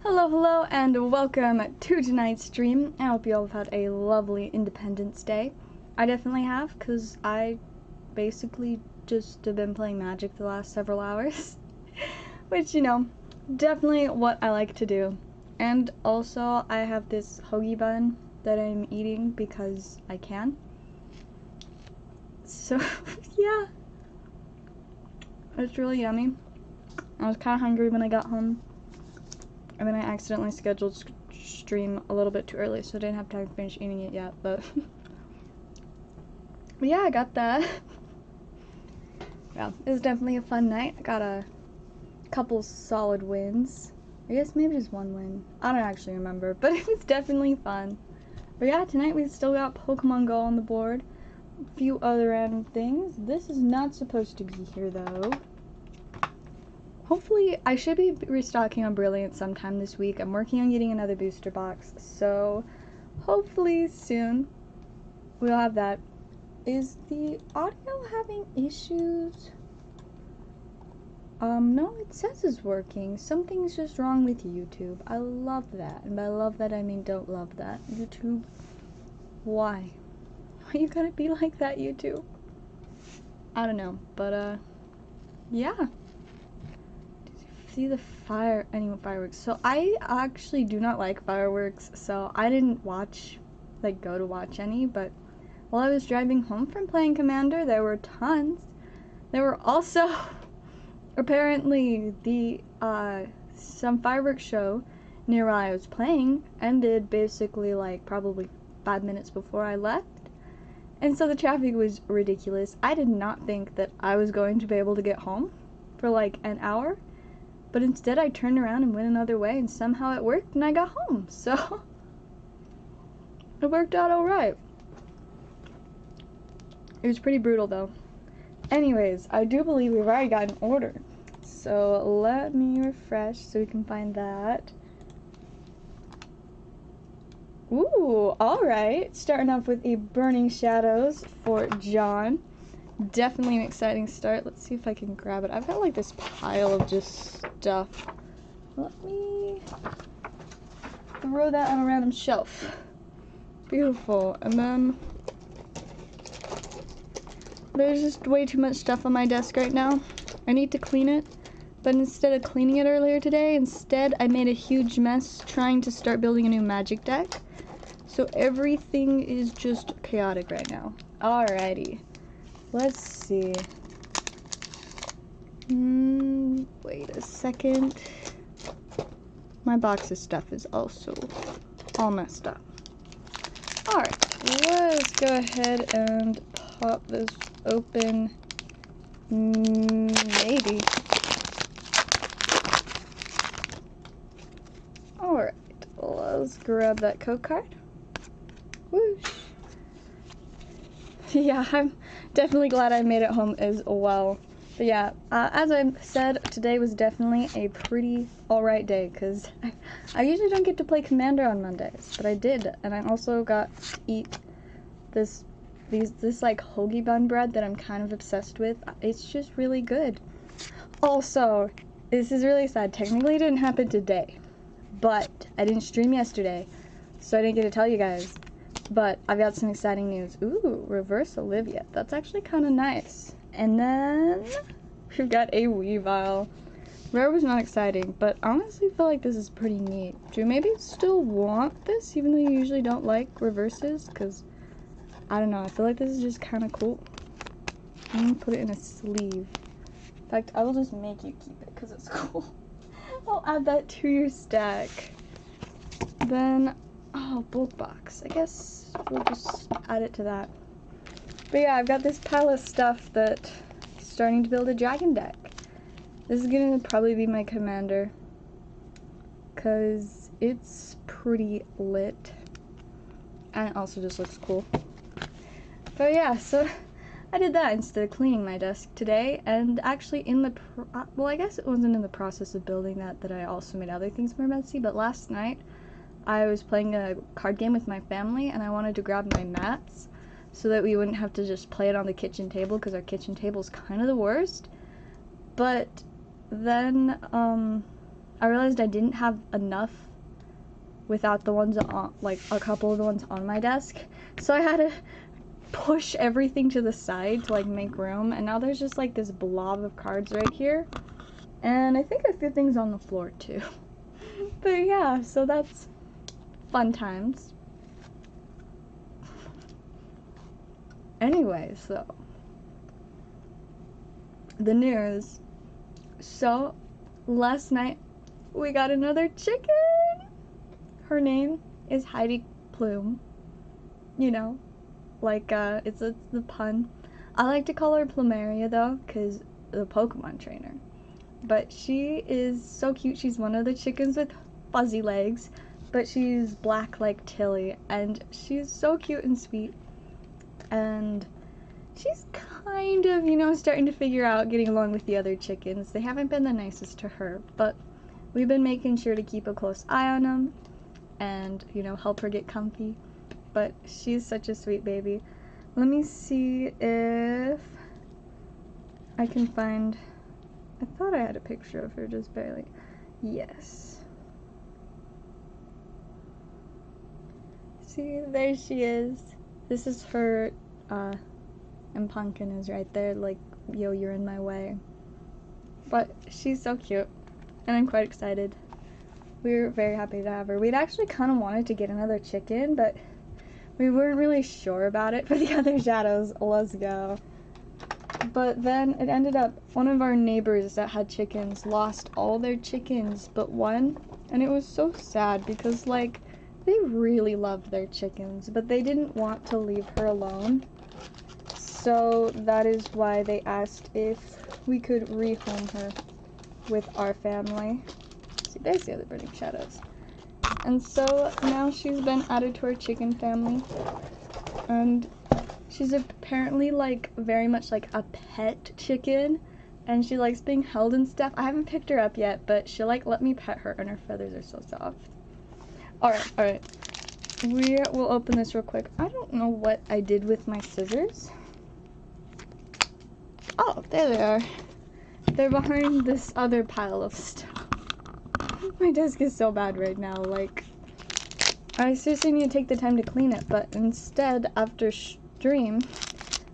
Hello, and welcome to tonight's stream. I hope you all have had a lovely Independence Day. I definitely have, because I basically just have been playing Magic the last several hours. Which, you know, definitely what I like to do. And also, I have this hoagie bun that I'm eating because I can. So, yeah. It's really yummy. I was kind of hungry when I got home. And then I accidentally scheduled stream a little bit too early, so I didn't have time to finish eating it yet, but yeah, I got that. Yeah, it was definitely a fun night. I got a couple solid wins. I guess maybe just one win. I don't actually remember, but it was definitely fun. But yeah, tonight we still got Pokemon Go on the board. A few other random things. This is not supposed to be here, though. Hopefully, I should be restocking on Brilliant sometime this week. I'm working on getting another booster box, so hopefully soon we'll have that. Is the audio having issues? No, it says it's working. Something's just wrong with YouTube. I love that. And by love that, I mean don't love that. YouTube, why? Why you gotta be like that, YouTube? I don't know, but, yeah. See the fireworks. So I actually do not like fireworks, so I didn't go to watch any, but while I was driving home from playing Commander, there were tons. There were also apparently some fireworks show near where I was playing ended basically like probably 5 minutes before I left. And so the traffic was ridiculous. I did not think that I was going to be able to get home for like an hour. But instead I turned around and went another way, and somehow it worked and I got home. So it worked out alright. It was pretty brutal though. Anyways, I do believe we've already got an order. So let me refresh so we can find that. Ooh, alright. Starting off with a Burning Shadows for John. Definitely an exciting start. Let's see if I can grab it. I've got like this pile of just stuff. Let me throw that on a random shelf. Beautiful. And then there's just way too much stuff on my desk right now. I need to clean it. But instead of cleaning it earlier today, I made a huge mess trying to start building a new Magic deck. So everything is just chaotic right now. Alrighty. Let's see. Wait a second. My box of stuff is also all messed up. Alright, let's go ahead and pop this open. Maybe. Alright, let's grab that code card. Whoosh. Yeah, I'm definitely glad I made it home as well. But yeah, as I said, today was definitely a pretty alright day, because I usually don't get to play Commander on Mondays, but I did, and I also got to eat this like hoagie bun bread that I'm kind of obsessed with. It's just really good. Also, this is really sad. Technically it didn't happen today, but I didn't stream yesterday, so I didn't get to tell you guys. But I've got some exciting news. Ooh, reverse Olivia. That's actually kind of nice. And then we've got a Weavile. Rare was not exciting, but I honestly feel like this is pretty neat. Do you maybe still want this, even though you usually don't like reverses? Because, I don't know, I feel like this is just kind of cool. I'm going to put it in a sleeve. In fact, I will just make you keep it because it's cool. I'll add that to your stack. Then, oh, bulk box. I guess we'll just add it to that. But yeah, I've got this pile of stuff that is starting to build a dragon deck. This is gonna probably be my Commander, because it's pretty lit. And it also just looks cool. But yeah, so I did that instead of cleaning my desk today, and actually well, I guess it wasn't in the process of building that I also made other things more messy, but last night I was playing a card game with my family, and I wanted to grab my mats so that we wouldn't have to just play it on the kitchen table, because our kitchen table is kind of the worst. But then I realized I didn't have enough without the ones on, like a couple of the ones on my desk. So I had to push everything to the side to like make room, and now there's just like this blob of cards right here. And I think a few things on the floor too. But yeah, so that's fun times. Anyway, so the news. So last night we got another chicken. Her name is Heidi Plume. You know, like it's the pun. I like to call her Plumeria though, cause the Pokemon trainer. But she is so cute. She's one of the chickens with fuzzy legs, but she's black like Tilly, and she's so cute and sweet. And she's kind of, you know, starting to figure out getting along with the other chickens. They haven't been the nicest to her, but we've been making sure to keep a close eye on them and, you know, help her get comfy. But she's such a sweet baby. Let me see if I can find... I thought I had a picture of her just barely. Yes. See, there she is. This is her, and Pumpkin is right there, like, yo, you're in my way. But she's so cute, and I'm quite excited. We're very happy to have her. We'd actually kind of wanted to get another chicken, but we weren't really sure about it for the other shadows. Let's go. But then it ended up, one of our neighbors that had chickens lost all their chickens but one, and it was so sad because, like, they really loved their chickens, but they didn't want to leave her alone. So that is why they asked if we could rehome her with our family. See, there's the other burning shadows. And so now she's been added to our chicken family, and she's apparently, like, very much like a pet chicken, and she likes being held and stuff. I haven't picked her up yet, but she'll, like, let me pet her, and her feathers are so soft. Alright. We will open this real quick. I don't know what I did with my scissors. Oh, there they are. They're behind this other pile of stuff. My desk is so bad right now, like, I seriously need to take the time to clean it, but instead, after stream,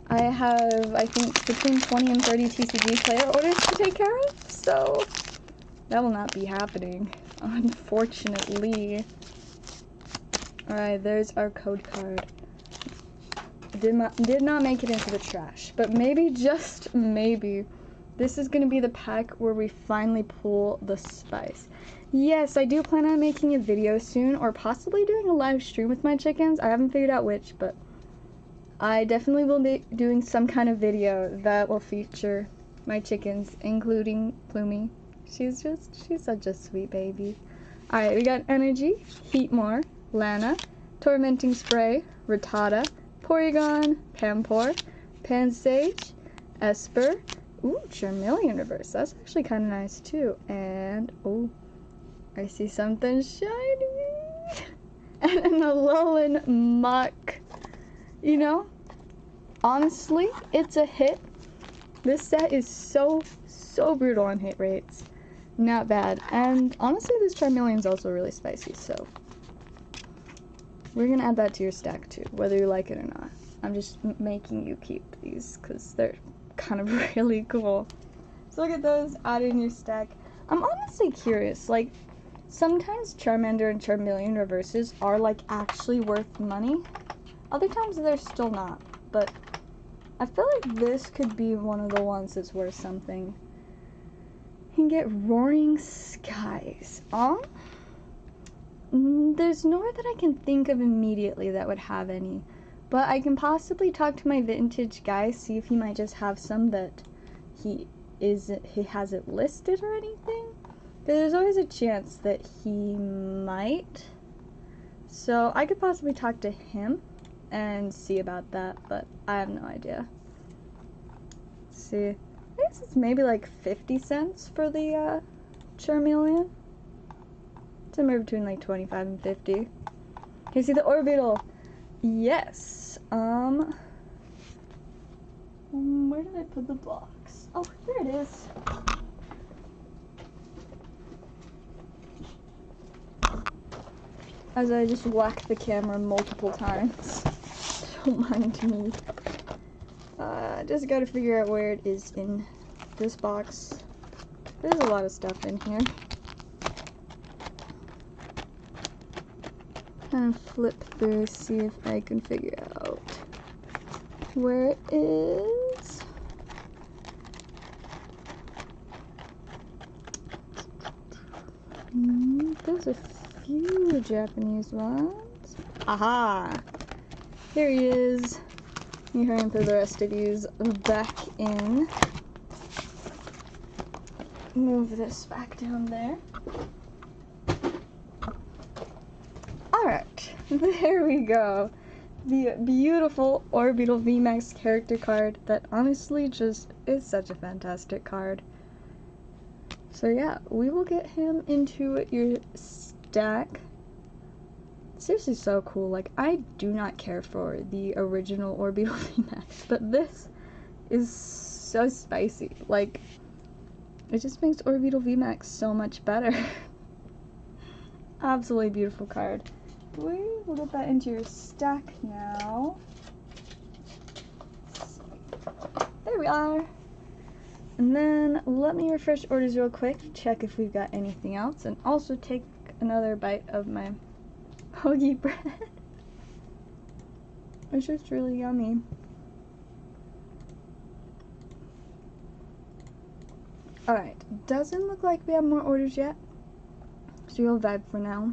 I have, I think, between 20 and 30 TCG player orders to take care of, so that will not be happening, unfortunately. Alright, there's our code card. Did not make it into the trash, but maybe, just maybe, this is going to be the pack where we finally pull the spice. Yes, I do plan on making a video soon, or possibly doing a live stream with my chickens. I haven't figured out which, but I definitely will be doing some kind of video that will feature my chickens, including Plumie. She's such a sweet baby. Alright, we got Energy, Heatmore, Lana, Tormenting Spray, Rattata, Porygon, Pampor, Pansage, Esper, ooh, Charmeleon reverse. That's actually kind of nice too. And, oh, I see something shiny. And an Alolan Muck. You know, honestly, it's a hit. This set is so brutal on hit rates. Not bad. And honestly, this Charmeleon's also really spicy, so we're gonna add that to your stack too, whether you like it or not. I'm just making you keep these because they're kind of really cool. So look at those, add in your stack. I'm honestly curious, like, sometimes Charmander and Charmeleon reverses are, like, actually worth money. Other times they're still not, but I feel like this could be one of the ones that's worth something. You can get Roaring Skies. There's nowhere that I can think of immediately that would have any, but I can possibly talk to my vintage guy, see if he might just have some that he hasn't listed or anything. There's always a chance that he might. So I could possibly talk to him and see about that, but I have no idea. Let's see. I guess it's maybe like 50 cents for the Charmeleon. Somewhere between like 25 and 50. Can you see the Orbital? Yes. Where did I put the box? Oh, here it is. as I just whack the camera multiple times. Don't mind me. Just gotta figure out where it is in this box. There's a lot of stuff in here. And flip through, see if I can figure out where it is. There's a few Japanese ones. Aha! Here he is. You hurry and put the rest of these back in. Move this back down there. Alright, there we go. The beautiful Orbital VMAX character card that honestly just is such a fantastic card. So yeah, we will get him into your stack. Seriously so cool. Like, I do not care for the original Orbital VMAX, but this is so spicy. Like, it just makes Orbital VMAX so much better. Absolutely beautiful card. We will get that into your stack now. There we are. And then let me refresh orders real quick, check if we've got anything else, and also take another bite of my hoagie bread. It's just really yummy. Alright, doesn't look like we have more orders yet, so you'll vibe for now.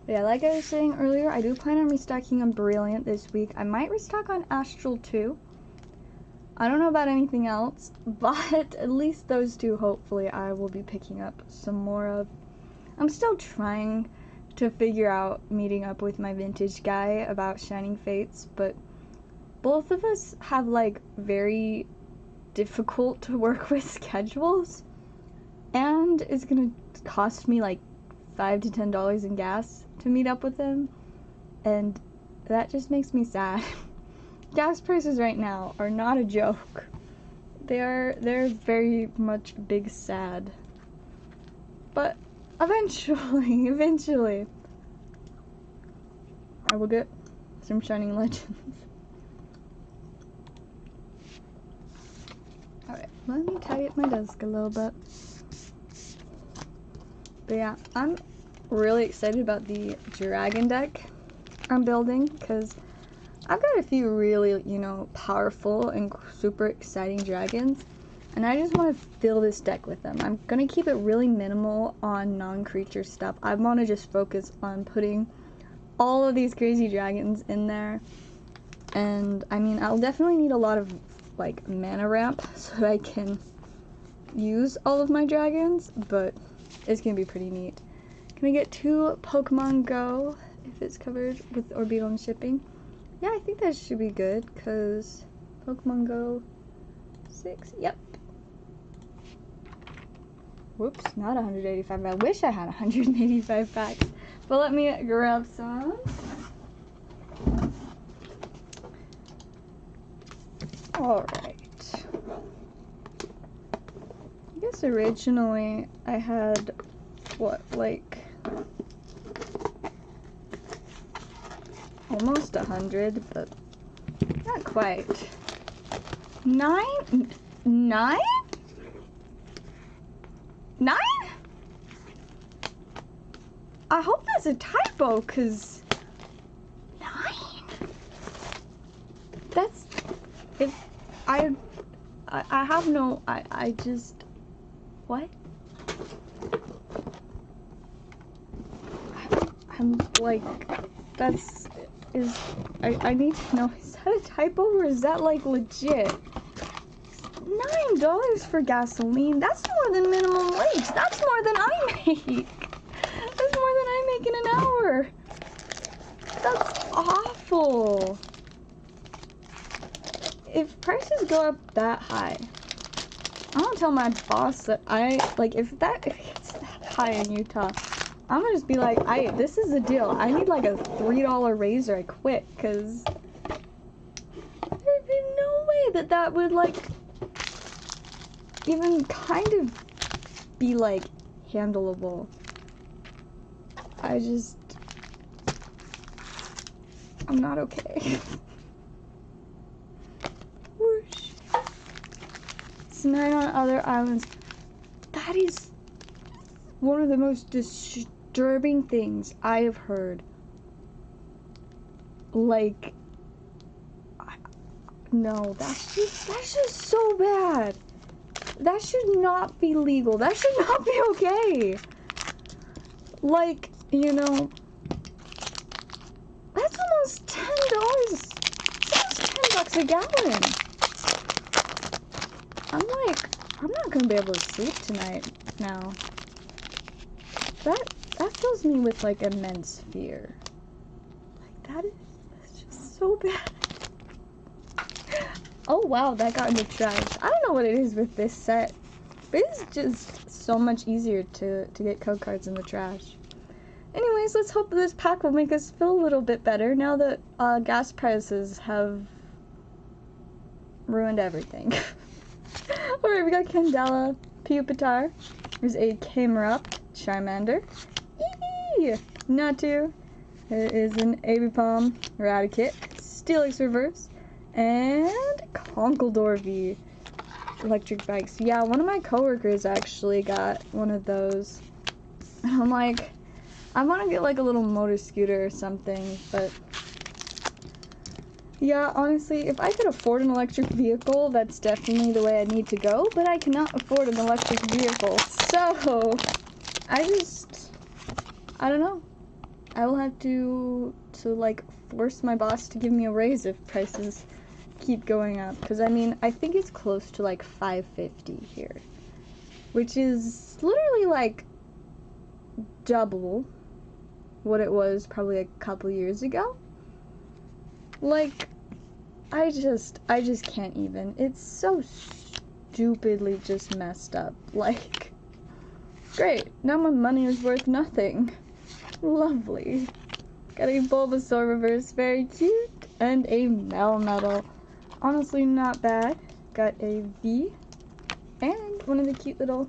But yeah, like I was saying earlier, I do plan on restocking on Brilliant this week. I might restock on Astral too. I don't know about anything else, but at least those two hopefully I will be picking up some more of. I'm still trying to figure out meeting up with my vintage guy about Shining Fates, but both of us have like very difficult to work with schedules, and it's gonna cost me like $5 to $10 in gas to meet up with him, and that just makes me sad. Gas prices right now are not a joke. They're very much big sad. But eventually, I will get some Shining Legends. Alright, let me tidy up my desk a little bit. But yeah, I'm really excited about the dragon deck I'm building, because I've got a few really, you know, powerful and super exciting dragons, and I just want to fill this deck with them. I'm going to keep it really minimal on non-creature stuff. I want to just focus on putting all of these crazy dragons in there, and I mean, I'll definitely need a lot of, like, mana ramp so that I can use all of my dragons, but it's going to be pretty neat. Can I get 2 Pokemon Go if it's covered with Orbital and shipping? Yeah, I think that should be good, because Pokemon Go 6, yep. Whoops, not 185, I wish I had 185 packs. But let me grab some. Alright. I guess originally I had, what, like almost 100, but not quite. 9? I hope that's a typo, cause 9? That's, if I have no, I just, what? I'm like, that's, I need to know, is that a typo or is that like legit? $9 for gasoline, that's more than minimum wage, that's more than I make. That's more than I make in an hour. That's awful. If prices go up that high, I'm gonna tell my boss that if it gets that high in Utah, I'm gonna just be like, this is a deal. I need like a $3 raise or I quit, because there'd be no way that would like even kind of be like handleable. I'm not okay. Whoosh. It's night on other islands. That is one of the most disturbing things I have heard. Like, no, that's just so bad. That should not be legal. That should not be okay. Like, you know, that's almost $10. That's almost $10 a gallon. I'm like, I'm not gonna be able to sleep tonight now. That fills me with like immense fear. Like that's just so bad. Oh wow, that got in the trash. I don't know what it is with this set, but it's just so much easier to get code cards in the trash. Anyways, let's hope this pack will make us feel a little bit better now that gas prices have ruined everything. Alright, we got Candela, Pupitar. There's a Camerupt, Charmander, Eevee, Natu. There is an Abipom, Raticate, Steelix Reverse, and Conkeldorf, Electric Bikes. Yeah, one of my coworkers actually got one of those. And I'm like, I want to get like a little motor scooter or something, but yeah, honestly, if I could afford an electric vehicle, that's definitely the way I need to go, but I cannot afford an electric vehicle, so I don't know. I will have to like force my boss to give me a raise if prices keep going up, because I mean, I think it's close to like $5.50 here, which is literally like double what it was probably a couple years ago. Like, I just can't even. It's so stupidly just messed up. Like, great, now my money is worth nothing. Lovely. Got a Bulbasaur Reverse, very cute, and a Melmetal. Honestly, not bad. Got a V, and one of the cute little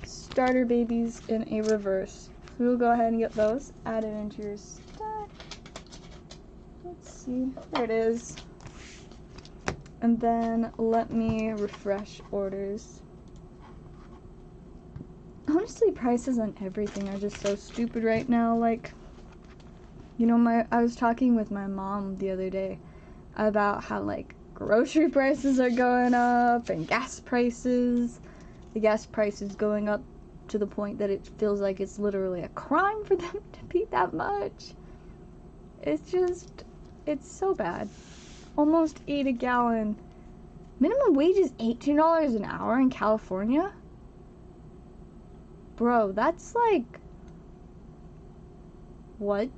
starter babies in a reverse. So we'll go ahead and get those added into your stack. Let's see, there it is. And then let me refresh orders. Honestly, prices on everything are just so stupid right now. Like, you know, I was talking with my mom the other day about how like grocery prices are going up and gas prices. The gas price is going up to the point that it feels like it's literally a crime for them to be that much. It's so bad. Almost $8 a gallon. Minimum wage is $18 an hour in California? Bro, that's like, what?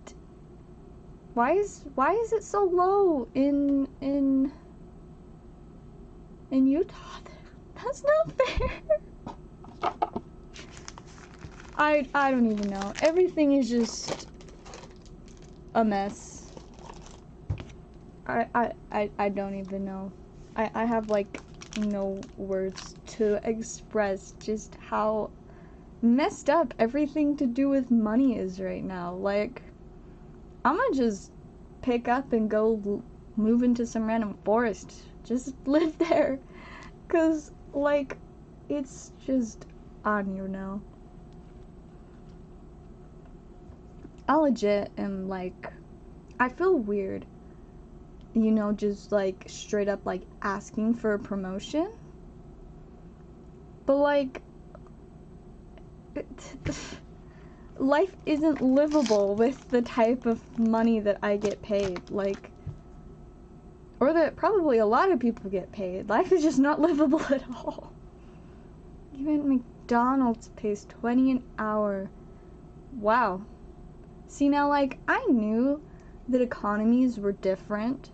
Why is it so low in Utah? That's not fair. I don't even know. Everything is just a mess. I don't even know. I have like no words to express just how messed up everything to do with money is right now. Like, I'm gonna just pick up and go move into some random forest. Just live there. Cause like, it's just, I don't even know. I legit am like, I feel weird, you know, just like straight up like asking for a promotion. But like, life isn't livable with the type of money that I get paid, like, or that probably a lot of people get paid. Life is just not livable at all. Even McDonald's pays $20 an hour. Wow. See, now, like, I knew that economies were different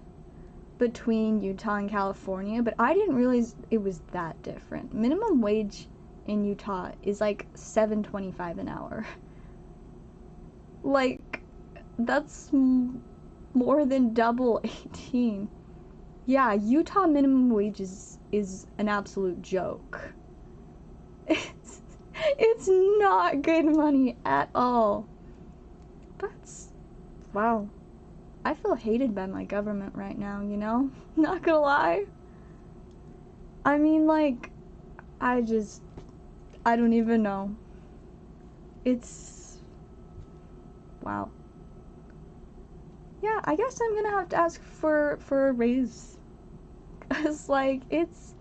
between Utah and California, but I didn't realize it was that different. Minimum wage in Utah is like $7.25 an hour. Like, that's more than double 18. Yeah, Utah minimum wage is an absolute joke. It's not good money at all. That's, wow. I feel hated by my government right now, you know? Not gonna lie. I mean, like, I don't even know. It's... wow. Yeah, I guess I'm gonna have to ask for a raise. Cause, like, it's...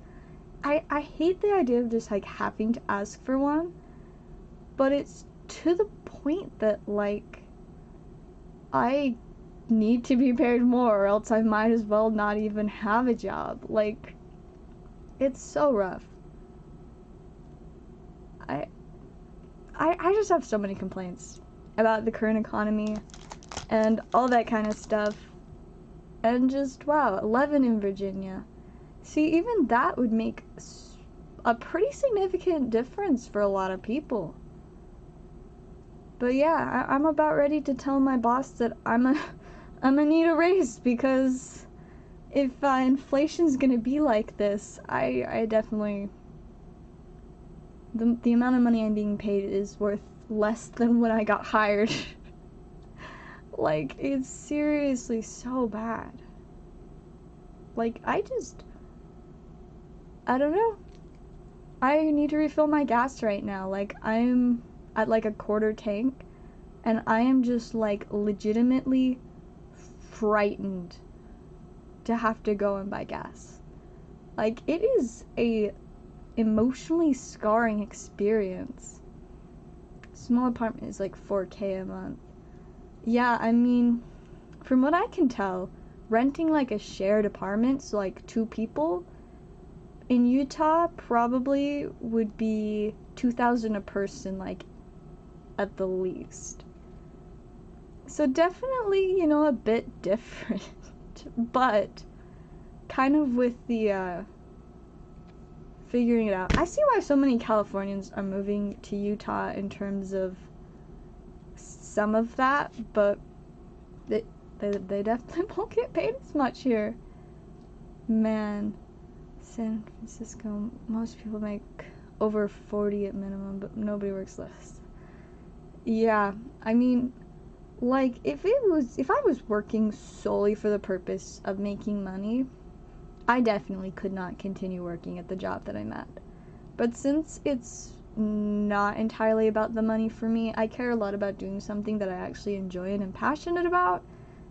I hate the idea of just, like, having to ask for one. But it's to the point that, like, I need to be paid more or else I might as well not even have a job. Like, it's so rough. I just have so many complaints about the current economy and all that kind of stuff. And just, wow, 11 in Virginia. See, even that would make a pretty significant difference for a lot of people. But yeah, I'm about ready to tell my boss that I'm gonna need a raise, because if inflation's gonna be like this, I definitely... The amount of money I'm being paid is worth less than when I got hired. Like, it's seriously so bad. Like, I don't know. I need to refill my gas right now. Like, I'm at like a quarter tank, and I am just like legitimately frightened to have to go and buy gas. Like, it is a emotionally scarring experience. Small apartment is like $4K a month. Yeah, I mean, from what I can tell, renting like a shared apartment, so like 2 people, in Utah probably would be $2,000 a person, like, at the least. So definitely, you know, a bit different. But kind of with the figuring it out. I see why so many Californians are moving to Utah in terms of some of that, but they definitely won't get paid as much here. Man, San Francisco, most people make over 40 at minimum, but nobody works less. Yeah, I mean, like, if I was working solely for the purpose of making money, I definitely could not continue working at the job that I'm at. But since it's not entirely about the money for me, I care a lot about doing something that I actually enjoy and am passionate about.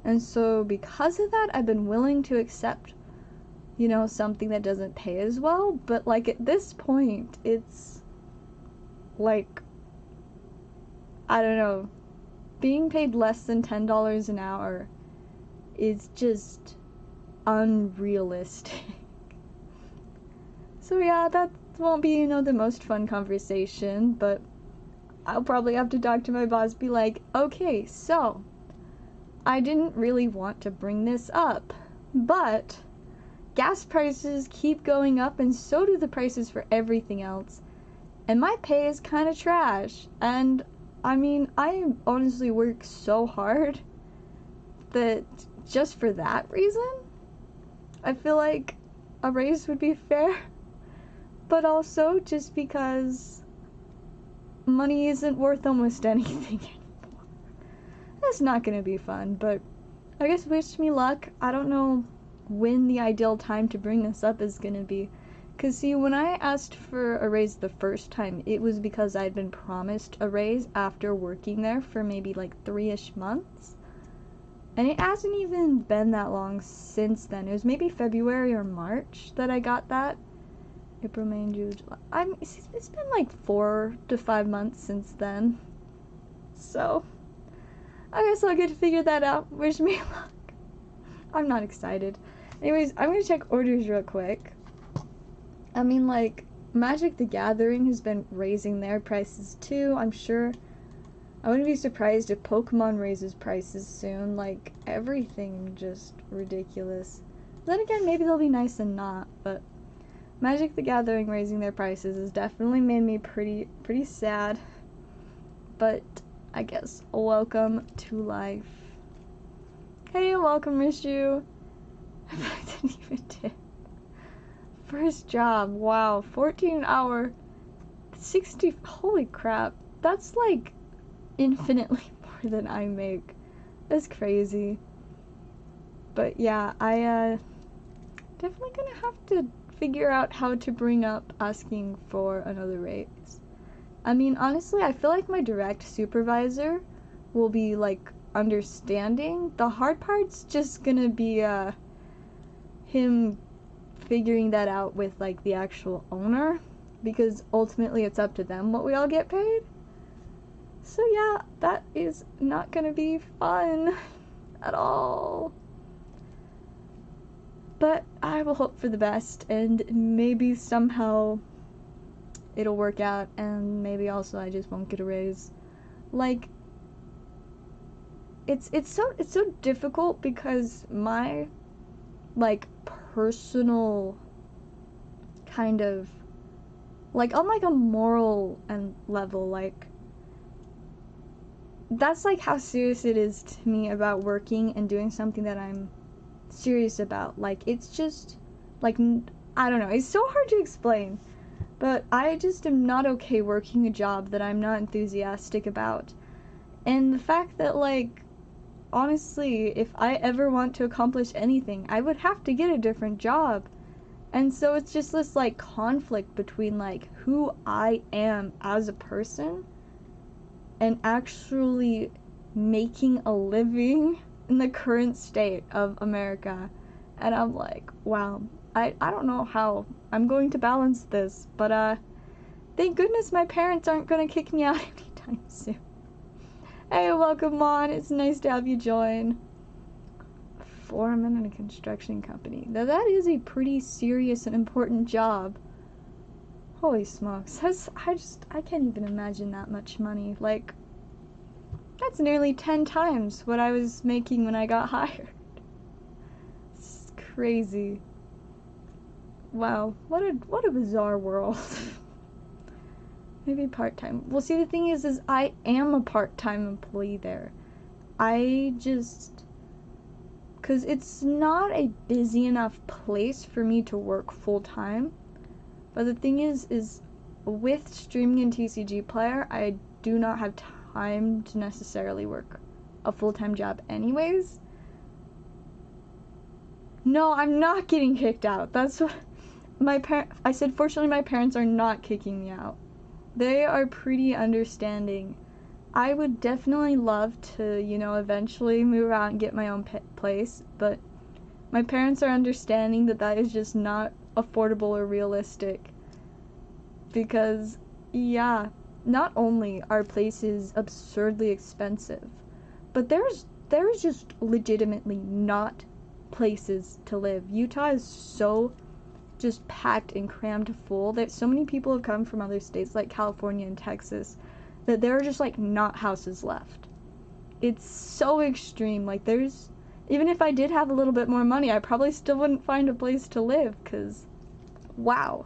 And so because of that, I've been willing to accept, you know, something that doesn't pay as well. But, like, at this point, it's like, I don't know, being paid less than $10 an hour is just unrealistic. So yeah, that won't be, you know, the most fun conversation, but I'll probably have to talk to my boss, be like, okay, so I didn't really want to bring this up, but gas prices keep going up, and so do the prices for everything else, and my pay is kind of trash. And I mean, I honestly work so hard that just for that reason, I feel like a raise would be fair. But also just because money isn't worth almost anything anymore. That's not gonna be fun, but I guess wish me luck. I don't know when the ideal time to bring this up is gonna be. Cause see, when I asked for a raise the first time, it was because I'd been promised a raise after working there for maybe like 3-ish months. And it hasn't even been that long since then. It was maybe February or March that I got that. April, May, June, July. It's been like 4 to 5 months since then. So, I guess I'll get to figure that out. Wish me luck. I'm not excited. Anyways, I'm gonna check orders real quick. I mean, like, Magic the Gathering has been raising their prices too, I'm sure. I wouldn't be surprised if Pokemon raises prices soon. Like, everything just ridiculous. Then again, maybe they'll be nice and not, but Magic the Gathering raising their prices has definitely made me pretty sad. But I guess welcome to life. Hey, welcome, Rishu. I didn't even tip. First job, wow, 14 an hour, 60, holy crap, that's like infinitely more than I make. That's crazy. But yeah, I definitely gonna have to figure out how to bring up asking for another raise. I mean, honestly, I feel like my direct supervisor will be like understanding. The hard part's just gonna be him figuring that out with like the actual owner, because ultimately it's up to them what we all get paid. So yeah, that is not gonna be fun at all. But I will hope for the best, and maybe somehow it'll work out, and maybe also I just won't get a raise. Like, it's so difficult because my like personal kind of like on like a moral and level, like that's like how serious it is to me about working and doing something that I'm serious about. Like, it's just like, I don't know, it's so hard to explain, but I just am not okay working a job that I'm not enthusiastic about. And the fact that, like, honestly, if I ever want to accomplish anything, I would have to get a different job. And so it's just this like conflict between like who I am as a person and actually making a living in the current state of America. And I'm like, wow, I don't know how I'm going to balance this, but thank goodness my parents aren't gonna kick me out anytime soon. Hey, welcome on, it's nice to have you join. Foreman in a construction company. Now that is a pretty serious and important job. Holy smokes, I can't even imagine that much money. Like, that's nearly 10 times what I was making when I got hired. It's crazy. Wow, what a bizarre world. Maybe part-time. Well, see, the thing is I am a part-time employee there. I just, because it's not a busy enough place for me to work full-time. But the thing is with streaming and TCG player, I do not have time to necessarily work a full-time job anyways. No, I'm not getting kicked out. That's what I said. Fortunately, my parents are not kicking me out. They are pretty understanding. I would definitely love to, you know, eventually move out and get my own place, but my parents are understanding that that is just not affordable or realistic. Because, yeah, not only are places absurdly expensive, but there's just legitimately not places to live. Utah is so just packed and crammed full that so many people have come from other states like California and Texas that there are just like not houses left. It's so extreme. Like, there's, even if I did have a little bit more money, I probably still wouldn't find a place to live, because wow.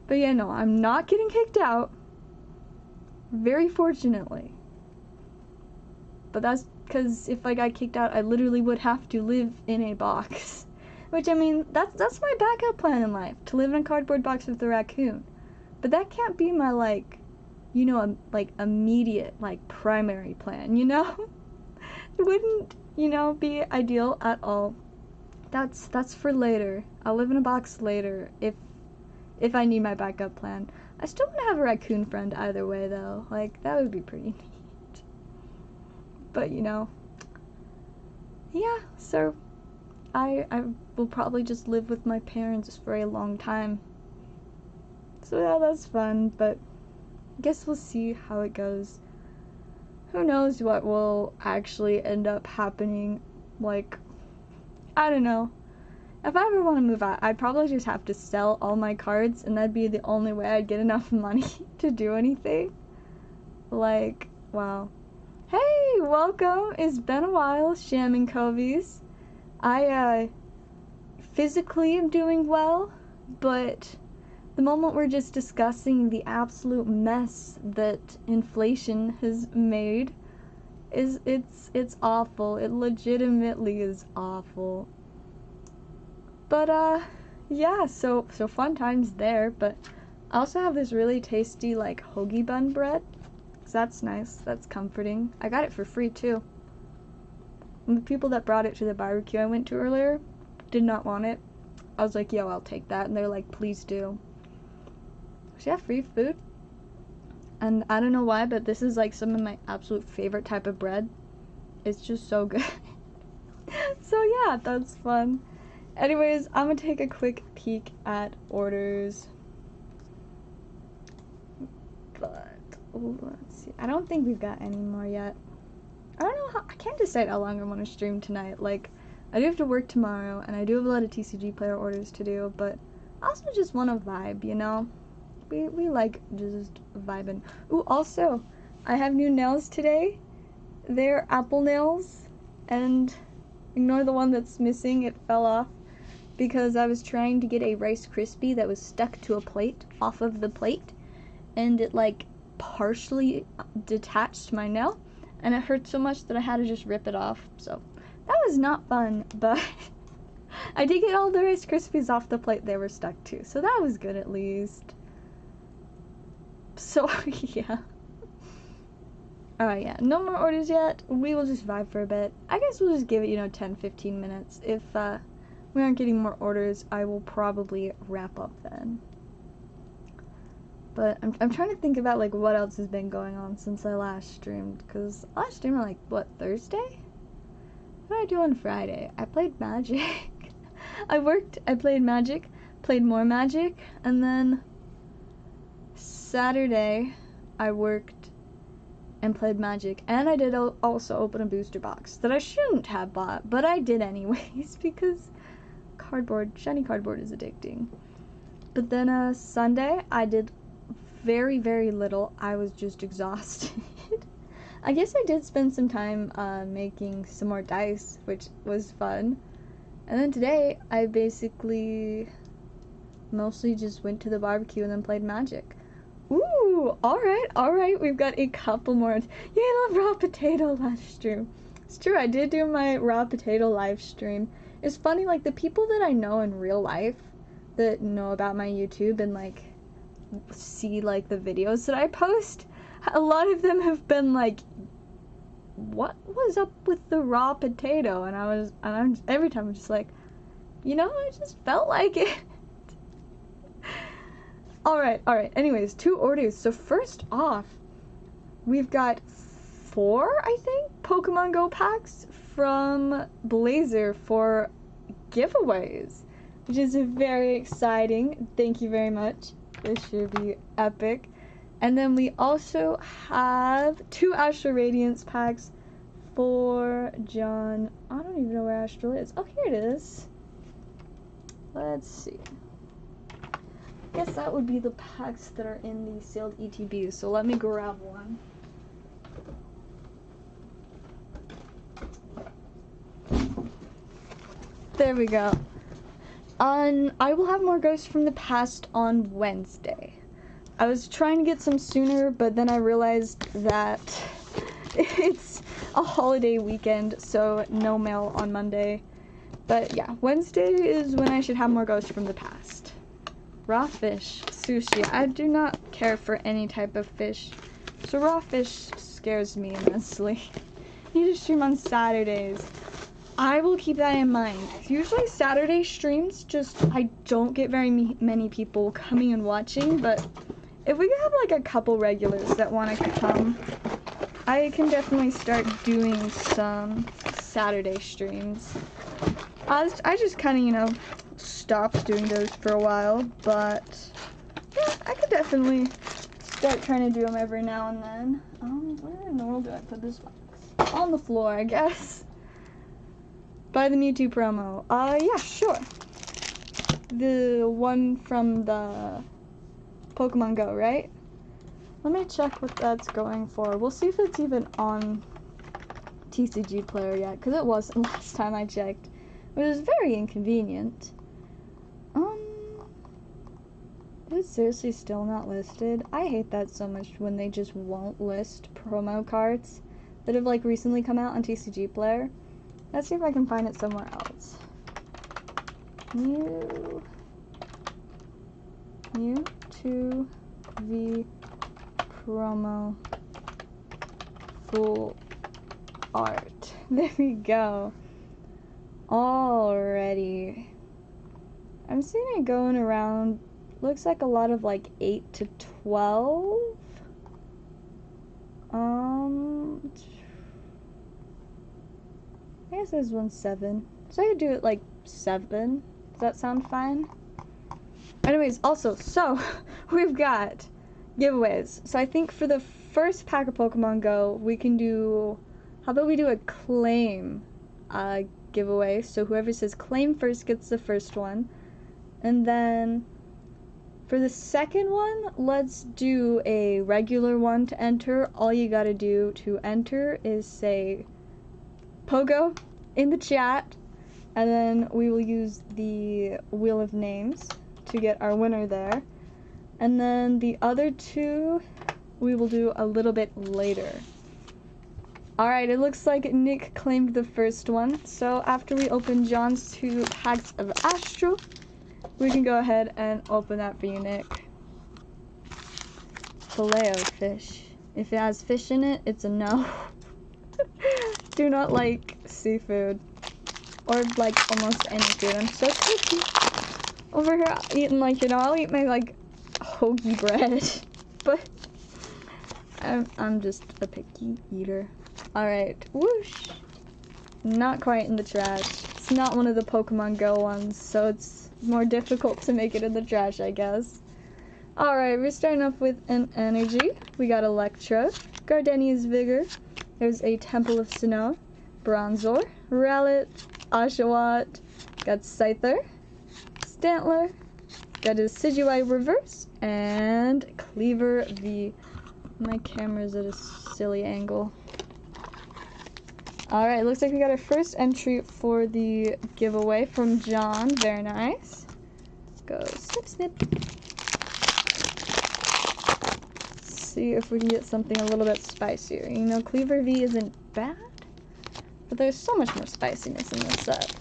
But yeah, no, I'm not getting kicked out, very fortunately. But that's because if I got kicked out, I literally would have to live in a box. Which, I mean, that's my backup plan in life, to live in a cardboard box with a raccoon. But that can't be my, like, you know, like, immediate, like, primary plan, you know? It wouldn't, you know, be ideal at all. That's for later. I'll live in a box later, if I need my backup plan. I still want to have a raccoon friend either way, though. Like, that would be pretty neat. But, you know, yeah, so I will probably just live with my parents for a long time. So yeah, that's fun, but I guess we'll see how it goes. Who knows what will actually end up happening. Like, I don't know. If I ever want to move out, I'd probably just have to sell all my cards, and that'd be the only way I'd get enough money to do anything. Like, wow. Hey, welcome. It's been a while, Shamming Covies. I physically am doing well, but the moment we're just discussing the absolute mess that inflation has made it's awful. It legitimately is awful. But yeah, so fun times there. But I also have this really tasty like hoagie bun bread, so that's nice. That's comforting. I got it for free too. And the people that brought it to the barbecue I went to earlier did not want it. I was like, yo, I'll take that. And they're like, please do. So yeah, free food. And I don't know why, but this is like some of my absolute favorite type of bread. It's just so good. So yeah, that's fun. Anyways, I'm gonna take a quick peek at orders. But let's see. I don't think we've got any more yet. I don't know how, I can't decide how long I want to stream tonight. Like, I do have to work tomorrow, and I do have a lot of TCG player orders to do, but I also just want to vibe, you know? We like just vibing. Ooh, also, I have new nails today. They're apple nails, and ignore the one that's missing, it fell off, because I was trying to get a Rice Krispie that was stuck to a plate off of the plate, and it like partially detached my nail, and it hurt so much that I had to just rip it off. So that was not fun, but I did get all the Rice Krispies off the plate they were stuck to, so that was good at least. So yeah. Alright, yeah, no more orders yet. We will just vibe for a bit. I guess we'll just give it, 10-15 minutes. If we aren't getting more orders, I will probably wrap up then. But I'm trying to think about, like, what else has been going on since I last streamed. Because I last streamed on, like, what, Thursday? What did I do on Friday? I played Magic. I worked, I played Magic, played more Magic, and then Saturday I worked and played Magic, and I did also open a booster box that I shouldn't have bought, but I did anyways because shiny cardboard is addicting. But then Sunday I did very, very little. I was just exhausted. I guess I did spend some time making some more dice, which was fun. And then today I basically mostly just went to the barbecue and then played Magic. Ooh, alright, we've got a couple more. Yeah, raw potato live stream. It's true, I did do my raw potato live stream. It's funny, like, the people that I know in real life that know about my YouTube and, like, see, like, the videos that I post, a lot of them have been like, what was up with the raw potato? And I'm every time I'm just like, I just felt like it. Alright, anyways, 2 orders. So first off, we've got 4, I think, Pokemon Go packs from Blazer for giveaways, which is very exciting. Thank you very much. This should be epic. And then we also have 2 Astral Radiance packs for John. I don't even know where Astral is. Oh, here it is. Let's see. I guess that would be the packs that are in the sealed ETBs, so let me grab one. There we go. I will have more Ghosts from the Past on Wednesday. I was trying to get some sooner, but then I realized that it's a holiday weekend, so no mail on Monday. But yeah, Wednesday is when I should have more Ghosts from the Past. Raw fish, sushi. I do not care for any type of fish, so raw fish scares me immensely. Need to stream on Saturdays. I will keep that in mind. Usually Saturday streams, I don't get very many people coming and watching, but if we have like a couple regulars that want to come, I can definitely start doing some Saturday streams. I just kind of, stopped doing those for a while, but yeah, I could definitely start trying to do them every now and then. Where in the world do I put this box? On the floor, I guess. Buy the Mewtwo promo. Yeah, sure. The one from the Pokemon Go, right? Let me check what that's going for. We'll see if it's even on TCG Player yet, because it wasn't last time I checked. Which is very inconvenient. Is it seriously still not listed? I hate that so much when they just won't list promo cards that have like recently come out on TCG Player. Let's see if I can find it somewhere else. Mewtwo V promo full art. There we go. Alrighty. I'm seeing it going around, looks like a lot of like 8 to 12. I guess this one's 7. So I could do it like 7. Does that sound fine? Anyways, also, so we've got giveaways. So I think for the first pack of Pokemon Go, we can do, how about we do a claim giveaway. So whoever says claim first gets the first one. And then for the second one, let's do a regular one to enter. All you gotta do to enter is say Pogo in the chat, and then we will use the Wheel of Names to get our winner there. And then the other two we will do a little bit later. Alright, it looks like Nick claimed the first one, so after we open John's 2 packs of Astral, we can go ahead and open that for you, Nick. Filet-O-Fish. If it has fish in it, it's a no. Do not like seafood. Or like almost any food. I'm so picky. Over here eating like, you know, I'll eat my like hoagie bread. But I'm just a picky eater. Alright, whoosh. Not quite in the trash. It's not one of the Pokemon Go ones, so it's more difficult to make it in the trash, I guess. Alright, we're starting off with an energy. We got Electro, Gardenia's Vigor, there's a Temple of Snow, Bronzor, Rowlet, Oshawott, got Scyther, Stantler, got a Decidueye Reverse, and Cleaver V. My camera's at a silly angle. Alright, looks like we got our first entry for the giveaway from John. Very nice. Go snip snip. See if we can get something a little bit spicier. You know, Cleaver V isn't bad, but there's so much more spiciness in this set.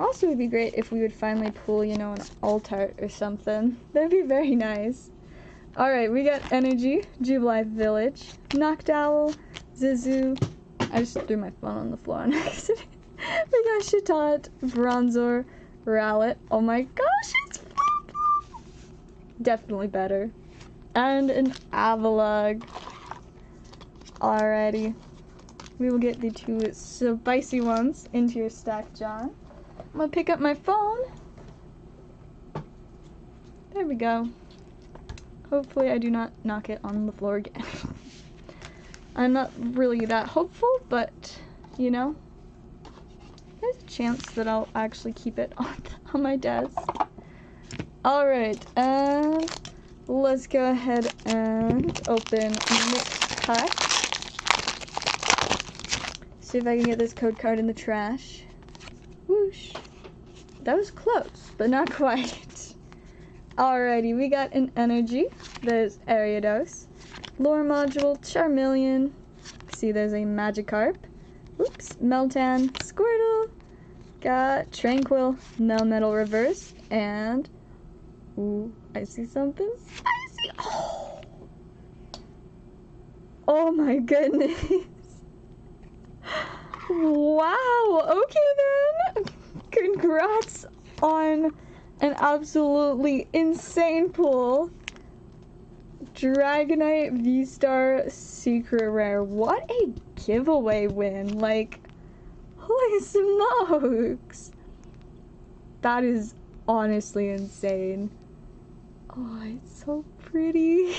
Also, it would be great if we would finally pull, you know, an Altart or something. That'd be very nice. Alright, we got Energy, Jubilife Village, Noctowl, Zizu. I just threw my phone on the floor on accident. We got Shitot, Bronzor, Rowlet. Oh my gosh, it's purple! Definitely better. And an Avalugg. Alrighty. We will get the 2 spicy ones into your stack, John. I'm gonna pick up my phone. There we go. Hopefully I do not knock it on the floor again. I'm not really that hopeful, but, you know, there's a chance that I'll actually keep it on my desk. Alright, and let's go ahead and open Nick's pack. See if I can get this code card in the trash. Whoosh. That was close, but not quite. Alrighty, we got an energy. There's Ariados. Lore Module, Charmeleon. See, there's a Magikarp. Oops, Meltan, Squirtle. Got Tranquil, Melmetal Reverse, and ooh, I see something spicy. Oh my goodness. Wow, okay then. Congrats on an absolutely insane pull. Dragonite V-Star Secret Rare. What a giveaway win. Like, holy smokes. That is honestly insane. Oh, it's so pretty.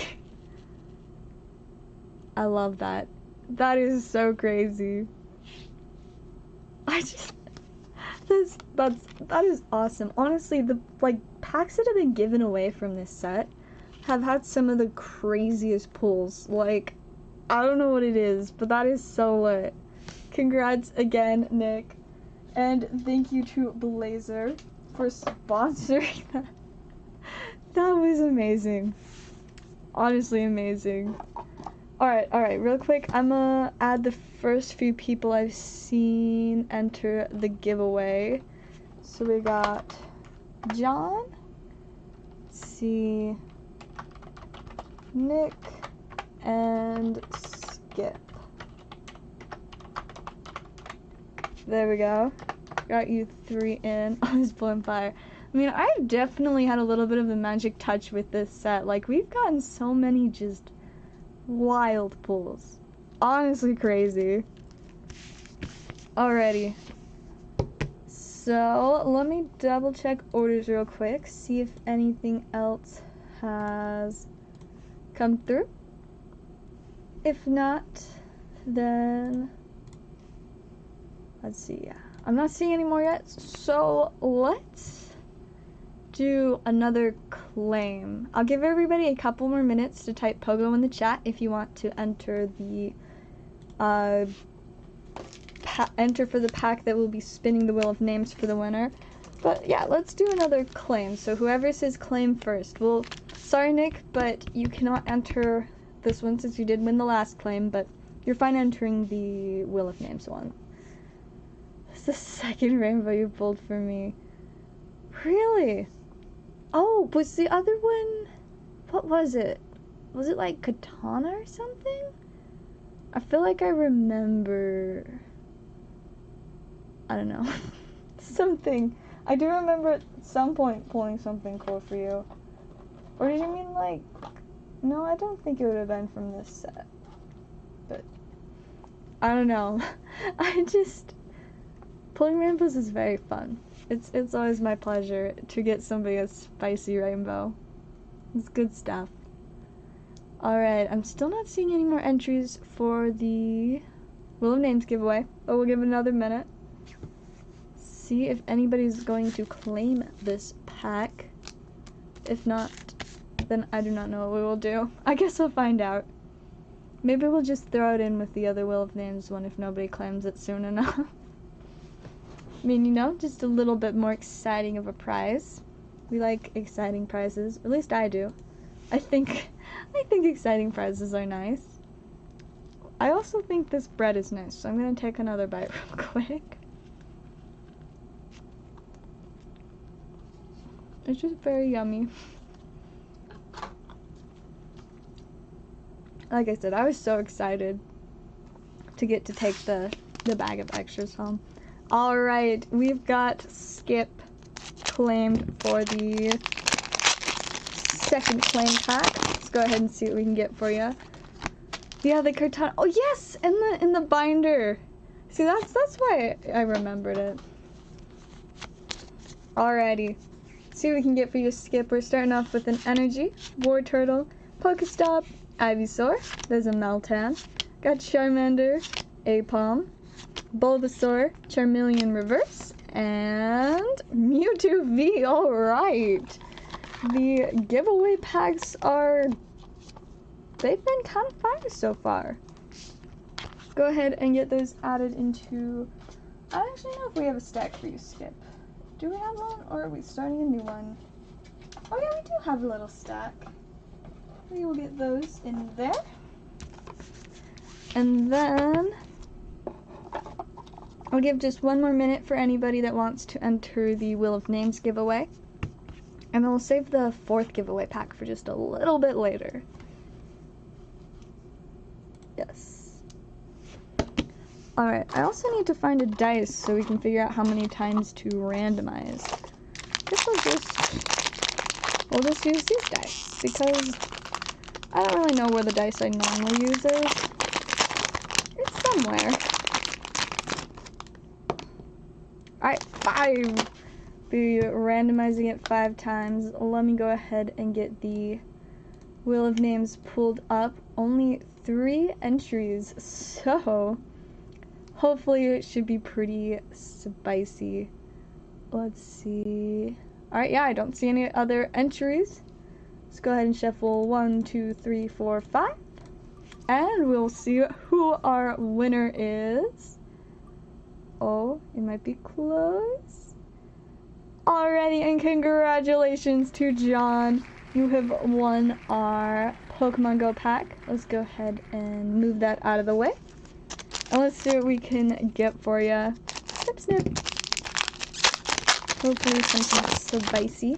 I love that. That is so crazy. That is awesome. Honestly, the packs that have been given away from this set have had some of the craziest pulls. Like, I don't know what it is, but that is so lit. Congrats again, Nick. And thank you to Blazer for sponsoring that. That was amazing. Honestly amazing. Alright, real quick, I'm gonna add the first few people I've seen enter the giveaway. So we got John, let's see, Nick, and Skip. There we go. Got you 3 in. I was blowing fire. I mean, I've definitely had a little bit of a magic touch with this set. Like, we've gotten so many just wild pulls. Honestly crazy. Alrighty. So, let me double check orders real quick. See if anything else has come through. If not, then let's see. I'm not seeing any more yet, so let's do another claim. I'll give everybody a couple more minutes to type Pogo in the chat if you want to enter the enter for the pack that will be spinning the wheel of names for the winner. But yeah, let's do another claim. So whoever says claim first. Well, sorry Nick, but you cannot enter this one since you did win the last claim, but you're fine entering the wheel of names one. It's the second rainbow you pulled for me. Really? Oh, was the other one, what was it? Was it like Katana or something? I feel like I remember, I don't know, something. I do remember at some point pulling something cool for you. Or did you mean like, no, I don't think it would have been from this set. But, I don't know. Pulling rainbows is very fun. It's always my pleasure to get somebody a spicy rainbow. It's good stuff. Alright, I'm still not seeing any more entries for the Wheel of Names giveaway, but we'll give it another minute. See if anybody's going to claim this pack. If not, then I do not know what we will do. I guess we'll find out. Maybe we'll just throw it in with the other Wheel of Names one if nobody claims it soon enough. I mean, you know, just a little bit more exciting of a prize. We like exciting prizes. At least I do. I think exciting prizes are nice. I also think this bread is nice, so I'm gonna take another bite real quick. It's just very yummy. Like I said, I was so excited to get to take the bag of extras home. Alright, we've got Skip claimed for the second claim pack. Let's go ahead and see what we can get for you. Yeah, the Katana. Oh yes, in the binder. See, that's why I remembered it. Alrighty, see what we can get for you, Skip. We're starting off with an Energy, War Turtle, Pokestop, Ivysaur. There's a Meltan. Got Charmander, Apom, Bulbasaur, Charmeleon Reverse, and Mewtwo V. Alright. The giveaway packs they've been kind of fire so far. Go ahead and get those added into, I don't actually know if we have a stack for you, Skip. Do we have one, or are we starting a new one? Oh yeah, we do have a little stack. We will get those in there. And then I'll give just one more minute for anybody that wants to enter the Wheel of Names giveaway. And then we'll save the 4th giveaway pack for just a little bit later. Yes. Alright, I also need to find a dice so we can figure out how many times to randomize. I guess we'll just use these dice, because I don't really know where the dice I normally use is. It's somewhere. Alright, 5! Be randomizing it 5 times. Let me go ahead and get the Wheel of Names pulled up. Only 3 entries, so hopefully it should be pretty spicy. Let's see. Alright, yeah, I don't see any other entries. Let's go ahead and shuffle 1, 2, 3, 4, 5. And we'll see who our winner is. Oh, it might be close. Alrighty, and congratulations to John. You have won our Pokemon Go pack. Let's go ahead and move that out of the way. And let's see what we can get for you. Snip, snip. Hopefully something spicy.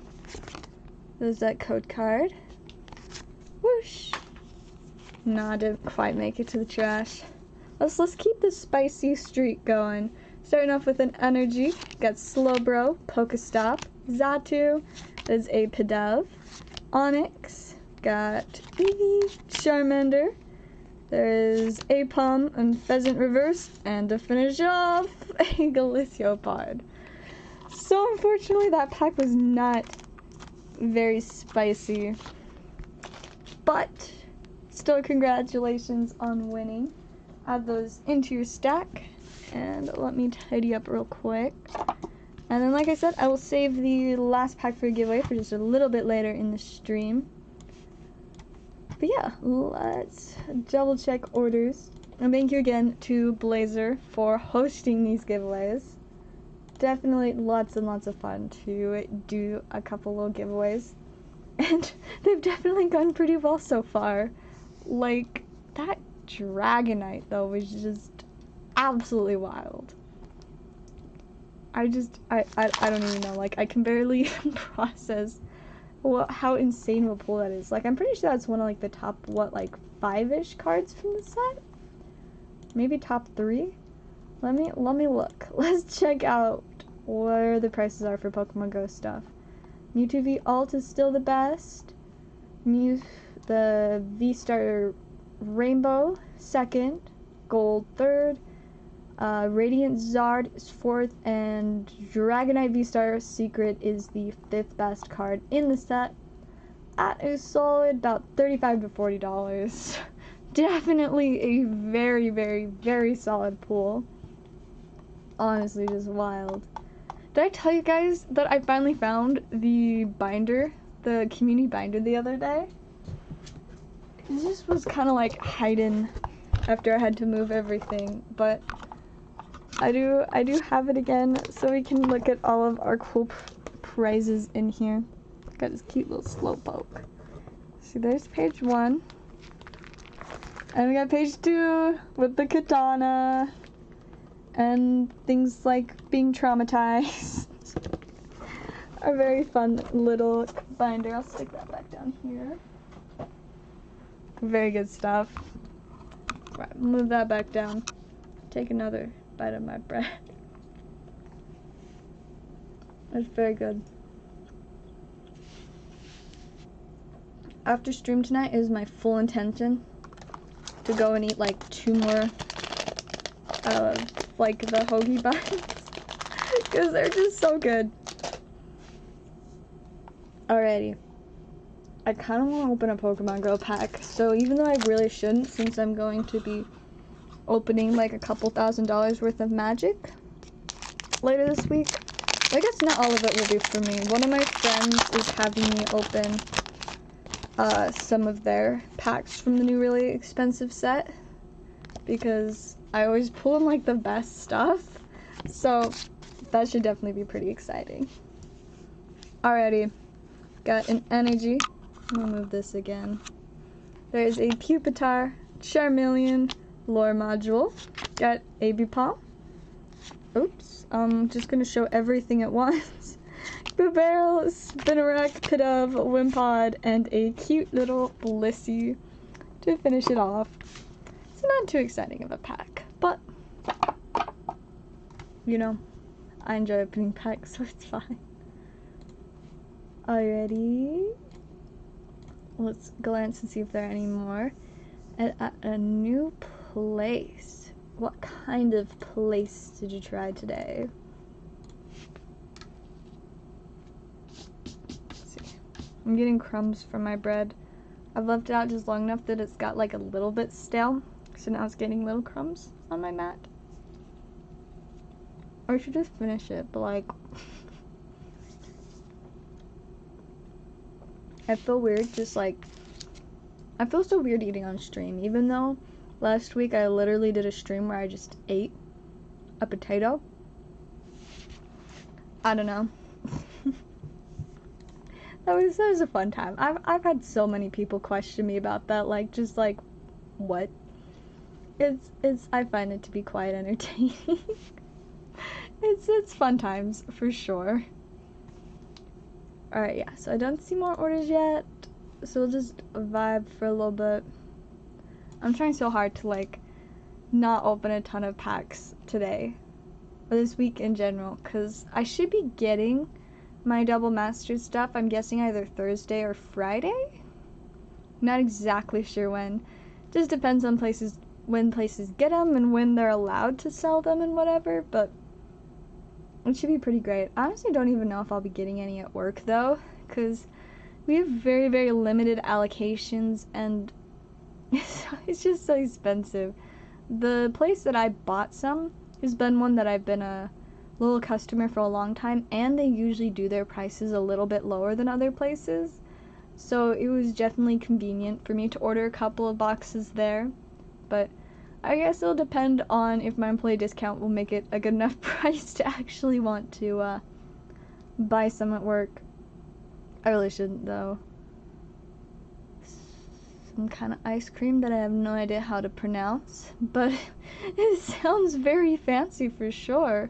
There's that code card. Whoosh. No, I didn't quite make it to the trash. Let's keep the spicy streak going. Starting off with an energy, got Slowbro, Pokestop, Xatu, there's a Pidove, Onyx, got Eevee, Charmander, there's Apom and Pheasant Reverse, and to finish off, a Galiciopod. So unfortunately that pack was not very spicy, but still congratulations on winning. Add those into your stack. And let me tidy up real quick. And then, like I said, I will save the last pack for a giveaway for just a little bit later in the stream. But yeah, let's double check orders. And thank you again to Blazer for hosting these giveaways. Definitely lots and lots of fun to do a couple little giveaways. And they've definitely gone pretty well so far. Like, that Dragonite, though, was just absolutely wild. I don't even know, like, I can barely process how insane of a pull that is. Like, I'm pretty sure that's one of, like, the top, what, like, 5-ish cards from the set? Maybe top 3? Let me look. Let's check out where the prices are for Pokemon Go stuff. Mewtwo V Alt is still the best. The V-Star Rainbow, 2nd. Gold, 3rd. Radiant Zard is 4th, and Dragonite V-Star Secret is the 5th best card in the set at a solid about $35 to $40. Definitely a very, very, very solid pool. Honestly, just wild. Did I tell you guys that I finally found the binder, the community binder the other day? It just was kind of like hidden after I had to move everything, but I do have it again, so we can look at all of our cool prizes in here. Got this cute little Slowpoke. See, there's page 1. And we got page 2 with the katana and things like being traumatized. A very fun little binder. I'll stick that back down here. Very good stuff. Right, move that back down. Take another bite of my bread. That's very good. After stream tonight is my full intention to go and eat like 2 more like the hoagie buns because they're just so good. Alrighty. I kind of want to open a Pokemon Go pack, so even though I really shouldn't, since I'm going to be opening like a couple $1,000s worth of magic later this week. I guess not all of it will be for me. One of my friends is having me open some of their packs from the new really expensive set because I always pull in like the best stuff, so that should definitely be pretty exciting. Alrighty, got an energy. I'm gonna move this again. There's a Pupitar, Charmeleon, Lore Module, got a Bipom. Oops, I'm just gonna show everything at once. Bibarel, Spinarak, Pidove, Wimpod, and a cute little Blissey to finish it off. It's not too exciting of a pack, but you know, I enjoy opening packs, so it's fine. Alrighty, let's glance and see if there are any more. At a new place. What kind of place did you try today? Let's see. I'm getting crumbs from my bread. I've left it out just long enough that it's got like a little bit stale, so now it's getting little crumbs on my mat. Or I should just finish it, but like I feel weird just like I feel so weird eating on stream, even though last week I literally did a stream where I just ate a potato. I don't know. that was a fun time. I've had so many people question me about that, like just like what? It's I find it to be quite entertaining. it's fun times for sure. Alright, yeah, so I don't see more orders yet. So we'll just vibe for a little bit. I'm trying so hard to like not open a ton of packs today. or this week in general, because I should be getting my double master stuff, I'm guessing either Thursday or Friday? Not exactly sure when. Just depends on when places get them and when they're allowed to sell them and whatever, but it should be pretty great. I honestly don't even know if I'll be getting any at work though, because we have very, very limited allocations and it's just so expensive. The place that I bought some has been one that I've been a loyal customer for a long time, and they usually do their prices a little bit lower than other places. So it was definitely convenient for me to order a couple of boxes there. But I guess it'll depend on if my employee discount will make it a good enough price to actually want to buy some at work. I really shouldn't though. Some kind of ice cream that I have no idea how to pronounce, but it sounds very fancy for sure.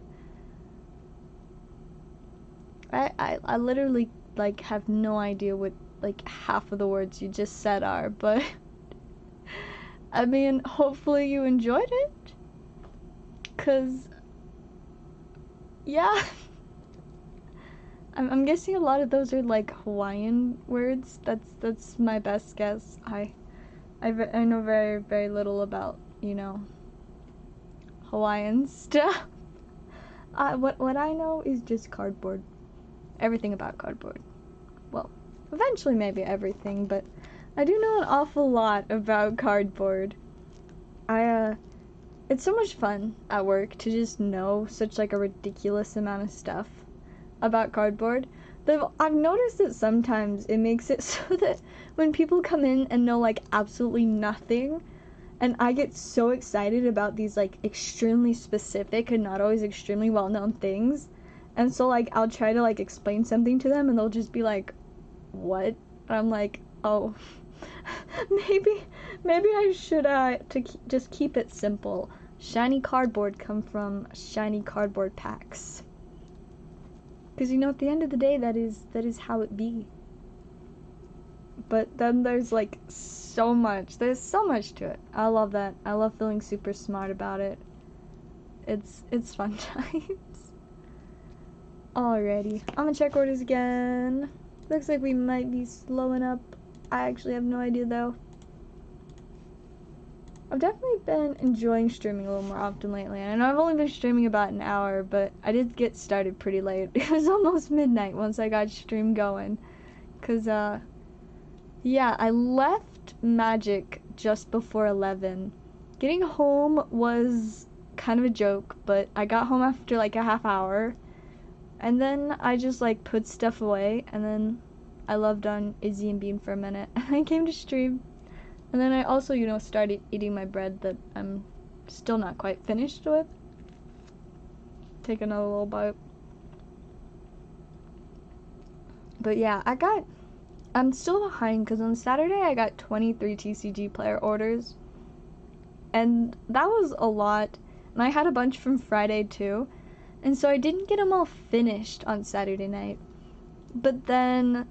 I literally like have no idea what like half of the words you just said are, but I mean, hopefully you enjoyed it, cause yeah, I'm guessing a lot of those are like Hawaiian words. That's my best guess. I know very, very little about, you know, Hawaiian stuff. What I know is just cardboard. Everything about cardboard. Well, eventually maybe everything, but I do know an awful lot about cardboard. It's so much fun at work to just know such like a ridiculous amount of stuff about cardboard. I've noticed that sometimes it makes it so that when people come in and know like absolutely nothing, and I get so excited about these like extremely specific and not always extremely well-known things, and so like I'll try to like explain something to them and they'll just be like, what? And I'm like, oh, maybe I should just keep it simple. Shiny cardboard come from shiny cardboard packs. Because, you know, at the end of the day, that is how it be. But then there's, like, so much. There's so much to it. I love that. I love feeling super smart about it. It's fun times. Alrighty. I'm gonna check orders again. Looks like we might be slowing up. I actually have no idea, though. I've definitely been enjoying streaming a little more often lately, and I know I've only been streaming about an hour, but I did get started pretty late. It was almost midnight once I got stream going, cause yeah, I left Magic just before 11. Getting home was kind of a joke, but I got home after like a half hour, and then I just like put stuff away, and then I loved on Izzy and Bean for a minute, and I came to stream. And then I also, you know, started eating my bread that I'm still not quite finished with. Take another little bite. But yeah, I'm still behind because on Saturday I got 23 TCG player orders. And that was a lot. And I had a bunch from Friday too. And so I didn't get them all finished on Saturday night. But then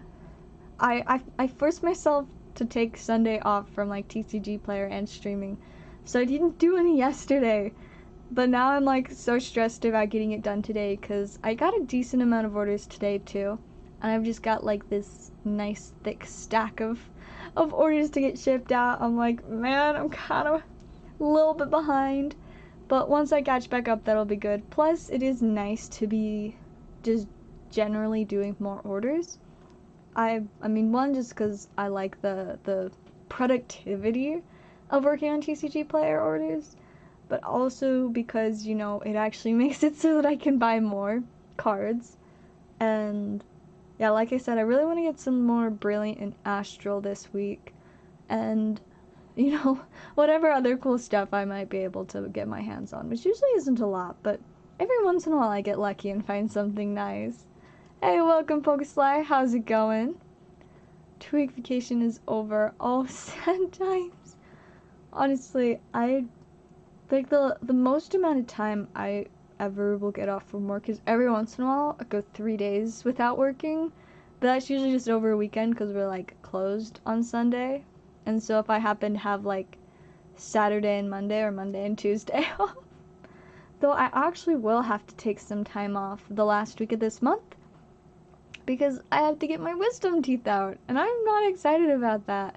I forced myself to take Sunday off from like TCG player and streaming, so I didn't do any yesterday, but now I'm like so stressed about getting it done today because I got a decent amount of orders today too, and I've just got like this nice thick stack of orders to get shipped out. I'm like, man, I'm kind of a little bit behind, but once I catch back up, that'll be good. Plus it is nice to be just generally doing more orders. I mean, one, just because I like the productivity of working on TCG player orders, but also because, you know, it actually makes it so that I can buy more cards. And yeah, like I said, I really want to get some more Brilliant and Astral this week, and, you know, whatever other cool stuff I might be able to get my hands on, which usually isn't a lot, but every once in a while I get lucky and find something nice. Hey, welcome, Pokesly. How's it going? 2-week vacation is over. Oh, sad times. Honestly, I like the most amount of time I ever will get off from work is every once in a while I go 3 days without working, but that's usually just over a weekend because we're like closed on Sunday. And so if I happen to have like Saturday and Monday or Monday and Tuesday off, though I actually will have to take some time off the last week of this month because I have to get my wisdom teeth out, and I'm not excited about that.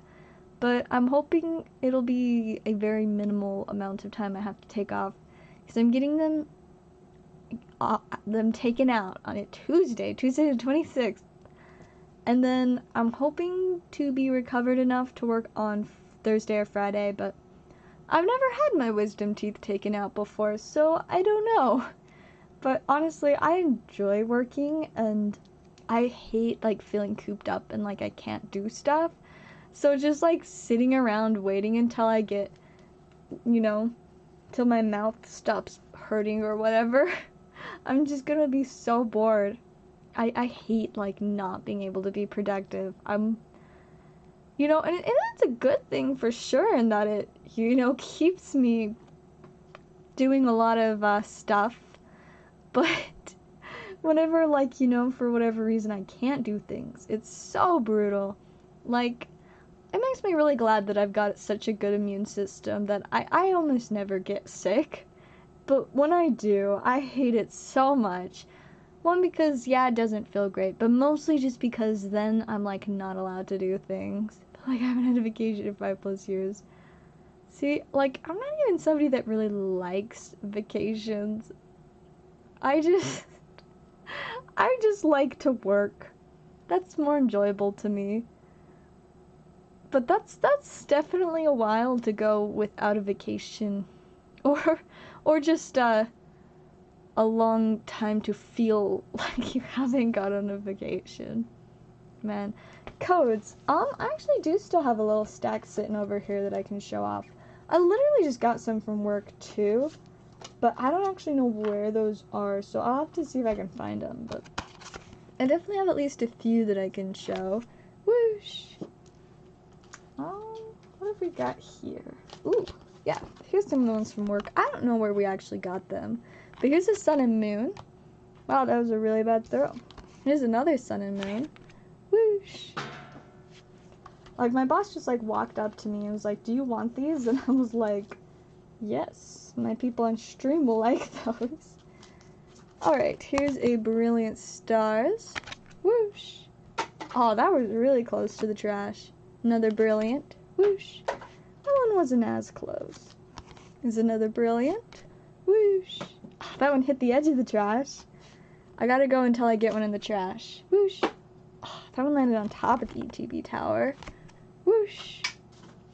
But I'm hoping it'll be a very minimal amount of time I have to take off, because I'm getting them taken out on a Tuesday the 26th. And then I'm hoping to be recovered enough to work on Thursday or Friday, but I've never had my wisdom teeth taken out before, so I don't know. But honestly, I enjoy working, and I hate, like, feeling cooped up and, like, I can't do stuff. So just, like, sitting around waiting until I get, you know, till my mouth stops hurting or whatever, I'm just gonna be so bored. I hate, like, not being able to be productive. You know, and that's a good thing for sure, in that it, you know, keeps me doing a lot of stuff. But whenever, like, you know, for whatever reason I can't do things, it's so brutal. Like, it makes me really glad that I've got such a good immune system that I almost never get sick. But when I do, I hate it so much. One, because, yeah, it doesn't feel great, but mostly just because then I'm, like, not allowed to do things. Like, I haven't had a vacation in 5+ years. See, like, I'm not even somebody that really likes vacations. I just like to work. That's more enjoyable to me. But that's definitely a while to go without a vacation. Or just, a long time to feel like you haven't got on a vacation. Man. Codes. I actually do still have a little stack sitting over here that I can show off. I literally just got some from work too, but I don't actually know where those are, so I'll have to see if I can find them. But I definitely have at least a few that I can show. Whoosh! What have we got here? Ooh, yeah, here's some of the ones from work. I don't know where we actually got them, but here's a sun and moon. Wow, that was a really bad throw. Here's another sun and moon. Whoosh! Like, my boss just, like, walked up to me and was like, "Do you want these?" And I was like, "Yes, my people on stream will like those." Alright, here's a brilliant stars. Whoosh! Oh, that was really close to the trash. Another brilliant. Whoosh! That one wasn't as close. Here's another brilliant. Whoosh! Oh, that one hit the edge of the trash. I gotta go until I get one in the trash. Whoosh! Oh, that one landed on top of the ETB tower. Whoosh!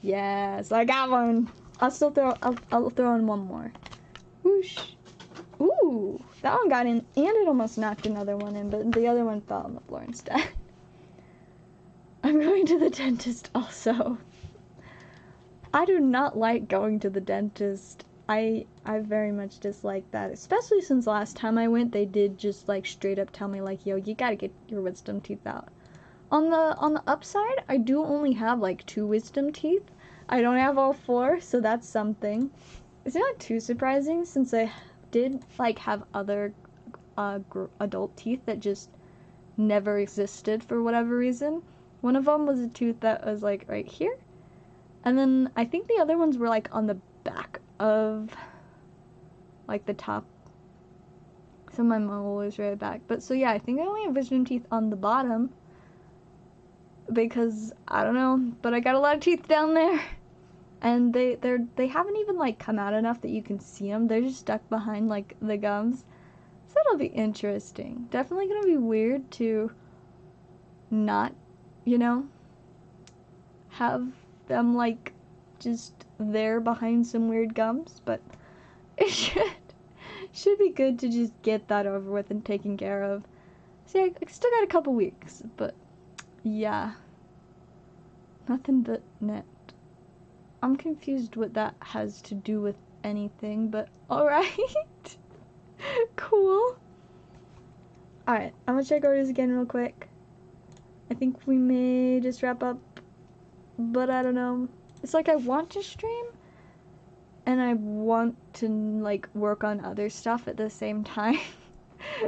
Yes, I got one. I'll throw in one more. Whoosh! Ooh, that one got in, and it almost knocked another one in, but the other one fell on the floor instead. I'm going to the dentist also. I do not like going to the dentist. I very much dislike that, especially since last time I went, they did just, like, straight up tell me, like, "Yo, you gotta get your wisdom teeth out." On the upside, I do only have, like, 2 wisdom teeth. I don't have all 4, so that's something. It's not too surprising, since I did, like, have other adult teeth that just never existed for whatever reason. One of them was a tooth that was, like, right here. And then I think the other ones were, like, on the back of, like, the top. So my mole was right back. But, so yeah, I think I only have wisdom teeth on the bottom. Because, I don't know, but I got a lot of teeth down there. And they haven't even, like, come out enough that you can see them. They're just stuck behind, like, the gums. So that'll be interesting. Definitely gonna be weird to not, you know, have them, like, just there behind some weird gums. But it should be good to just get that over with and taken care of. See, I still got a couple weeks, but yeah. Nothing but net. I'm confused what that has to do with anything, but alright. Cool. Alright, I'm gonna check orders again real quick. I think we may just wrap up, but I don't know. It's like I want to stream, and I want to, like, work on other stuff at the same time.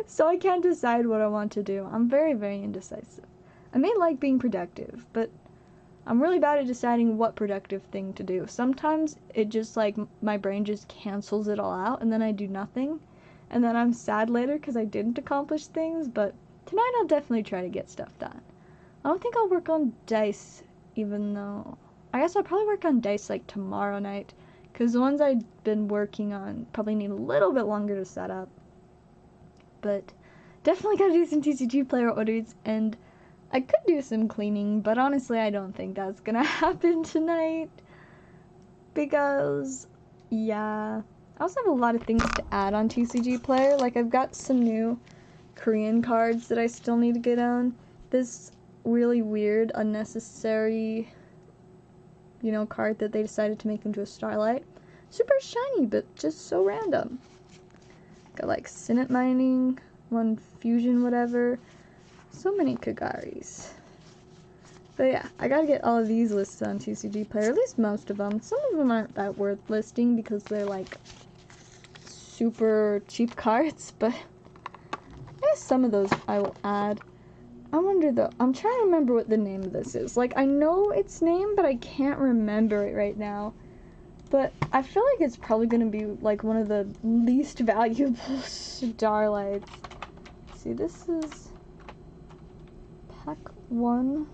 So I can't decide what I want to do. I'm very, very indecisive. I may like being productive, but I'm really bad at deciding what productive thing to do. Sometimes it just like my brain just cancels it all out and then I do nothing. And then I'm sad later because I didn't accomplish things, but tonight I'll definitely try to get stuff done. I don't think I'll work on dice, even though... I guess I'll probably work on dice like tomorrow night, because the ones I've been working on probably need a little bit longer to set up. But definitely gotta do some TCG player orders, and I could do some cleaning, but honestly I don't think that's gonna happen tonight. Because, yeah... I also have a lot of things to add on TCG Player. Like, I've got some new Korean cards that I still need to get on. This really weird, unnecessary, you know, card that they decided to make into a Starlight. Super shiny, but just so random. Got, like, Sinnet Mining, one Fusion, whatever. So many Kagaris. But yeah, I gotta get all of these listed on TCG Player, at least most of them. Some of them aren't that worth listing because they're, like, super cheap cards, but I guess some of those I will add. I wonder though, I'm trying to remember what the name of this is. Like, I know its name, but I can't remember it right now. But I feel like it's probably gonna be like one of the least valuable Starlights. Let's see, this is pack 1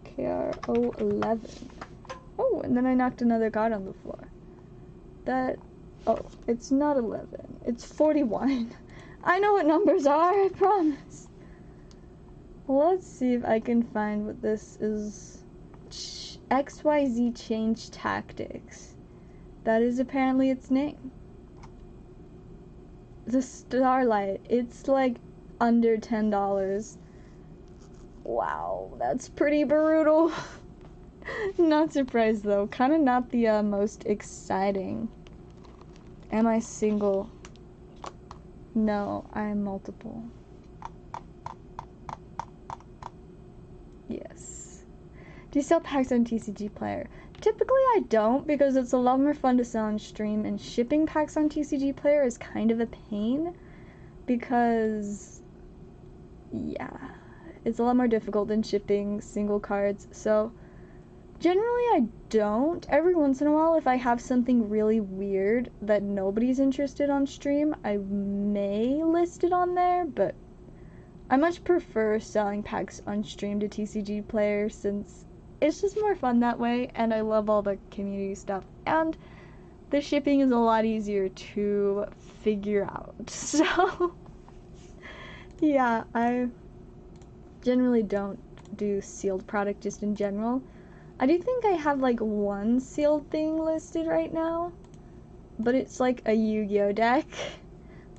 KRO11. Oh, and then I knocked another card on the floor. Oh, it's not 11. It's 41. I know what numbers are, I promise. Let's see if I can find what this is. XYZ Change Tactics. That is apparently its name. The Starlight. It's like under $10. Wow, that's pretty brutal. Not surprised though. Kind of not the most exciting. Am I single? No, I am multiple. Yes. Do you sell packs on TCG Player? Typically I don't, because it's a lot more fun to sell on stream, and shipping packs on TCG Player is kind of a pain, because, yeah, it's a lot more difficult than shipping single cards, so generally I don't. Every once in a while, if I have something really weird that nobody's interested on stream, I may list it on there, but I much prefer selling packs on stream to TCG Player since it's just more fun that way, and I love all the community stuff, and the shipping is a lot easier to figure out. So, yeah, I generally don't do sealed product just in general. I do think I have like one sealed thing listed right now, but it's like a Yu-Gi-Oh deck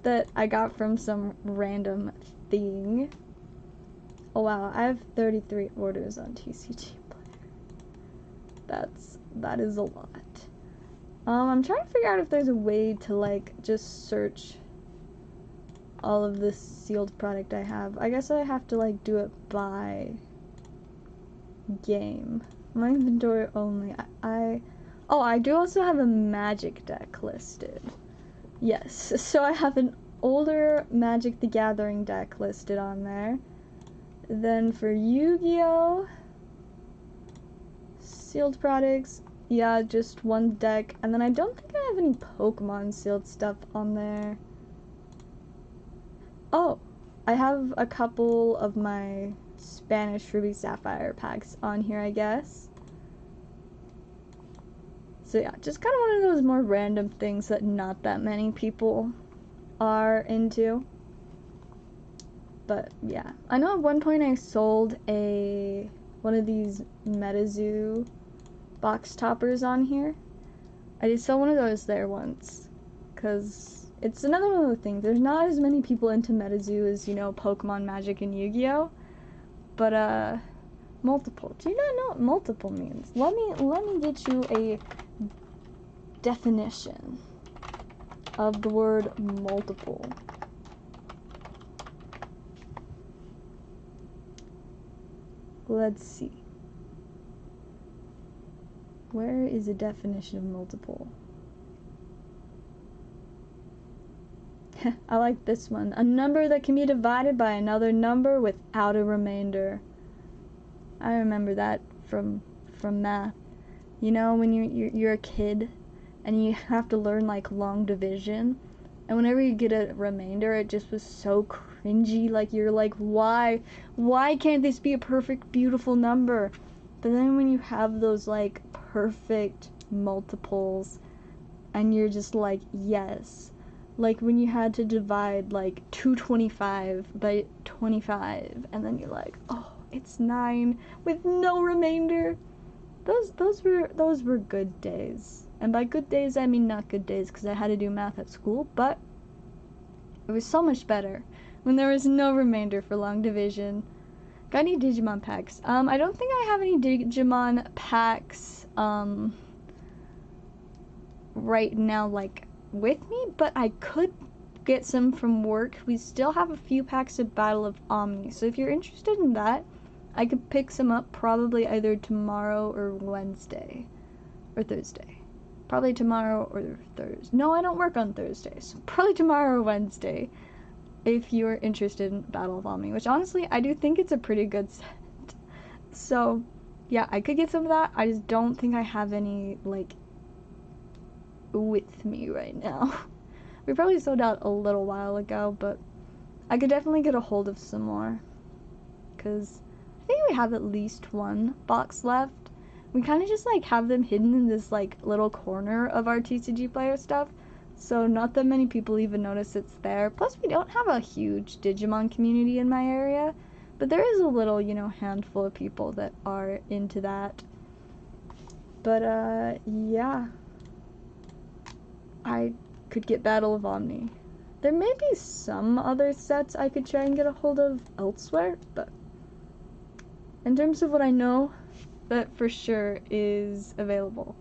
that I got from some random thing. Oh wow, I have 33 orders on TCG Player. That is a lot. I'm trying to figure out if there's a way to like just search all of this sealed product I have. I guess I have to like do it by game. My inventory only. Oh, I do also have a Magic deck listed. Yes, so I have an older Magic the Gathering deck listed on there. Then for Yu-Gi-Oh! Sealed products, yeah, just one deck. And then I don't think I have any Pokemon sealed stuff on there. Oh, I have a couple of my Spanish Ruby Sapphire packs on here, I guess. So yeah, just kind of one of those more random things that not that many people are into. But yeah, I know at one point I sold one of these MetaZoo box toppers on here. I did sell one of those there once, because it's another one of the things. There's not as many people into MetaZoo as, you know, Pokemon, Magic, and Yu-Gi-Oh! But, multiple. Do you not know what multiple means? Let me get you a definition of the word multiple. Let's see. Where is a definition of multiple? I like this one. A number that can be divided by another number without a remainder. I remember that from math. You know, when you're a kid and you have to learn like long division, and whenever you get a remainder, it just was so cringy. Like, you're like, why can't this be a perfect, beautiful number? But then when you have those like perfect multiples, and you're just like, yes. Like when you had to divide like 225 by 25, and then you're like, oh, it's 9 with no remainder. Those were good days. And by good days, I mean not good days, because I had to do math at school, but it was so much better when there was no remainder for long division. Got any Digimon packs? I don't think I have any Digimon packs, right now, like, with me, but I could get some from work. We still have a few packs of Battle of Omni, so if you're interested in that, I could pick some up probably either tomorrow or Wednesday. Or Thursday. Probably tomorrow or Thursday. No, I don't work on Thursdays. So probably tomorrow or Wednesday, if you're interested in Battle of Omni, which honestly, I do think it's a pretty good set. So, yeah, I could get some of that. I just don't think I have any, like, with me right now. We probably sold out a little while ago, but I could definitely get a hold of some more. Because I think we have at least one box left. We kind of just, like, have them hidden in this, like, little corner of our TCG player stuff, so not that many people even notice it's there. Plus, we don't have a huge Digimon community in my area, but there is a little, you know, handful of people that are into that. But, yeah. I could get Battle of Omni. There may be some other sets I could try and get a hold of elsewhere, but in terms of what I know, that for sure is available.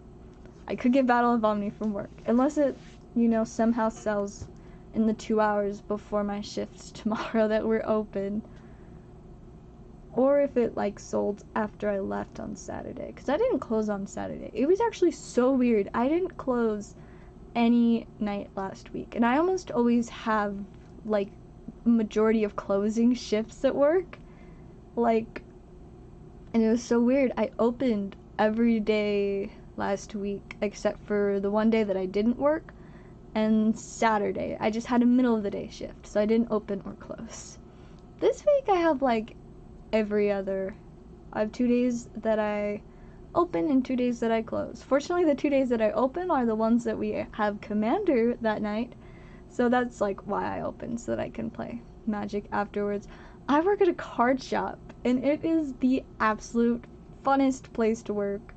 I could get Battle of Omni from work, unless it, you know, somehow sells in the 2 hours before my shifts tomorrow that we're open. Or if it, like, sold after I left on Saturday, because I didn't close on Saturday. It was actually so weird. I didn't close any night last week, and I almost always have, like, majority of closing shifts at work. Like, and it was so weird. I opened every day last week except for the one day that I didn't work, and Saturday. I just had a middle of the day shift, so I didn't open or close. This week I have, like, every other. I have 2 days that I open and 2 days that I close. Fortunately, the 2 days that I open are the ones that we have Commander that night, so that's, like, why I open, so that I can play Magic afterwards. I work at a card shop, and it is the absolute funnest place to work.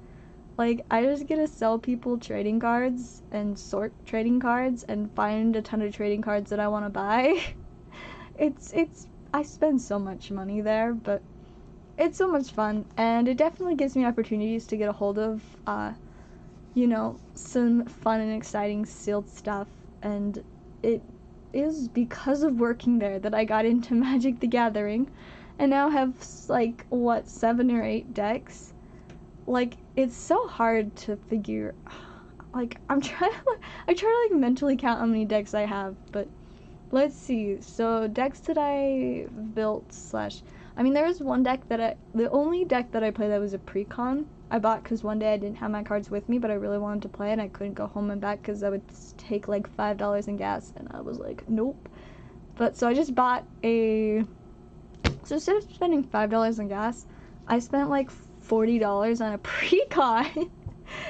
Like, I just get to sell people trading cards and sort trading cards and find a ton of trading cards that I want to buy. I spend so much money there, but it's so much fun, and it definitely gives me opportunities to get a hold of, you know, some fun and exciting sealed stuff, and it is because of working there that I got into Magic the Gathering, and now have, like, what, 7 or 8 decks? Like, it's so hard to figure, like, I try to, like, mentally count how many decks I have, but let's see. So, decks that I built / I mean, there was one deck the only deck that I played that was a pre-con, I bought because one day I didn't have my cards with me, but I really wanted to play, and I couldn't go home and back because that would take, like, $5 in gas, and I was like, nope. But, so I just bought so instead of spending $5 in gas, I spent, like, $40 on a pre-con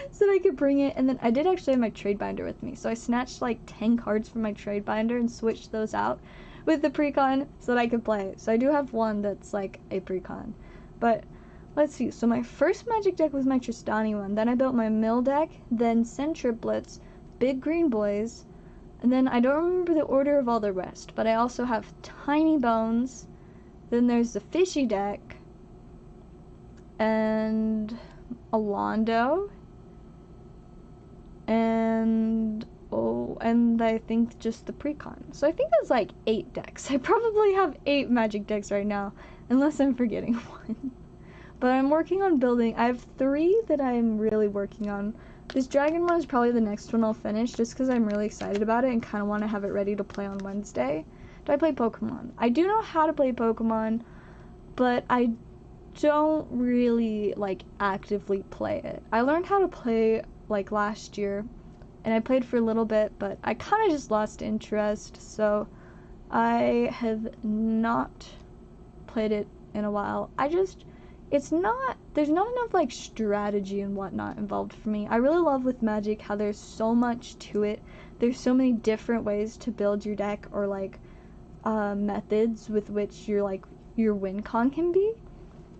so that I could bring it, and then I did actually have my trade binder with me, so I snatched, like, 10 cards from my trade binder and switched those out with the pre-con so that I could play it. So I do have one that's, like, a pre-con. But let's see. So my first Magic deck was my Tristani one. Then I built my Mill deck, then Send Triplets, Big Green Boys, and then I don't remember the order of all the rest, but I also have Tiny Bones. Then there's the Fishy deck, and Alondo, and I think just the pre-con. So I think that's, like, 8 decks. I probably have 8 Magic decks right now, unless I'm forgetting one. But I'm working on building. I have 3 that I'm really working on. This Dragon one is probably the next one I'll finish, just because I'm really excited about it and kind of want to have it ready to play on Wednesday. Do I play Pokemon? I do know how to play Pokemon, but I don't really, like, actively play it. I learned how to play, like, last year, and I played for a little bit, but I kind of just lost interest, so I have not played it in a while. There's not enough, like, strategy and whatnot involved for me. I really love with Magic how there's so much to it. There's so many different ways to build your deck, or, like, methods with which your win con can be.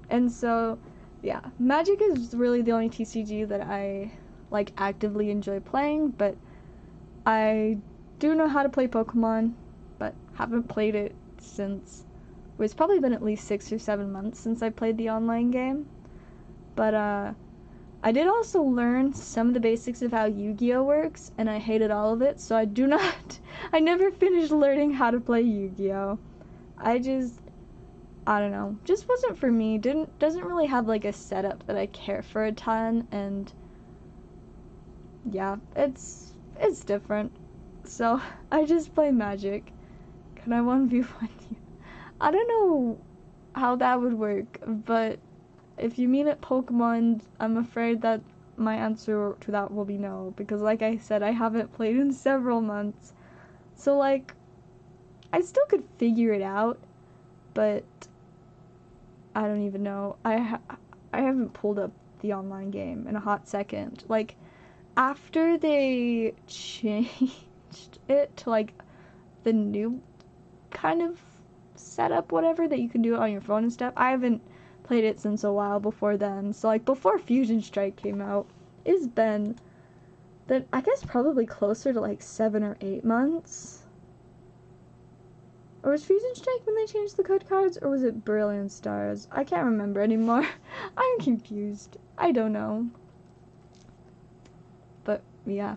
And so, yeah, Magic is really the only TCG that I, like, actively enjoy playing, but I do know how to play Pokemon, but haven't played it since, well, it's probably been at least 6 or 7 months since I played the online game. But, I did also learn some of the basics of how Yu-Gi-Oh works, and I hated all of it, so I never finished learning how to play Yu-Gi-Oh. I don't know, just wasn't for me. Doesn't really have, like, a setup that I care for a ton, and yeah, it's different. So I just play Magic. Can I 1v1 you? I don't know how that would work, but if you mean it Pokemon, I'm afraid that my answer to that will be no, because like I said, I haven't played in several months. So, like, I still could figure it out, but I don't even know. I haven't pulled up the online game in a hot second. Like, after they changed it to, like, the new kind of setup, whatever, that you can do it on your phone and stuff, I haven't played it since a while before then. So, like, before Fusion Strike came out, it's been, I guess, probably closer to, like, 7 or 8 months. Or was Fusion Strike when they changed the code cards, or was it Brilliant Stars? I can't remember anymore. I'm confused. I don't know. But, yeah.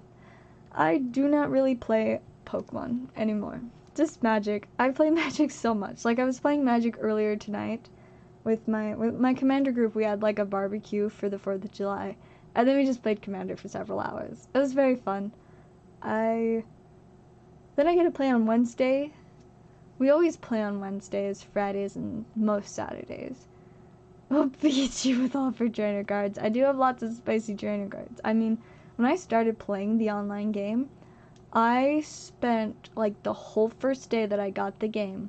I do not really play Pokemon anymore. Just Magic. I play Magic so much. Like, I was playing Magic earlier tonight with my Commander group. We had, like, a barbecue for the 4th of July. And then we just played Commander for several hours. It was very fun. Then I get to play on Wednesday. We always play on Wednesdays, Fridays, and most Saturdays. I'll beat you with all for trainer cards. I do have lots of spicy trainer cards. I mean, when I started playing the online game, I spent, like, the whole first day that I got the game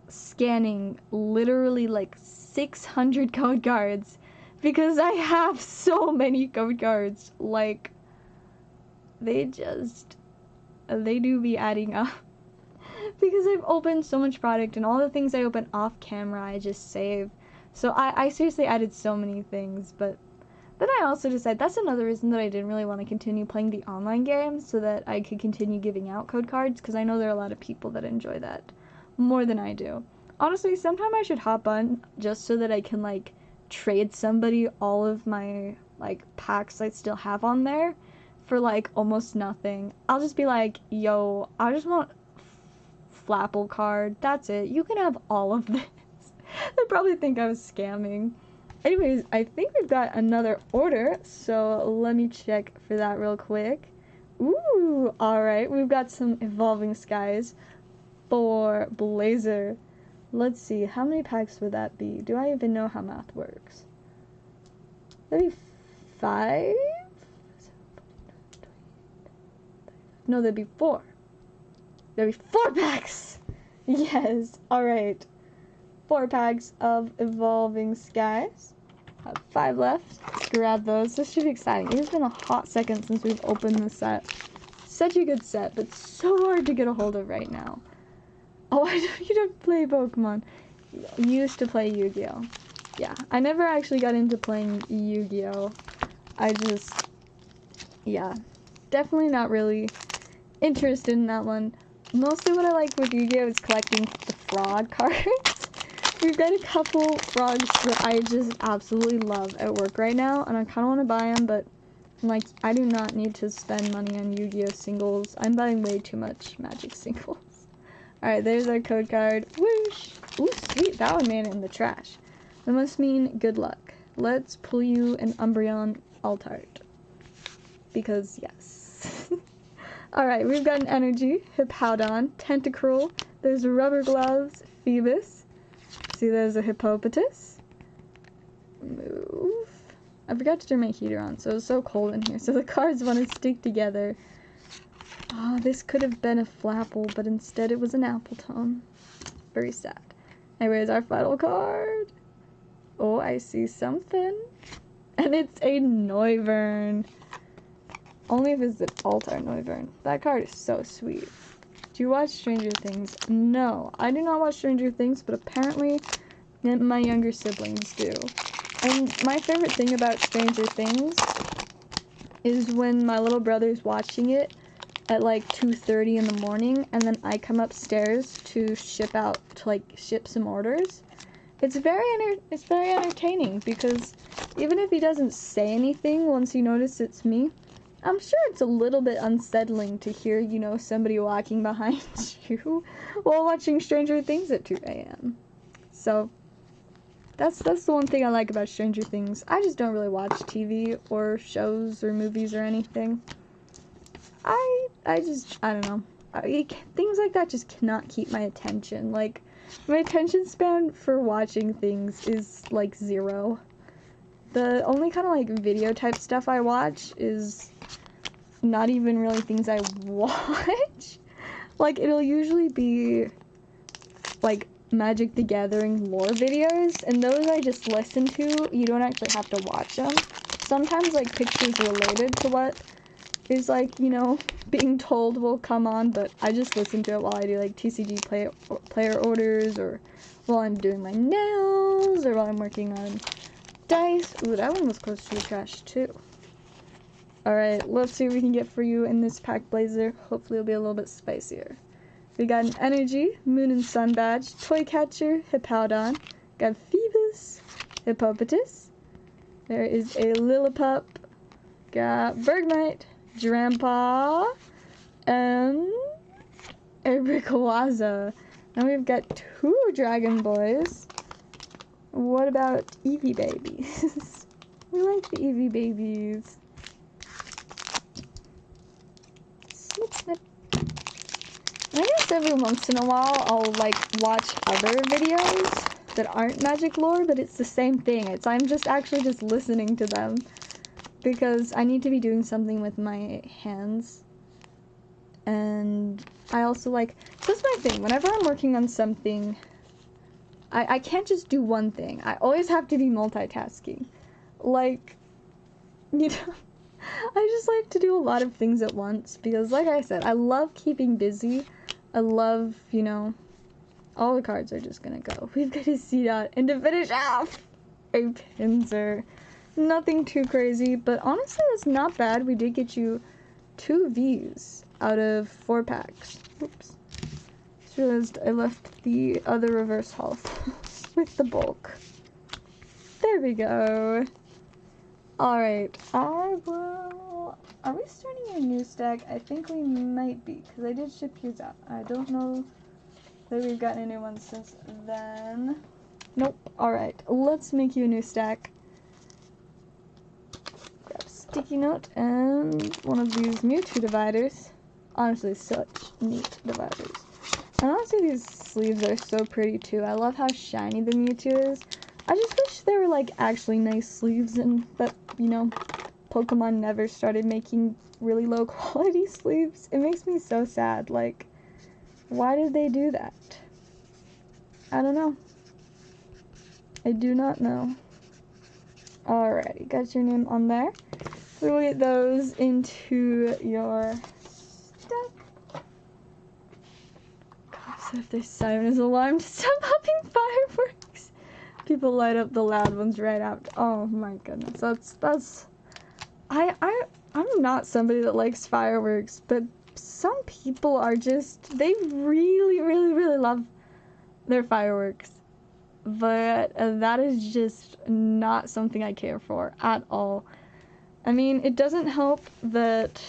scanning literally, like, 600 code cards, because I have so many code cards. Like, they do be adding up. Because I've opened so much product, and all the things I open off camera I just save. So I seriously added so many things, but then I also decided that's another reason that I didn't really want to continue playing the online game, so that I could continue giving out code cards, because I know there are a lot of people that enjoy that more than I do. Honestly, sometime I should hop on just so that I can, like, trade somebody all of my, like, packs I still have on there for, like, almost nothing. I'll just be like, yo, I just want Flapple card, that's it, you can have all of this. They probably think I was scamming. Anyways, I think we've got another order, so let me check for that real quick. Ooh, alright, we've got some Evolving Skies for Blazer. Let's see, how many packs would that be? Do I even know how math works? That'd be 5? No, that'd be 4. There'd be 4 packs! Yes, alright. 4 packs of Evolving Skies. 5 left. Let's grab those. This should be exciting. It's been a hot second since we've opened this set. Such a good set, but so hard to get a hold of right now. Oh, you don't play Pokemon. You used to play Yu-Gi-Oh. Yeah, I never actually got into playing Yu-Gi-Oh. Yeah, definitely not really interested in that one. Mostly what I like with Yu-Gi-Oh is collecting the frog cards. We've got a couple frogs that I just absolutely love at work right now, and I kind of want to buy them, but I'm like, I do not need to spend money on Yu-Gi-Oh singles. I'm buying way too much Magic singles. Alright, there's our code card. Whoosh! Ooh, sweet, that one made it in the trash. That must mean good luck. Let's pull you an Umbreon Altart. Because, yes. Alright, we've got an Energy, Hippowdon, Tentacruel, there's Rubber Gloves, Phoebus. See, there's a Hippopotas. I forgot to turn my heater on, so it was so cold in here. So the cards want to stick together. Oh, this could have been a Flapple, but instead it was an Appletone. Very sad. Anyways, our final card. Oh, I see something. And it's a Noivern. Only if it's an Altar Noivern. That card is so sweet. Do you watch Stranger Things? No, I do not watch Stranger Things, but apparently my younger siblings do. And my favorite thing about Stranger Things is when my little brother's watching it at like 2:30 in the morning, and then I come upstairs to ship some orders. It's very entertaining, because even if he doesn't say anything once he notices it's me, I'm sure it's a little bit unsettling to hear, you know, somebody walking behind you while watching Stranger Things at 2 a.m. So that's the one thing I like about Stranger Things. I just don't really watch TV or shows or movies or anything. I don't know. Things like that just cannot keep my attention. Like, my attention span for watching things is like 0. The only kind of like video type stuff I watch is not even really things I watch. Like, it'll usually be like Magic the Gathering lore videos, and those I just listen to. You don't actually have to watch them. Sometimes like pictures related to what is like, you know, being told will come on, but I just listen to it while I do like TCG player orders, or while I'm doing my nails, or while I'm working on dice. Ooh, that one was close to the trash too. Alright, let's see what we can get for you in this pack blazer. Hopefully it'll be a little bit spicier. We got an Energy, Moon and Sun badge, Toy Catcher, Hippowdon, got Phoebus, Hippopotas, there is a Lillipup, got Bergmite, Drampa, and a Rayquaza. Now we've got 2 Dragon Boys. What about Eevee babies? We like the Eevee babies. Snip, snip. I guess every once in a while I'll like watch other videos that aren't Magic lore, but it's the same thing. I'm just actually just listening to them, because I need to be doing something with my hands. And I also like, that's my thing, whenever I'm working on something, I can't just do one thing. I always have to be multitasking. Like, you know, I just like to do a lot of things at once, because like I said, I love keeping busy. I love, you know, all the cards are just gonna go. We've got a C-Dot, and to finish off, a Pinsir. Nothing too crazy, but honestly, that's not bad. We did get you 2 Vs out of 4 packs. Oops. Just realized I left the other reverse health with the bulk. There we go. Alright, are we starting a new stack? I think we might be, because I did ship yours out. I don't know that we've gotten a new one since then. Nope. Alright, let's make you a new stack. Grab a sticky note and one of these Mewtwo dividers. Honestly, such neat dividers. And honestly, these sleeves are so pretty too. I love how shiny the Mewtwo is. I just wish they were like actually nice sleeves, and that, you know, Pokemon never started making really low quality sleeves. It makes me so sad. Like, why did they do that? I don't know. I do not know. Alrighty, got your name on there. We will get those into your stack. God, so if there's Simon's alarm to stop popping fireworks. People light up the loud ones right after. Oh my goodness, that's. I'm not somebody that likes fireworks, but some people are just, they really, really, really love their fireworks. But that is just not something I care for at all. I mean, it doesn't help that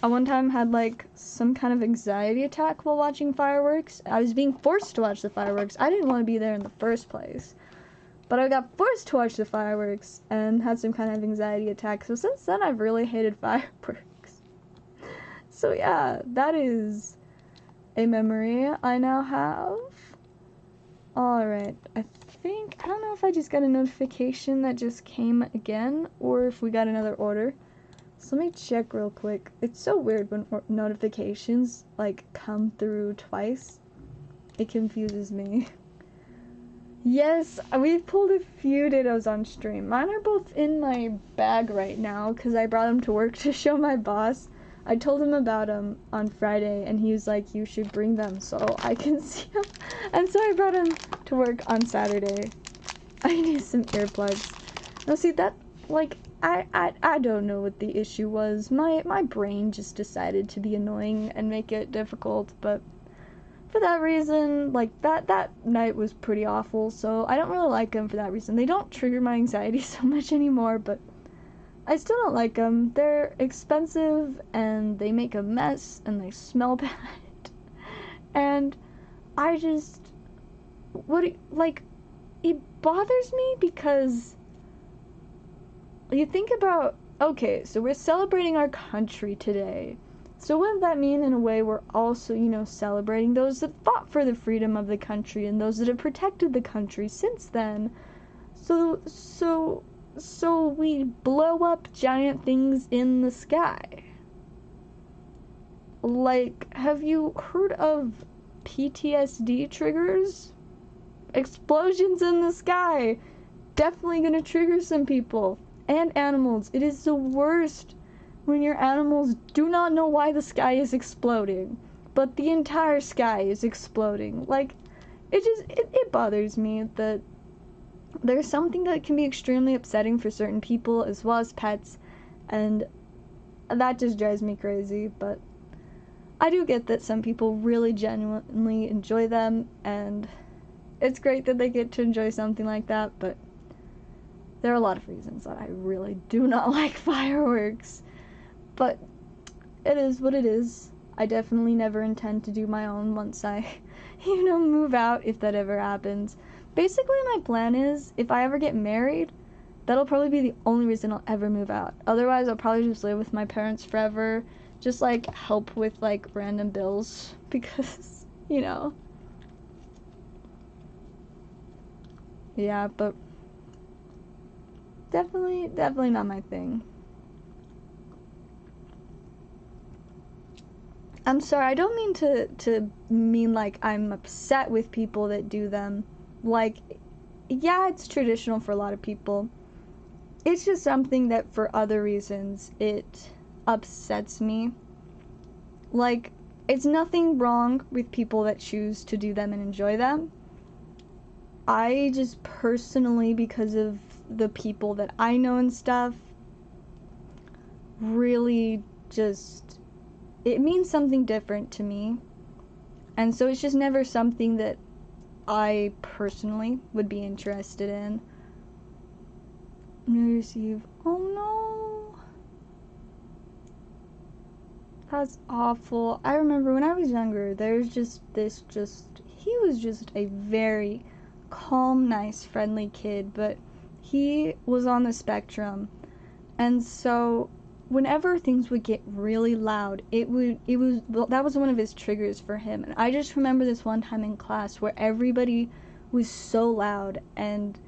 I one time had like some kind of anxiety attack while watching fireworks. I was being forced to watch the fireworks. I didn't want to be there in the first place. But I got forced to watch the fireworks and had some kind of anxiety attack. So since then, I've really hated fireworks. So yeah, that is a memory I now have. Alright, I I don't know if I just got a notification that just came again, or if we got another order. So let me check real quick. It's so weird when notifications, like, come through twice. It confuses me. Yes, we've pulled a few dittos on stream. Mine are both in my bag right now, because I brought them to work to show my boss. I told him about them on Friday, and he was like, you should bring them so I can see them. And so I brought them to work on Saturday. I need some earplugs. No, see, that, like, I don't know what the issue was. My brain just decided to be annoying and make it difficult, but for that reason, like, that night was pretty awful, so I don't really like them for that reason. They don't trigger my anxiety so much anymore, but I still don't like them. They're expensive, and they make a mess, and they smell bad. And I just, it bothers me because you think about, okay, so we're celebrating our country today. So wouldn't that mean, in a way, we're also, you know, celebrating those that fought for the freedom of the country and those that have protected the country since then? So we blow up giant things in the sky. Like, have you heard of PTSD triggers? Explosions in the sky. Definitely gonna trigger some people. And animals. It is the worst when your animals do not know why the sky is exploding, but the entire sky is exploding. Like, it bothers me that there's something that can be extremely upsetting for certain people as well as pets, and that just drives me crazy. But I do get that some people really genuinely enjoy them, and it's great that they get to enjoy something like that, but there are a lot of reasons that I really do not like fireworks. But it is what it is. I definitely never intend to do my own once I, you know, move out, if that ever happens. Basically, my plan is, if I ever get married, that'll probably be the only reason I'll ever move out. Otherwise, I'll probably just live with my parents forever, just, like, help with, like, random bills, because, you know. Yeah, but definitely not my thing. I'm sorry, I don't mean to mean like I'm upset with people that do them. Like, yeah, it's traditional for a lot of people. It's just something that for other reasons it upsets me. Like, it's nothing wrong with people that choose to do them and enjoy them. I just personally, because of the people that I know and stuff, really just, it means something different to me. And so it's just never something that I personally would be interested in. New Year's Eve. Oh no. That's awful. I remember when I was younger, there's just he was just a very calm, nice, friendly kid, but he was on the spectrum. And so whenever things would get really loud, that was one of his triggers for him. And I just remember this one time in class where everybody was so loud, and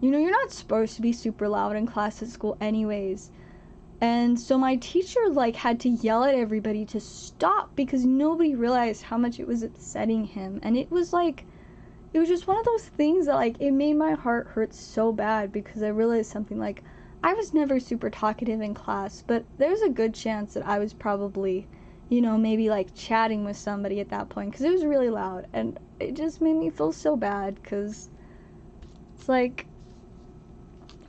you know, you're not supposed to be super loud in class at school anyways. And so my teacher, like, had to yell at everybody to stop because nobody realized how much it was upsetting him. And it was like, it was just one of those things that, like, it made my heart hurt so bad, because I realized something like, I was never super talkative in class, but there's a good chance that I was probably, you know, maybe, like, chatting with somebody at that point, because it was really loud, and it just made me feel so bad, because it's like,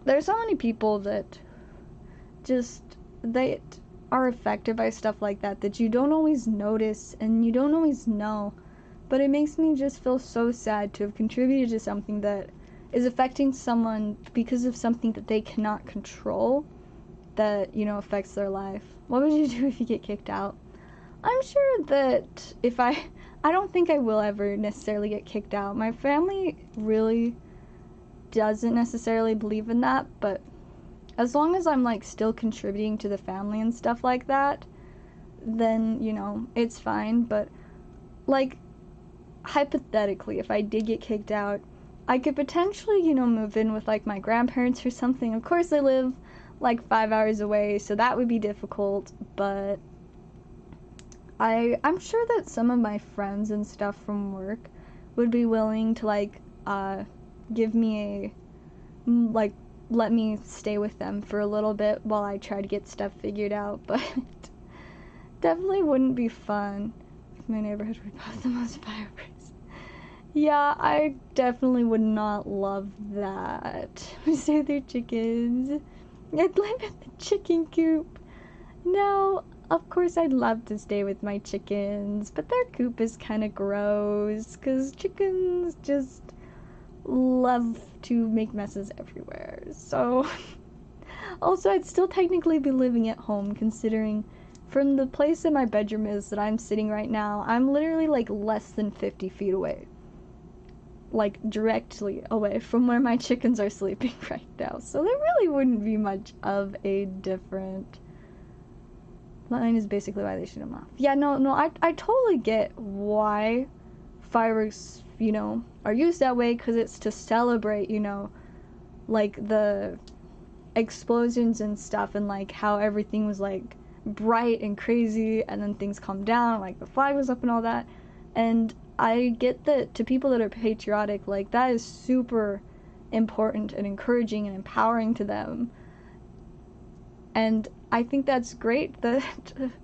there's so many people that just, they are affected by stuff like that you don't always notice, and you don't always know, but it makes me just feel so sad to have contributed to something that is affecting someone because of something that they cannot control, that, you know, affects their life. What would you do if you get kicked out? I'm sure that if I don't think I will ever necessarily get kicked out. My family really doesn't necessarily believe in that, but as long as I'm, like, still contributing to the family and stuff like that, then, you know, it's fine. But, like, hypothetically, if I did get kicked out, I could potentially, you know, move in with like my grandparents or something. Of course, they live like 5 hours away, so that would be difficult, but I'm sure that some of my friends and stuff from work would be willing to like give me like let me stay with them for a little bit while I try to get stuff figured out, but definitely wouldn't be fun if my neighborhood would pop the most fireworks. Yeah, I definitely would not love that. Say they're chickens. I'd live in the chicken coop. No, of course I'd love to stay with my chickens, but their coop is kind of gross, because chickens just love to make messes everywhere. So, also I'd still technically be living at home, considering from the place that my bedroom is that I'm sitting right now, I'm literally like less than 50 feet away. Like directly away from where my chickens are sleeping right now. So there really wouldn't be much of a different line is basically why they shoot them off. Yeah, no, I totally get why fireworks, you know, are used that way, because it's to celebrate, you know, like the explosions and stuff, and like how everything was like bright and crazy, and then things calm down, like the flag was up and all that. And I get that to people that are patriotic, like that is super important and encouraging and empowering to them. And I think that's great that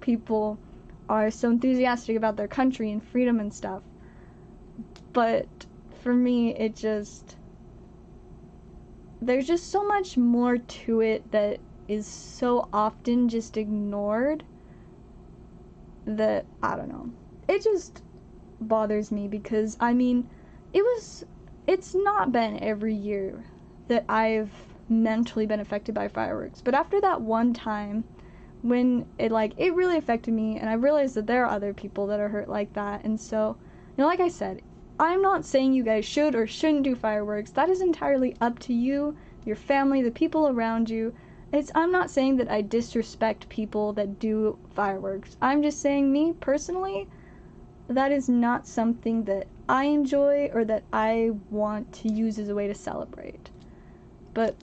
people are so enthusiastic about their country and freedom and stuff. But for me, it just, there's just so much more to it that is so often just ignored that, I don't know, it just bothers me, because I mean, it's not been every year that I've mentally been affected by fireworks, but after that one time when it really affected me, and I realized that there are other people that are hurt like that. And so, you know, like I said, I'm not saying you guys should or shouldn't do fireworks. That is entirely up to you, your family, the people around you. I'm not saying that I disrespect people that do fireworks. I'm just saying, me personally, that is not something that I enjoy or that I want to use as a way to celebrate. But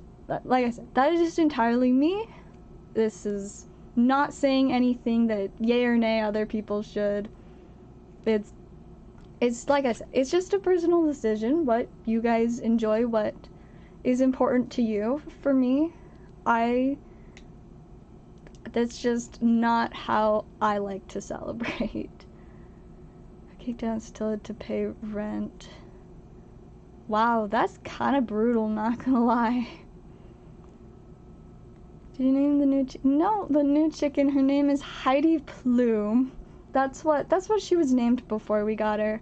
like I said, that is just entirely me. This is not saying anything that yay or nay other people should. It's like I said, it's just a personal decision, what you guys enjoy, what is important to you. For me, that's just not how I like to celebrate. I kicked out still to pay rent. Wow, that's kind of brutal, not gonna lie. Did you name the new No, the new chicken, her name is Heidi Plume. That's what she was named before we got her.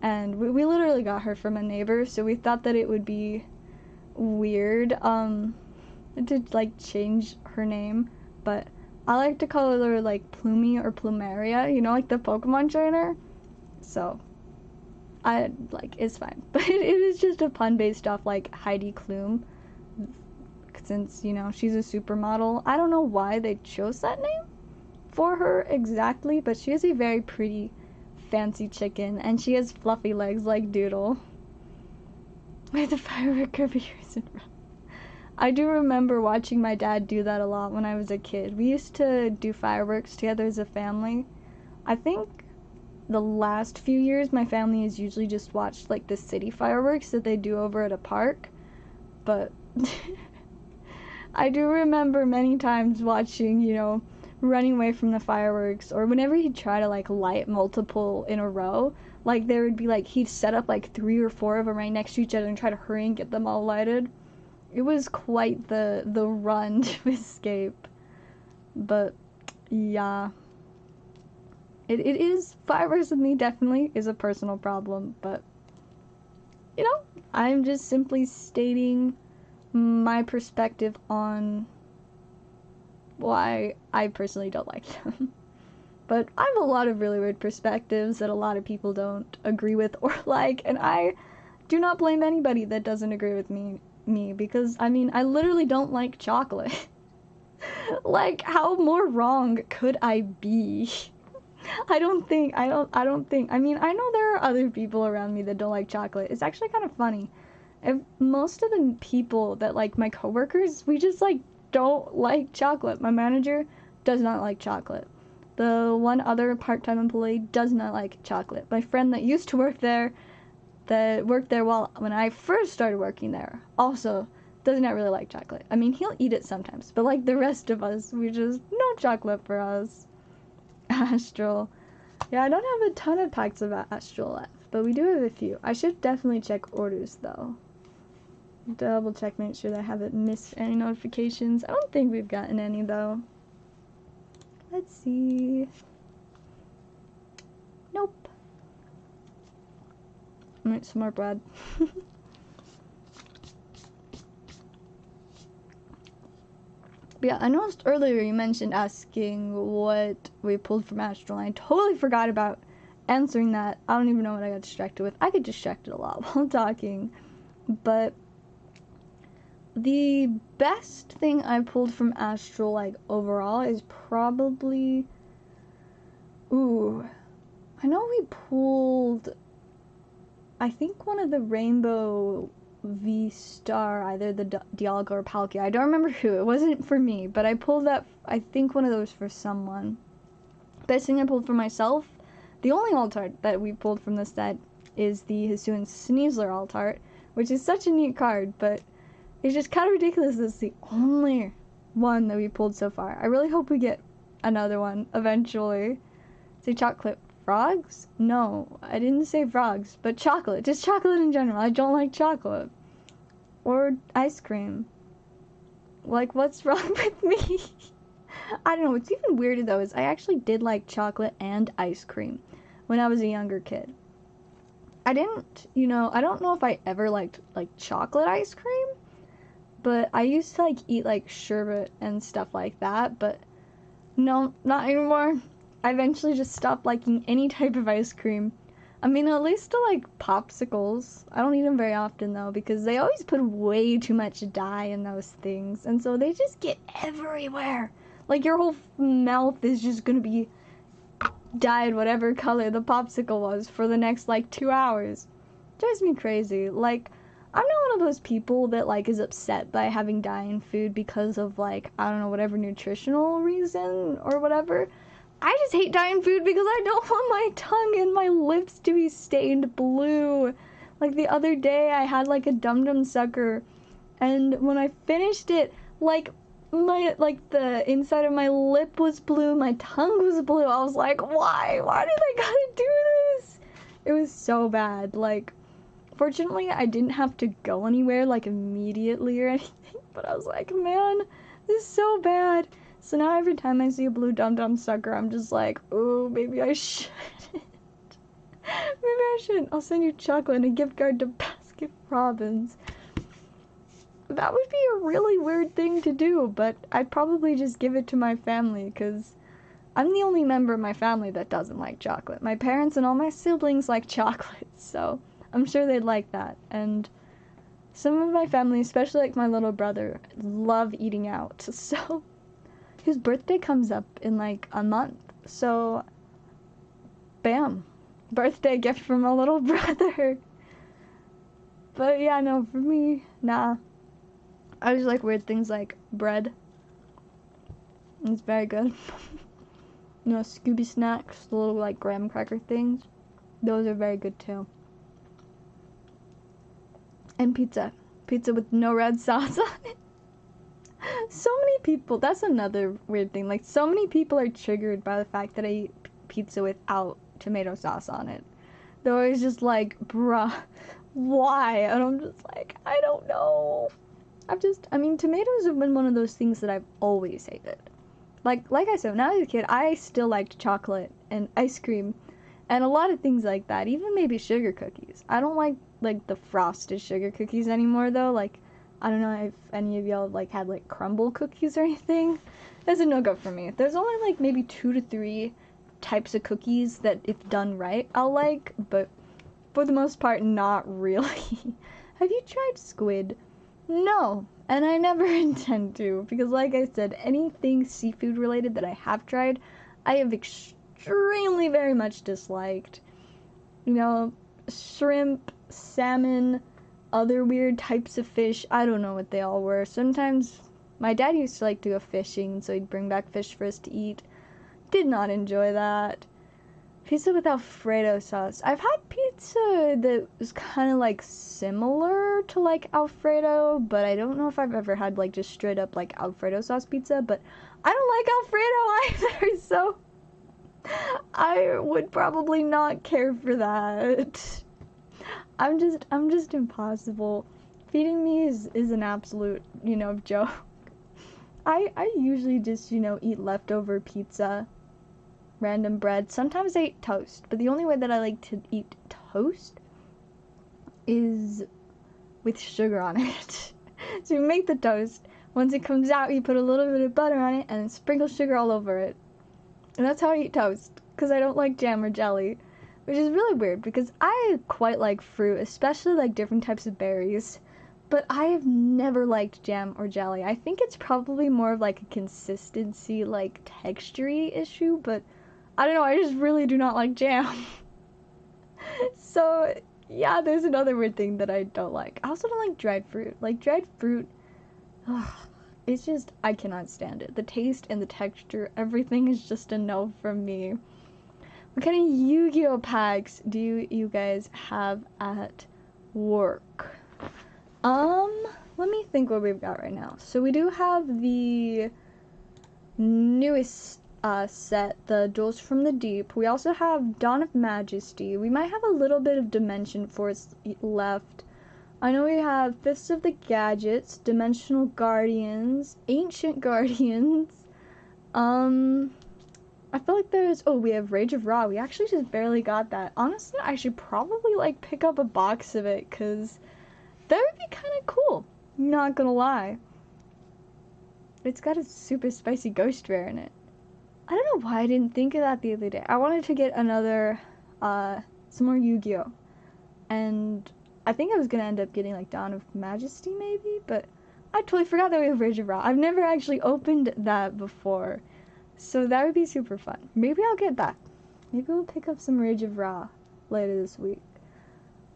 And we literally got her from a neighbor, so we thought that it would be weird to like change her name, but I like to call her like Plumie or Plumeria, you know, like the Pokemon trainer. So it's fine. But it is just a pun based off like Heidi Klum, since, you know, she's a supermodel. I don't know why they chose that name for her exactly, but she is a very pretty fancy chicken, and she has fluffy legs like Doodle. With the firework over yours and run. I do remember watching my dad do that a lot when I was a kid. We used to do fireworks together as a family. I think the last few years my family has usually just watched like the city fireworks that they do over at a park, but I do remember many times watching, you know, running away from the fireworks, or whenever he'd try to like light multiple in a row, like there would be like, he'd set up like 3 or 4 of them right next to each other and try to hurry and get them all lighted. It was quite the run to escape. But yeah, it is, fireworks with me definitely is a personal problem, but you know, I'm just simply stating my perspective on why I personally don't like them. But I have a lot of really weird perspectives that a lot of people don't agree with or like, and I do not blame anybody that doesn't agree with me, because I mean, I literally don't like chocolate. Like, how more wrong could I be? I don't think, I mean, I know there are other people around me that don't like chocolate. It's actually kind of funny. most of the people that, like, my coworkers, we just, like, don't like chocolate. My manager does not like chocolate. The one other part-time employee does not like chocolate. My friend that used to work there, that worked there when I first started working there, also does not really like chocolate. I mean, he'll eat it sometimes, but like the rest of us, we just, no chocolate for us. Astral. Yeah, I don't have a ton of packs of Astral left, but we do have a few. I should definitely check orders, though. Double check, make sure that I haven't missed any notifications. I don't think we've gotten any, though. Let's see. Nope. Alright, some more bread. But yeah, I noticed earlier you mentioned asking what we pulled from Astral, and I totally forgot about answering that. I don't even know what I got distracted with. I get distracted a lot while talking. But the best thing I pulled from Astral, like, overall, is probably... Ooh. I know we pulled... I think one of the Rainbow V-Star, either the Dialga or Palkia. I don't remember who. It wasn't for me, but I pulled that, I think one of those for someone. Best thing I pulled for myself, the only alt art that we pulled from this set is the Hisuian Sneasler alt art, which is such a neat card, but it's just kind of ridiculous that it's the only one that we pulled so far. I really hope we get another one eventually. Say chocolate frogs? No, I didn't say frogs, but chocolate. Just chocolate in general. I don't like chocolate. Or ice cream. Like, what's wrong with me? I don't know. What's even weirder, though, is I actually did like chocolate and ice cream when I was a younger kid. I didn't, I don't know if I ever liked, like, chocolate ice cream, but I used to, like, eat, like, sherbet and stuff like that, but no, not anymore. I eventually just stopped liking any type of ice cream. I mean, at least to, like, popsicles. I don't eat them very often, though, because they always put way too much dye in those things, and so they just get everywhere. Like, your whole mouth is just gonna be dyed whatever color the popsicle was for the next, like, 2 hours. Drives me crazy. Like, I'm not one of those people that, like, is upset by having dye in food because of, like, I don't know, whatever nutritional reason or whatever. I just hate dye in food because I don't want my tongue and my lips to be stained blue. Like, the other day I had, like, a Dum Dum Sucker, and when I finished it, like, the inside of my lip was blue, my tongue was blue. I was like, why? Why did I gotta do this? It was so bad. Like, fortunately, I didn't have to go anywhere, like, immediately or anything, but I was like, man, this is so bad. So now every time I see a blue Dum Dum Sucker, I'm just like, oh, maybe I shouldn't. Maybe I shouldn't. I'll send you chocolate and a gift card to Baskin Robbins. That would be a really weird thing to do, but I'd probably just give it to my family, because I'm the only member of my family that doesn't like chocolate. My parents and all my siblings like chocolate, so I'm sure they'd like that. And some of my family, especially like my little brother, love eating out, so his birthday comes up in like a month, so bam, birthday gift from my little brother. But yeah, no, for me, nah. I just like weird things like bread. It's very good. Scooby snacks, the little like graham cracker things. Those are very good too. And pizza. Pizza with no red sauce on it. So many people, that's another weird thing. Like, so many people are triggered by the fact that I eat pizza without tomato sauce on it. They're always just like, bruh, why? And I'm just like, I don't know. I mean, tomatoes have been one of those things that I've always hated. Like I said, when I was a kid, I still liked chocolate and ice cream and a lot of things like that. Even maybe sugar cookies. I don't like the frosted sugar cookies anymore, though. Like, I don't know if any of y'all, like, had, like, crumble cookies or anything. That's a no-go for me. There's only, like, maybe 2 to 3 types of cookies that, if done right, I'll like, but for the most part, not really. Have you tried squid? No, and I never intend to, because like I said, anything seafood related that I have tried, I have extremely very much disliked. Shrimp, salmon, other weird types of fish. I don't know what they all were. Sometimes my dad used to like to go fishing, so he'd bring back fish for us to eat. Did not enjoy that. Pizza with Alfredo sauce. I've had pizza that was kind of like similar to like Alfredo, but I don't know if I've ever had like just straight up like Alfredo sauce pizza, but I don't like Alfredo either, so I would probably not care for that. I'm just impossible. Feeding me is an absolute, joke. I usually just, eat leftover pizza, random bread. Sometimes I eat toast, but the only way that I like to eat toast is with sugar on it. So you make the toast. Once it comes out, you put a little bit of butter on it and then sprinkle sugar all over it. And that's how I eat toast, because I don't like jam or jelly, which is really weird because I quite like fruit, especially like different types of berries. But I have never liked jam or jelly. I think it's probably more of like a consistency, like texture-y issue, but I don't know, I just really do not like jam. So, yeah, there's another weird thing that I don't like. I also don't like dried fruit. Like, dried fruit, it's just, I cannot stand it. The taste and the texture, everything is just a no from me. What kind of Yu-Gi-Oh packs do you guys have at work? Let me think what we've got right now. So we do have the newest set, the Duels from the Deep. We also have Dawn of Majesty. We might have a little bit of Dimension Force left. I know we have Fifths of the Gadgets, Dimensional Guardians, Ancient Guardians. I feel like we have Rage of Ra. We actually just barely got that. Honestly, I should probably like pick up a box of it, because that would be kind of cool. Not gonna lie. It's got a super spicy ghost rare in it. I don't know why I didn't think of that the other day. I wanted to get another, some more Yu-Gi-Oh! And I think I was gonna end up getting like Dawn of Majesty maybe, but I totally forgot that we have Rage of Ra. I've never actually opened that before, so that would be super fun. Maybe I'll get that. Maybe we'll pick up some Rage of Ra later this week.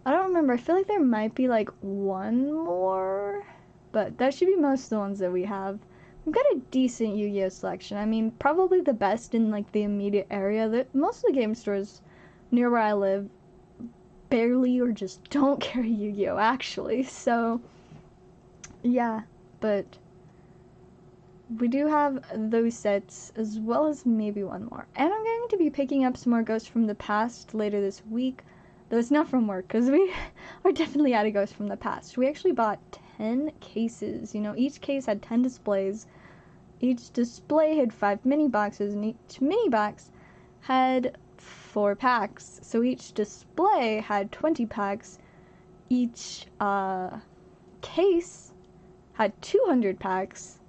I don't remember. I feel like there might be like one more, but that should be most of the ones that we have. We've got a decent Yu-Gi-Oh selection. I mean, probably the best in like the immediate area. Most of the game stores near where I live barely or just don't carry Yu-Gi-Oh actually. So yeah, but we do have those sets as well as maybe one more. And I'm going to be picking up some more Ghosts from the Past later this week. Though it's not from work, because we are definitely out of Ghosts from the Past. We actually bought 10 cases. Each case had 10 displays. Each display had 5 mini boxes, and each mini box had 4 packs. So each display had 20 packs. Each case had 200 packs.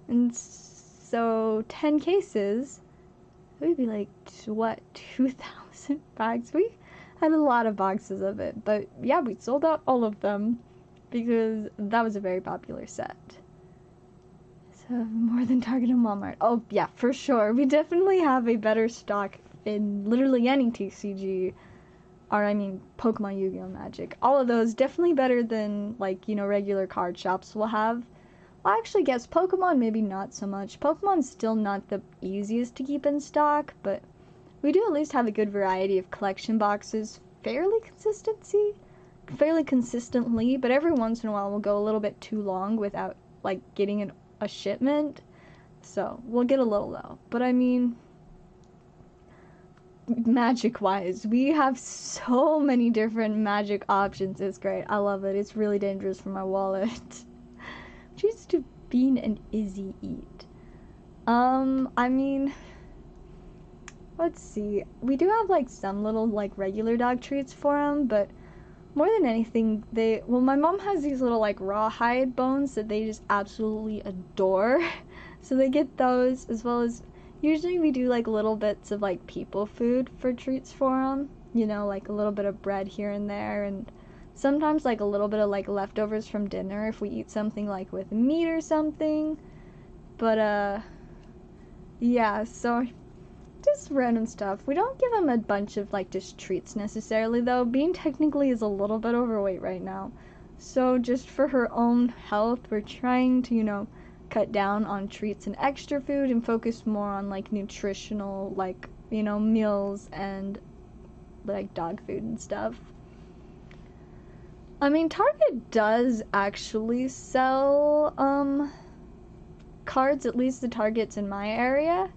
And so 10 cases, it would be like, 2,000 packs? We had a lot of boxes of it, but yeah, we sold out all of them because that was a very popular set. So more than Target and Walmart. Oh yeah, for sure. We definitely have a better stock in literally any TCG, or I mean Pokemon, Yu-Gi-Oh, Magic. All of those definitely better than like, regular card shops will have. Well, I actually guess Pokemon maybe not so much. Pokemon's still not the easiest to keep in stock, but we do at least have a good variety of collection boxes fairly consistently, but every once in a while we'll go a little bit too long without like getting a shipment, so we'll get a little though. But I mean, Magic wise, we have so many different Magic options. It's great. I love it. It's really dangerous for my wallet. Choose to Bean and Izzy eat. I mean, let's see. We do have like some little like regular dog treats for them, but more than anything, my mom has these little like rawhide bones that they just absolutely adore. So they get those, as well as usually we do like little bits of like people food for treats for them. Like a little bit of bread here and there, and sometimes like a little bit of like leftovers from dinner if we eat something like with meat or something. But yeah, so just random stuff. We don't give them a bunch of like just treats necessarily though. Bean technically is a little bit overweight right now, So just for her own health, we're trying to, cut down on treats and extra food and focus more on like nutritional, like, meals and like dog food and stuff. I mean, Target does actually sell cards, at least the Targets in my area.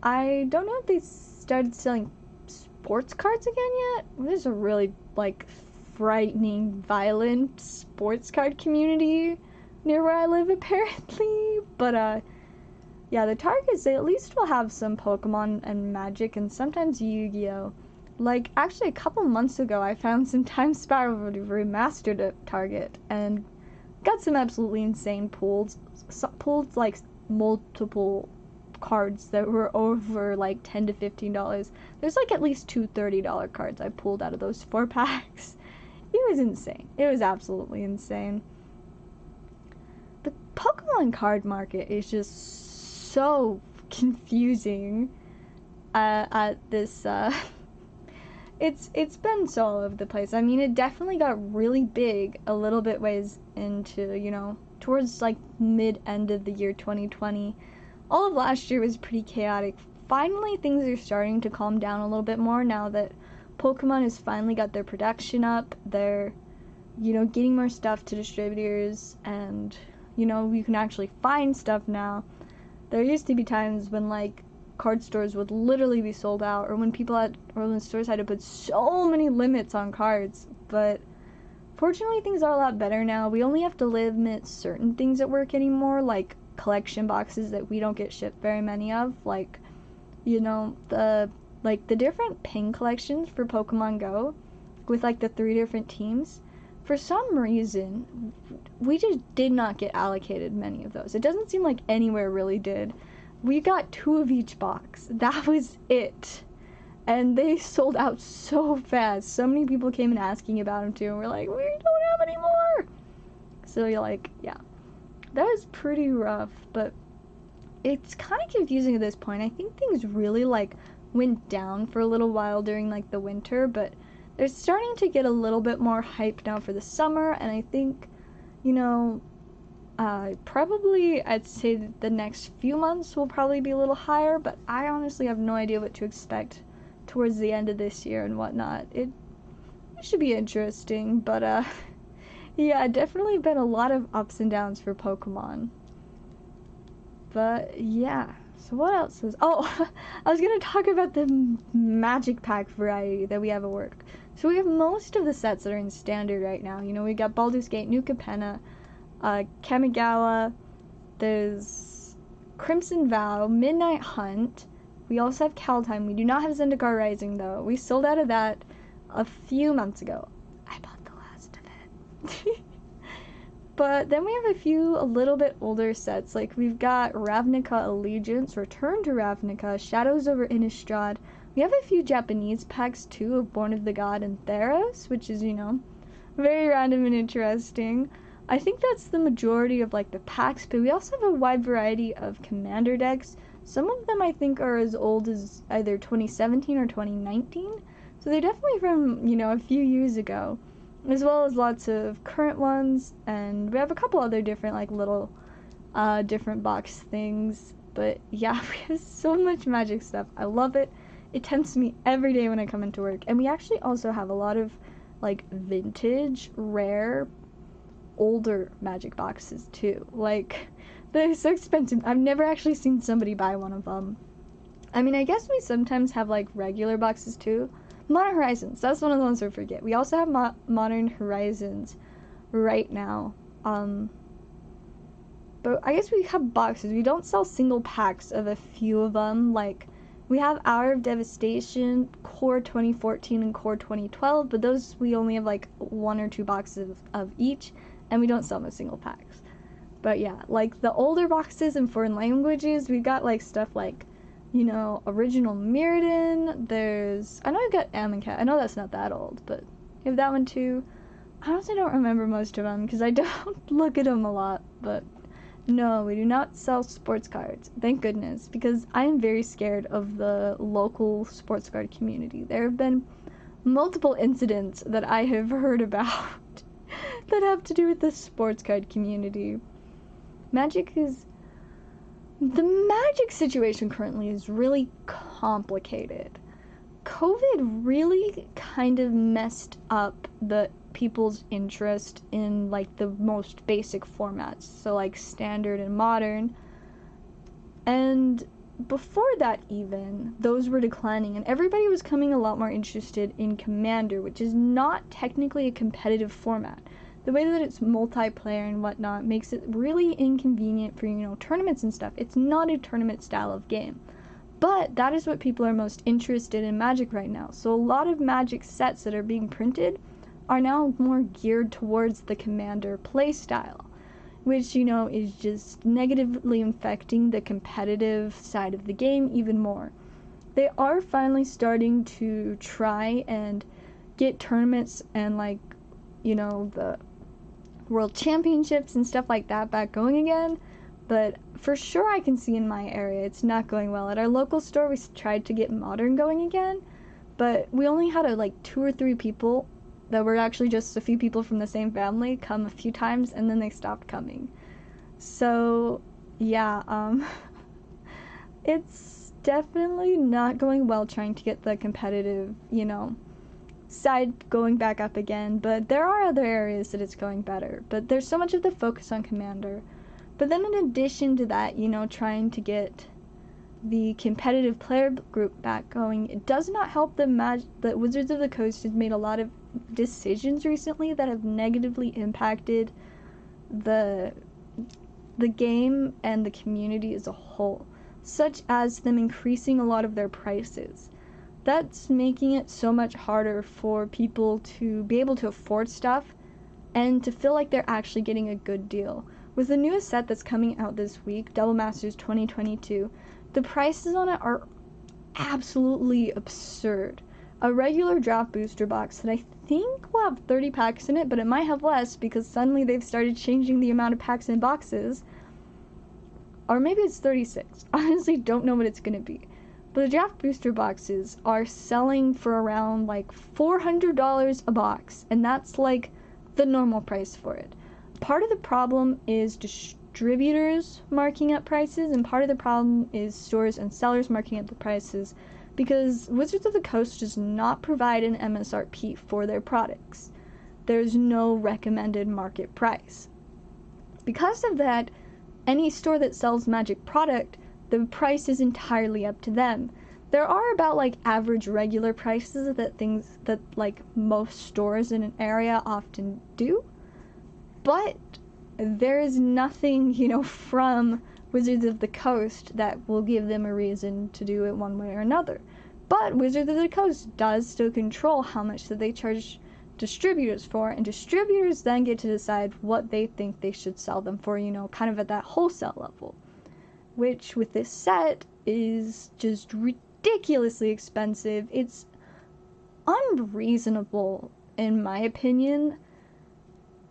I don't know if they started selling sports cards again yet. There's a really like frightening, violent sports card community near where I live apparently. But yeah, the Targets, they at least will have some Pokemon and Magic and sometimes Yu-Gi-Oh! Like, actually a couple months ago I found some Time Spiral Remastered at Target and got some absolutely insane pulls like multiple cards that were over like $10 to $15. There's like at least two $30 cards I pulled out of those 4 packs. It was insane. It was absolutely insane. The Pokemon card market is just so confusing at this it's been so all over the place. I mean, it definitely got really big a little bit ways into, towards like mid-end of the year 2020. All of last year was pretty chaotic. Finally, things are starting to calm down a little bit more now that Pokemon has finally got their production up. They're, getting more stuff to distributors and, you can actually find stuff now. There used to be times when, like, card stores would literally be sold out, or when when stores had to put so many limits on cards. But fortunately, things are a lot better now. We only have to limit certain things at work anymore, like collection boxes that we don't get shipped very many of, like, the different pin collections for Pokemon Go with like the 3 different teams. For some reason, we just did not get allocated many of those. It doesn't seem like anywhere really did. We got 2 of each box. That was it. And they sold out so fast. So many people came in asking about them too, and we're like, we don't have any more. So you're like, yeah. That was pretty rough, but it's kind of confusing at this point. I think things really like went down for a little while during like the winter, but they're starting to get a little bit more hype now for the summer, and I think, probably I'd say that the next few months will probably be a little higher, but I honestly have no idea what to expect towards the end of this year and whatnot. It should be interesting, but yeah, definitely been a lot of ups and downs for Pokemon. But yeah, so what else is... Oh, I was going to talk about the Magic Pack variety that we have at work. So we have most of the sets that are in standard right now. We got Baldur's Gate, New Capenna, Kamigawa, there's Crimson Vow, Midnight Hunt. We also have Kaldheim. We do not have Zendikar Rising, though. We sold out of that a few months ago. I bought the last of it. But then we have a few a little bit older sets. Like, we've got Ravnica Allegiance, Return to Ravnica, Shadows over Innistrad. We have a few Japanese packs, too, of Born of the God and Theros, which is, very random and interesting. I think that's the majority of, like, the packs, but we also have a wide variety of Commander decks. Some of them, I think, are as old as either 2017 or 2019, so they're definitely from, a few years ago, as well as lots of current ones, and we have a couple other different, like, little, different box things, but yeah, we have so much Magic stuff. I love it. It tempts me every day when I come into work, and we actually also have a lot of, like, vintage, rare, older Magic boxes too. Like, they're so expensive. I've never actually seen somebody buy one of them. I mean, I guess we sometimes have like regular boxes too. Modern Horizons, that's one of the ones we forget. We also have Modern Horizons right now. But I guess we have boxes. We don't sell single packs of a few of them. Like, we have Hour of Devastation, Core 2014, and Core 2012, but those we only have like 1 or 2 boxes of each, and we don't sell them as single packs. But yeah, like the older boxes in foreign languages, we got like stuff like, Original Mirrodin. I know I've got Amonkhet. I know that's not that old, but you have that one too. I honestly don't remember most of them because I don't look at them a lot, but no, we do not sell sports cards. Thank goodness, because I am very scared of the local sports card community. There have been multiple incidents that I have heard about that have to do with the sports card community. The Magic situation currently is really complicated. COVID really kind of messed up the people's interest in like the most basic formats, so like standard and modern. And before that even, those were declining and everybody was becoming a lot more interested in Commander, which is not technically a competitive format. The way that it's multiplayer and whatnot makes it really inconvenient for, tournaments and stuff. It's not a tournament style of game. But that is what people are most interested in Magic right now. So a lot of Magic sets that are being printed are now more geared towards the Commander playstyle, which, is just negatively affecting the competitive side of the game even more. They are finally starting to try and get tournaments and, the World Championships and stuff like that back going again, but for sure I can see in my area it's not going well. At our local store we tried to get Modern going again, but we only had 2 or 3 people that were actually just a few people from the same family come a few times and then they stopped coming. So yeah, it's definitely not going well trying to get the competitive, side going back up again, but there are other areas that it's going better. But there's so much of the focus on Commander. But then in addition to that, trying to get the competitive player group back going, it does not help that Wizards of the Coast has made a lot of decisions recently that have negatively impacted the game and the community as a whole, such as them increasing a lot of their prices. That's making it so much harder for people to be able to afford stuff and to feel like they're actually getting a good deal. With the newest set that's coming out this week, Double Masters 2022, the prices on it are absolutely absurd. A regular draft booster box that I think will have 30 packs in it, but it might have less because suddenly they've started changing the amount of packs in boxes. Or maybe it's 36. Honestly, don't know what it's going to be. But the draft booster boxes are selling for around $400 a box, and that's the normal price for it. Part of the problem is distributors marking up prices, and part of the problem is stores and sellers marking up the prices because Wizards of the Coast does not provide an MSRP for their products. There's no recommended market price. Because of that, any store that sells Magic product, the price is entirely up to them. There are about average regular prices that most stores in an area often do, but there is nothing, from Wizards of the Coast that will give them a reason to do it one way or another. But Wizards of the Coast does still control how much that they charge distributors for, and distributors then get to decide what they think they should sell them for, kind of at that wholesale level. Which, with this set, is just ridiculously expensive. It's unreasonable, in my opinion.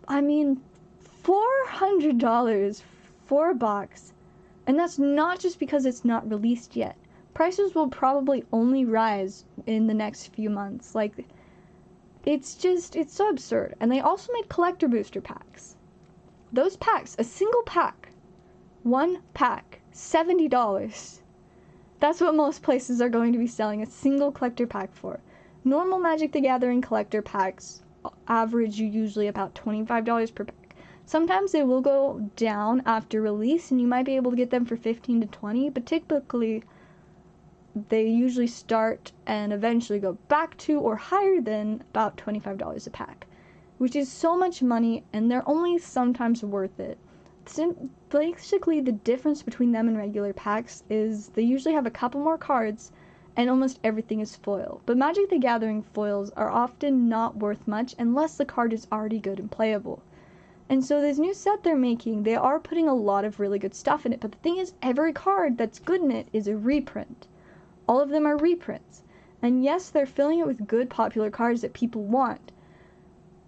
I mean, $400 for a box, and that's not just because it's not released yet. Prices will probably only rise in the next few months. It's so absurd. And they also made collector booster packs. Those packs, a single pack, one pack, $70. That's what most places are going to be selling a single collector pack for. Normal Magic the Gathering collector packs average usually about $25 per pack. Sometimes they will go down after release and you might be able to get them for $15 to $20, but typically they usually start and eventually go back to or higher than about $25 a pack, which is so much money and they're only sometimes worth it. Basically, the difference between them and regular packs is they usually have a couple more cards and almost everything is foil. But Magic the Gathering foils are often not worth much unless the card is already good and playable. And so this new set they're making, they are putting a lot of really good stuff in it, but the thing is, every card that's good in it is a reprint. All of them are reprints. And yes, they're filling it with good popular cards that people want.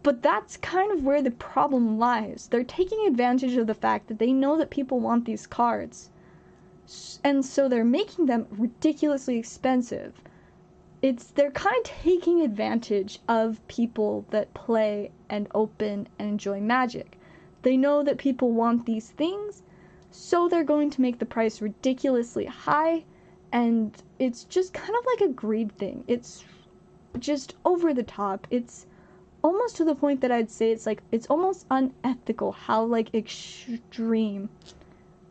But that's kind of where the problem lies. They're taking advantage of the fact that they know that people want these cards. And so they're making them ridiculously expensive. they're kind of taking advantage of people that play and open and enjoy Magic. They know that people want these things, so they're going to make the price ridiculously high, and it's just kind of like a greed thing. It's just over the top. It's almost to the point that I'd say it's almost unethical how like extreme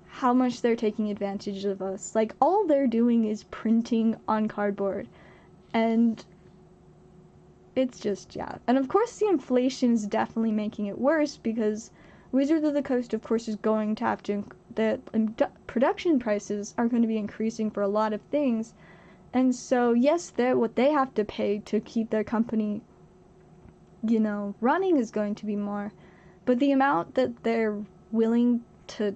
how much they're taking advantage of us. Like, all they're doing is printing on cardboard, and it's just, yeah. And of course the inflation is definitely making it worse, because Wizards of the Coast, of course, is going to have to, the production prices are going to be increasing for a lot of things, and so yes, what they have to pay to keep their company, you know, running is going to be more, but the amount that they're willing to,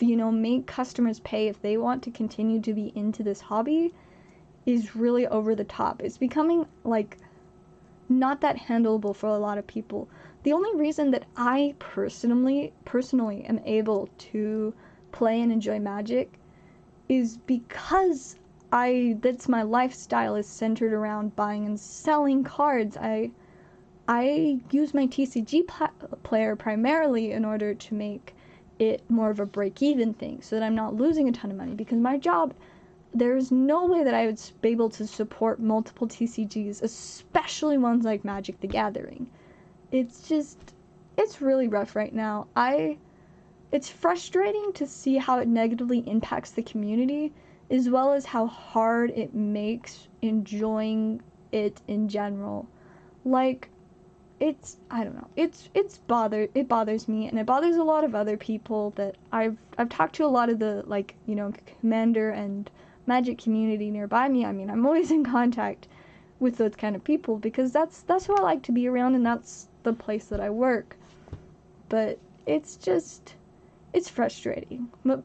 you know, make customers pay if they want to continue to be into this hobby is really over the top. It's becoming, like, not that handleable for a lot of people. The only reason that I personally am able to play and enjoy Magic is because that's my lifestyle, is centered around buying and selling cards. I use my TCG player primarily in order to make it more of a break-even thing, so that I'm not losing a ton of money, because my job, there's no way that I would be able to support multiple TCGs, especially ones like Magic the Gathering. It's really rough right now. It's frustrating to see how it negatively impacts the community, as well as how hard it makes enjoying it in general. Like, I don't know, it bothers me, and it bothers a lot of other people that I've talked to. A lot of the, like, you know, Commander and Magic community nearby me. I mean, I'm always in contact with those kind of people, because that's who I like to be around, and that's the place that I work. But it's frustrating. But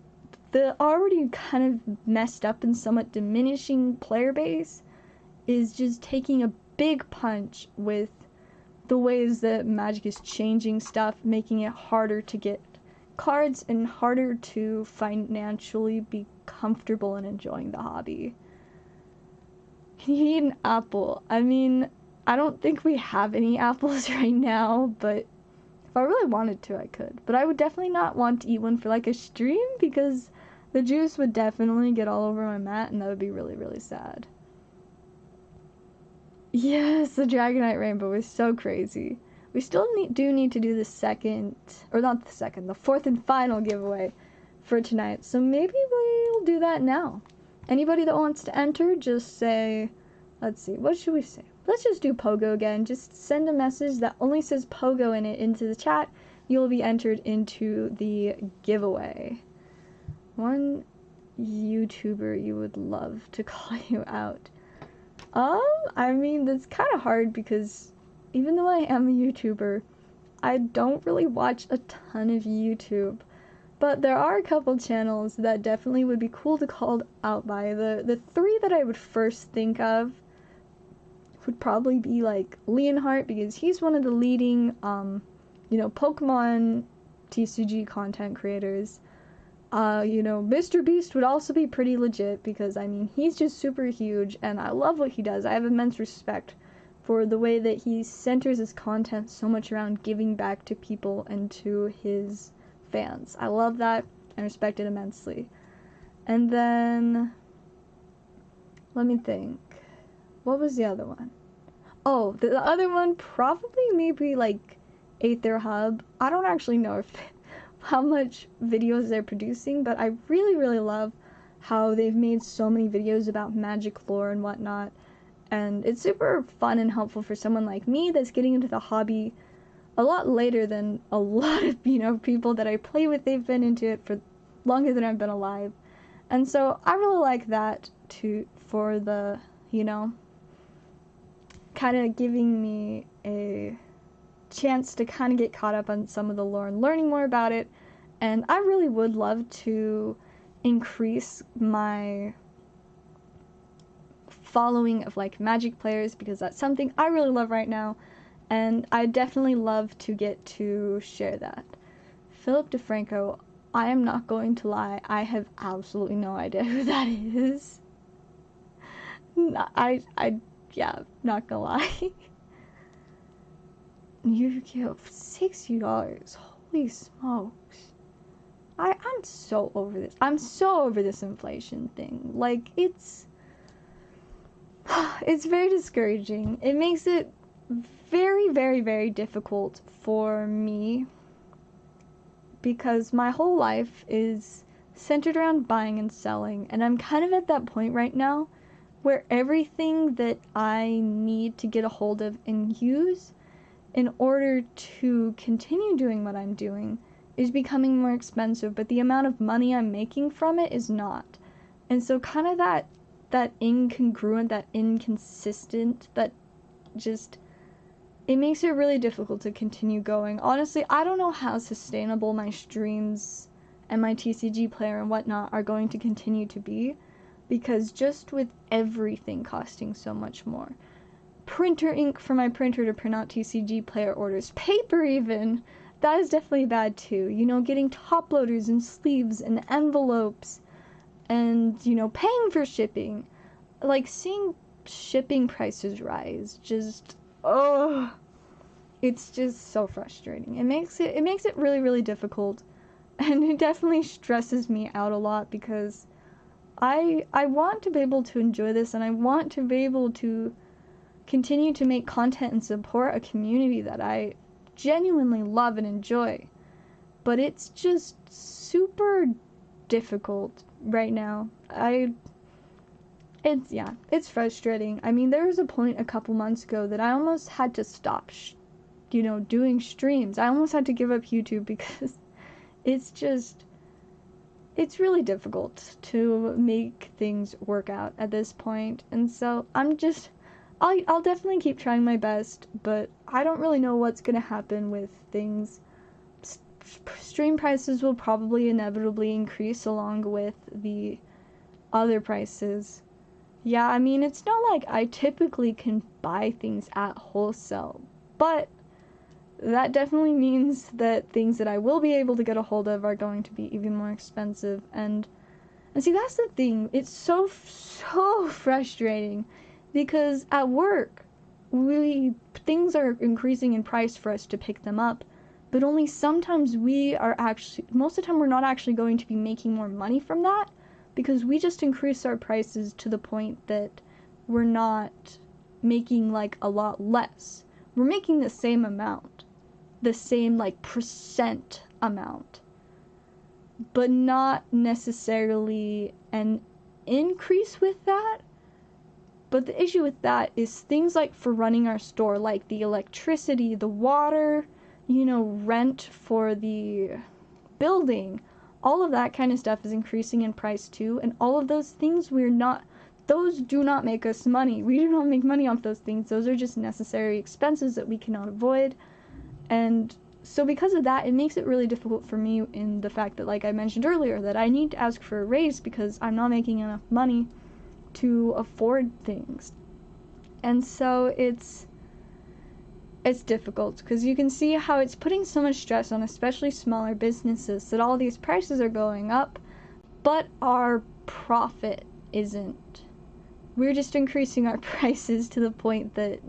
the already kind of messed up and somewhat diminishing player base is just taking a big punch with the ways that Magic is changing stuff, making it harder to get cards and harder to financially be comfortable in enjoying the hobby. Can you eat an apple? I mean, I don't think we have any apples right now, but if I really wanted to, I could. But I would definitely not want to eat one for, like, a stream, because the juice would definitely get all over my mat, and that would be really, really sad. Yes, the Dragonite Rainbow is so crazy. We still do need to do the fourth and final giveaway for tonight. So maybe we'll do that now. Anybody that wants to enter, just say, let's see, what should we say? Let's just do Pogo again. Just send a message that only says Pogo in it into the chat. You'll be entered into the giveaway. One YouTuber you would love to call you out. I mean, that's kind of hard, because even though I am a YouTuber, I don't really watch a ton of YouTube. But there are a couple channels that definitely would be cool to call out by. The three that I would first think of would probably be, like, Leonhardt, because he's one of the leading, you know, Pokemon TCG content creators. You know, Mr. Beast would also be pretty legit, because, I mean, he's just super huge, and I love what he does. I have immense respect for the way that he centers his content so much around giving back to people and to his fans. I love that and respect it immensely. And then, let me think. What was the other one? Oh, the other one probably maybe, like, Aether Hub. I don't actually know how much videos they're producing, but I really, really love how they've made so many videos about Magic lore and whatnot, and it's super fun and helpful for someone like me that's getting into the hobby a lot later than a lot of, you know, people that I play with. They've been into it for longer than I've been alive, and so I really like that for the, you know, kind of giving me a chance to kind of get caught up on some of the lore and learning more about it. And I really would love to increase my following of, like, Magic players, because that's something I really love right now, and I definitely love to get to share that. Philip DeFranco, I am not going to lie, I have absolutely no idea who that is. Yeah, not gonna lie. Yugioh, $60. Holy smokes. I'm so over this. I'm so over this inflation thing. Like, it's very discouraging. It makes it very, very, very difficult for me because my whole life is centered around buying and selling, and I'm kind of at that point right now where everything that I need to get a hold of and use in order to continue doing what I'm doing is becoming more expensive, but the amount of money I'm making from it is not. And so kind of that incongruent, that inconsistent, that just, it makes it really difficult to continue going. Honestly, I don't know how sustainable my streams and my TCG player and whatnot are going to continue to be, because just with everything costing so much more. Printer ink for my printer to print out TCG player orders. Paper even! That is definitely bad too. You know, getting top loaders and sleeves and envelopes and, you know, paying for shipping. Like, seeing shipping prices rise just, oh, it's just so frustrating. It makes it really, really difficult, and it definitely stresses me out a lot because I want to be able to enjoy this, and I want to be able to continue to make content and support a community that I genuinely love and enjoy. But it's just super difficult right now. It's frustrating. I mean, there was a point a couple months ago that I almost had to stop, doing streams. I almost had to give up YouTube because it's really difficult to make things work out at this point. And so I'll definitely keep trying my best, but I don't really know what's going to happen with things. Stream prices will probably inevitably increase along with the other prices. Yeah, I mean, it's not like I typically can buy things at wholesale, but that definitely means that things that I will be able to get a hold of are going to be even more expensive. And see, that's the thing. It's so frustrating because at work, things are increasing in price for us to pick them up, but only sometimes most of the time we're not actually going to be making more money from that, because we just increase our prices to the point that we're not making like a lot less. We're making the same amount, the same like percent amount, but not necessarily an increase with that. But the issue with that is things like for running our store, like the electricity, the water, rent for the building, all of that kind of stuff is increasing in price too, and all of those things those do not make us money. We do not make money off those things. Those are just necessary expenses that we cannot avoid. And so because of that, it makes it really difficult for me in the fact that, like I mentioned earlier, that I need to ask for a raise because I'm not making enough money to afford things. And so it's difficult because you can see how it's putting so much stress on especially smaller businesses, that all these prices are going up, but our profit isn't. We're just increasing our prices to the point that,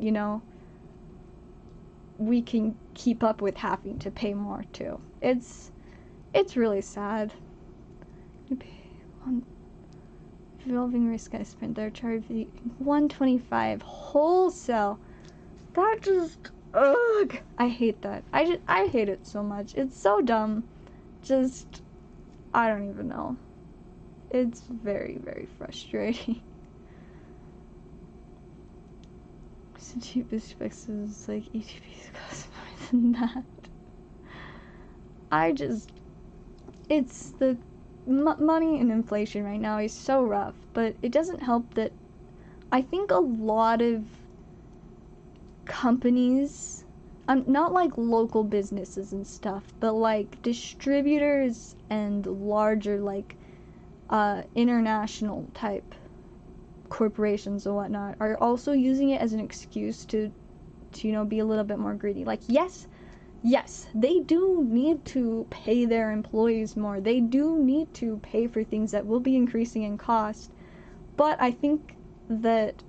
we can keep up with having to pay more too. It's really sad. You pay on Revolving Risk I spent there, charge $125 wholesale. That just, ugh, I hate that. I hate it so much. It's so dumb. Just, I don't even know. It's very, very frustrating. The cheapest fixes, like, ETBs cost more than that. It's the money and inflation right now is so rough, but it doesn't help that I think a lot of companies, not like local businesses and stuff, but like distributors and larger like international type corporations and whatnot, are also using it as an excuse to be a little bit more greedy. Like, yes, they do need to pay their employees more. They do need to pay for things that will be increasing in cost. But I think that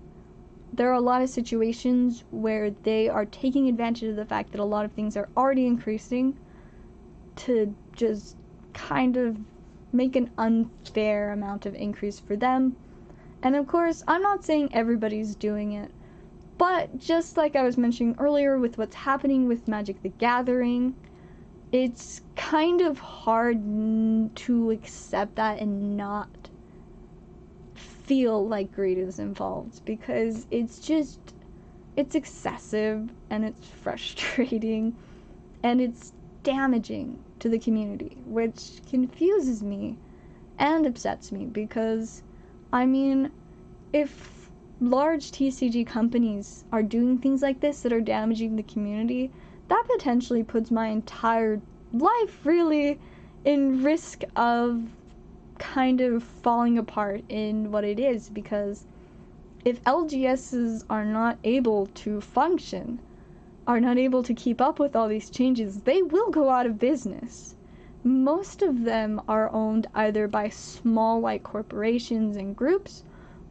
there are a lot of situations where they are taking advantage of the fact that a lot of things are already increasing to just kind of make an unfair amount of increase for them. And of course, I'm not saying everybody's doing it, but just like I was mentioning earlier with what's happening with Magic the Gathering, it's kind of hard to accept that and not feel like greed is involved, because it's excessive and it's frustrating and it's damaging to the community, which confuses me and upsets me, because I mean, if large TCG companies are doing things like this that are damaging the community, that potentially puts my entire life really in risk of kind of falling apart in what it is, because if LGSs are not able to function, are not able to keep up with all these changes, they will go out of business. Most of them are owned either by small like corporations and groups,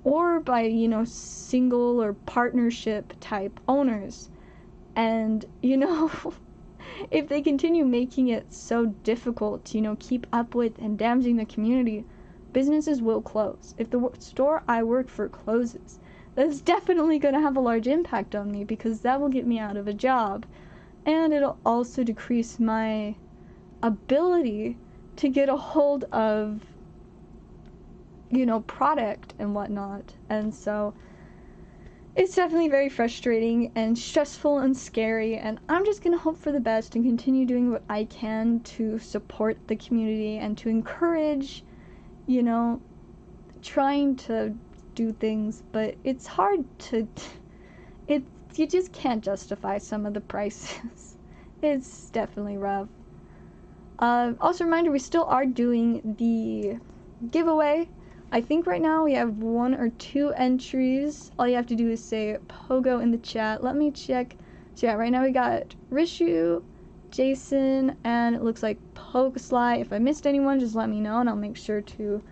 or by, you know, single or partnership type owners. And, you know, if they continue making it so difficult to, you know, keep up with and damaging the community, businesses will close. If the store I work for closes, that's definitely going to have a large impact on me, because that will get me out of a job. And it'll also decrease my ability to get a hold of, you know, product and whatnot. And so it's definitely very frustrating and stressful and scary, and I'm just gonna hope for the best and continue doing what I can to support the community and to encourage, you know, trying to do things. But it's hard to, you just can't justify some of the prices. It's definitely rough. Also, reminder, we still are doing the giveaway. I think right now we have 1 or 2 entries. All you have to do is say Pogo in the chat. Let me check. So yeah, right now we got Rishu, Jason, and it looks like Pokesly. If I missed anyone, just let me know and I'll make sure to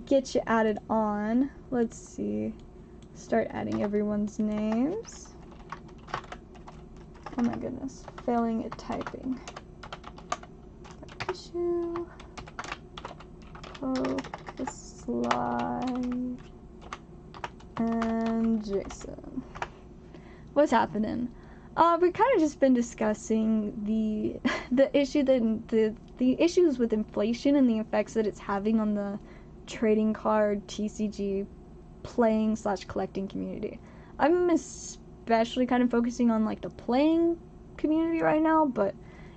get you added on. Let's see. Start adding everyone's names. Oh my goodness. Failing at typing. Rishu, Pokesly, and Jason. What's happening? We've kind of just been discussing the issue that the issues with inflation and the effects that it's having on the trading card TCG playing / collecting community. I'm especially kind of focusing on like the playing community right now, but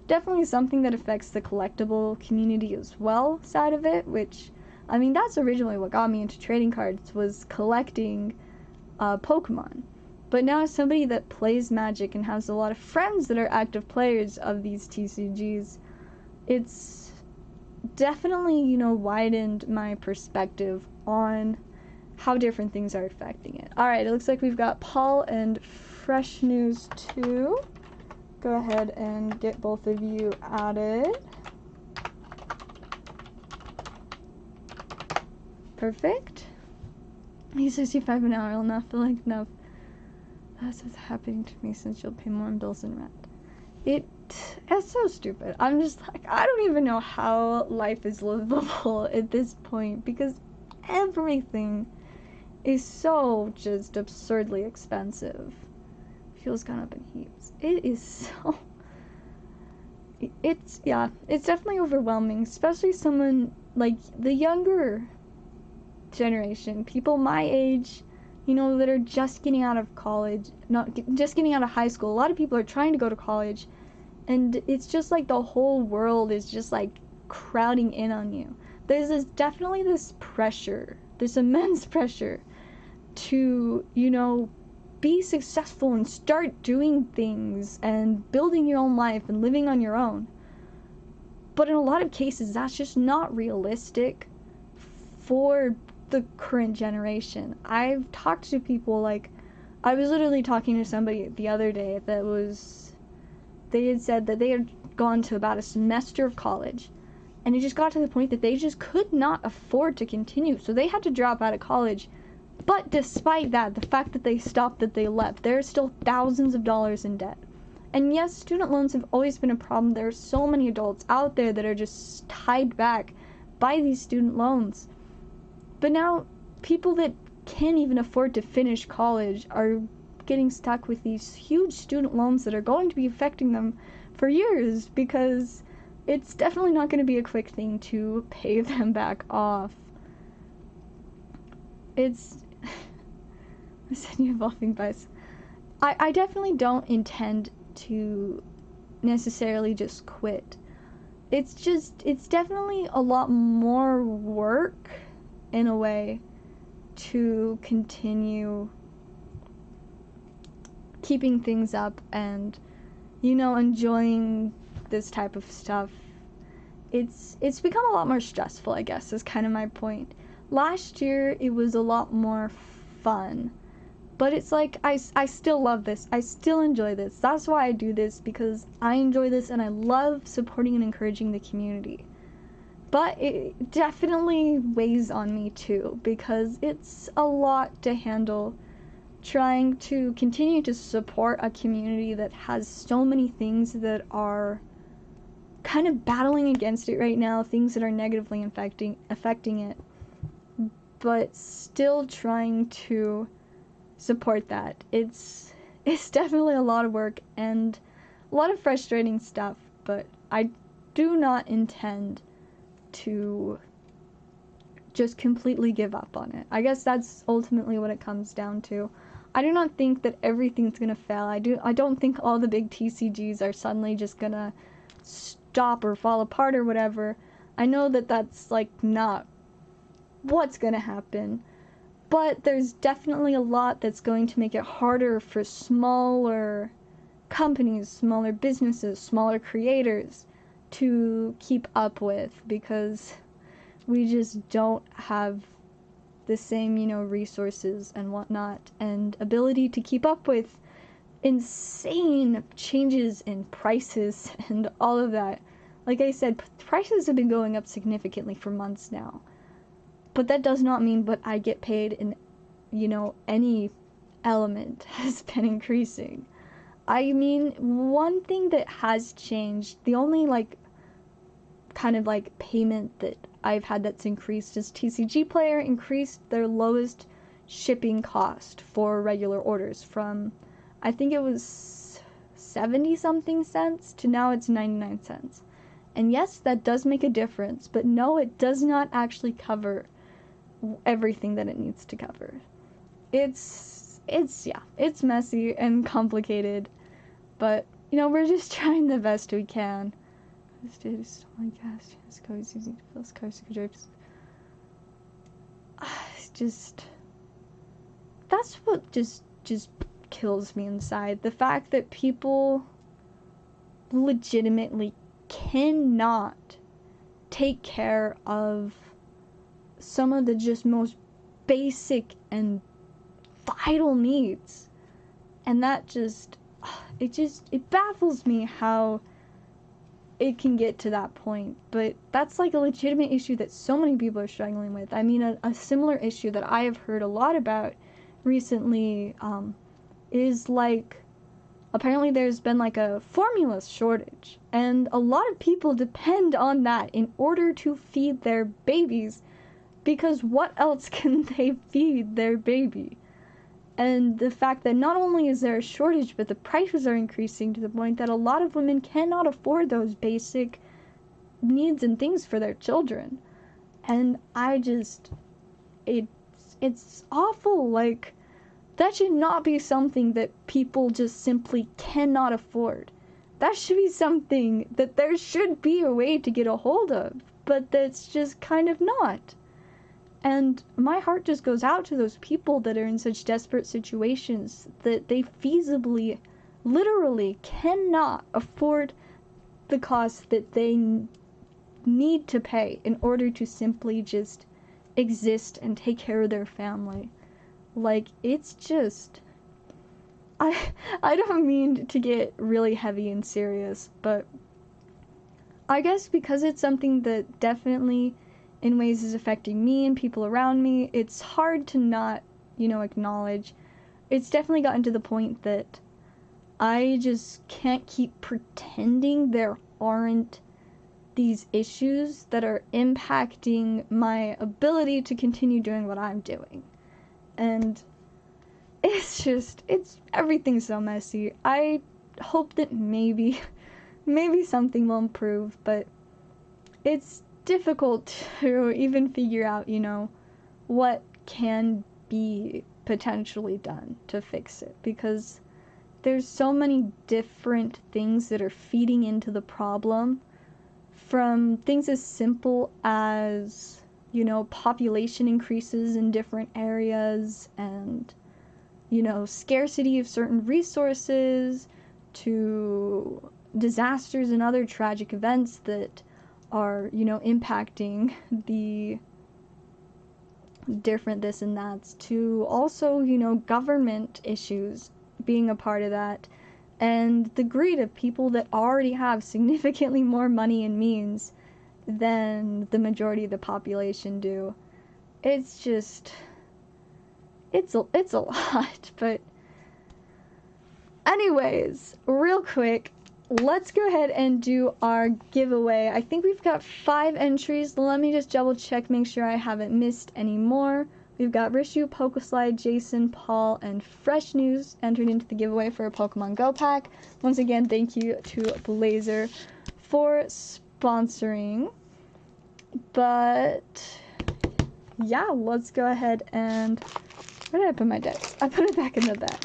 definitely something that affects the collectible community as well side of it, which, I mean, that's originally what got me into trading cards, was collecting Pokemon. But now as somebody that plays Magic and has a lot of friends that are active players of these TCGs, it's definitely, you know, widened my perspective on how different things are affecting it. Alright, it looks like we've got Paul and Fresh News 2. Go ahead and get both of you added. Perfect. He's 65 an hour. I'll not feel like enough. That's what's happening to me, since you'll pay more in bills and rent. It's so stupid. I'm just like, I don't even know how life is livable at this point, because everything is so just absurdly expensive. Fuel's gone up in heaps. It is so... It's definitely overwhelming, especially someone like the younger generation, people my age, you know, that are just getting out of college, just getting out of high school. A lot of people are trying to go to college, and it's just like the whole world is just like crowding in on you. There's definitely this pressure, this immense pressure to, you know, be successful and start doing things and building your own life and living on your own. But in a lot of cases, that's just not realistic for the current generation. I've talked to people, like, I was literally talking to somebody the other day they had said that they had gone to about a semester of college, and it just got to the point that they just could not afford to continue, so they had to drop out of college But despite that, the fact that they stopped, that they left, they're still thousands of dollars in debt. And yes, student loans have always been a problem. There are so many adults out there that are just tied back by these student loans. But now, people that can't even afford to finish college are getting stuck with these huge student loans that are going to be affecting them for years, because it's definitely not going to be a quick thing to pay them back off. It's new evolving vice. I definitely don't intend to necessarily just quit. It's definitely a lot more work, in a way, to continue keeping things up and, enjoying this type of stuff. It's become a lot more stressful, I guess, is kind of my point. Last year, it was a lot more fun. But it's like, I still love this. I still enjoy this. That's why I do this, because I enjoy this and I love supporting and encouraging the community. But it definitely weighs on me too, because it's a lot to handle trying to continue to support a community that has so many things that are kind of battling against it right now, things that are negatively affecting it, but still trying to support that. It's definitely a lot of work and a lot of frustrating stuff, but I do not intend to just completely give up on it. I guess that's ultimately what it comes down to. I do not think that everything's gonna fail. I don't think all the big TCGs are suddenly just gonna stop or fall apart or whatever. I know that that's like not what's gonna happen. But there's definitely a lot that's going to make it harder for smaller companies, smaller businesses, smaller creators to keep up with, because we just don't have the same, resources and whatnot and ability to keep up with insane changes in prices and all of that. Like I said, prices have been going up significantly for months now. But that does not mean what I get paid in, any element has been increasing. I mean, one thing that has changed, the only, kind of, payment that I've had that's increased is TCG Player increased their lowest shipping cost for regular orders from, I think it was 70-something cents to now it's 99 cents. And yes, that does make a difference, but no, it does not actually cover everything that it needs to cover. It's messy and complicated, but we're just trying the best we can. It's just, that's what just kills me inside. The fact that people legitimately cannot take care of some of the just most basic and vital needs. And that it baffles me how it can get to that point. But that's like a legitimate issue that so many people are struggling with. I mean, a similar issue that I have heard a lot about recently is apparently there's been a formula shortage, and a lot of people depend on that in order to feed their babies, because what else can they feed their baby? And the fact that not only is there a shortage, but the prices are increasing to the point that a lot of women cannot afford those basic needs and things for their children. And it's awful. That should not be something that people just simply cannot afford. That should be something that there should be a way to get a hold of, but that's just kind of not. And my heart just goes out to those people that are in such desperate situations that they feasibly, literally cannot afford the cost that they need to pay in order to simply just exist and take care of their family. It's just, I don't mean to get really heavy and serious, but I guess because it's something that definitely in ways is affecting me and people around me, it's hard to not you know, acknowledge. It's definitely gotten to the point that I just can't keep pretending there aren't these issues that are impacting my ability to continue doing what I'm doing. And everything's so messy. I hope that maybe something will improve, but it's difficult to even figure out, you know, what can be potentially done to fix it, because there's so many different things that are feeding into the problem, from things as simple as, you know, population increases in different areas and, you know, scarcity of certain resources, to disasters and other tragic events that are, you know, impacting the different this and that's, to also, you know, government issues being a part of that, and the greed of people that already have significantly more money and means than the majority of the population do. It's just, it's a lot. But anyways, real quick, let's go ahead and do our giveaway. I think we've got 5 entries. Let me just double check, make sure I haven't missed any more. We've got Rishu, Pokeslide, Jason, Paul, and Fresh News entered into the giveaway for a Pokemon Go pack. Once again, thank you to Blazer for sponsoring. But yeah, let's go ahead and... where did I put my decks? I put it back in the bag.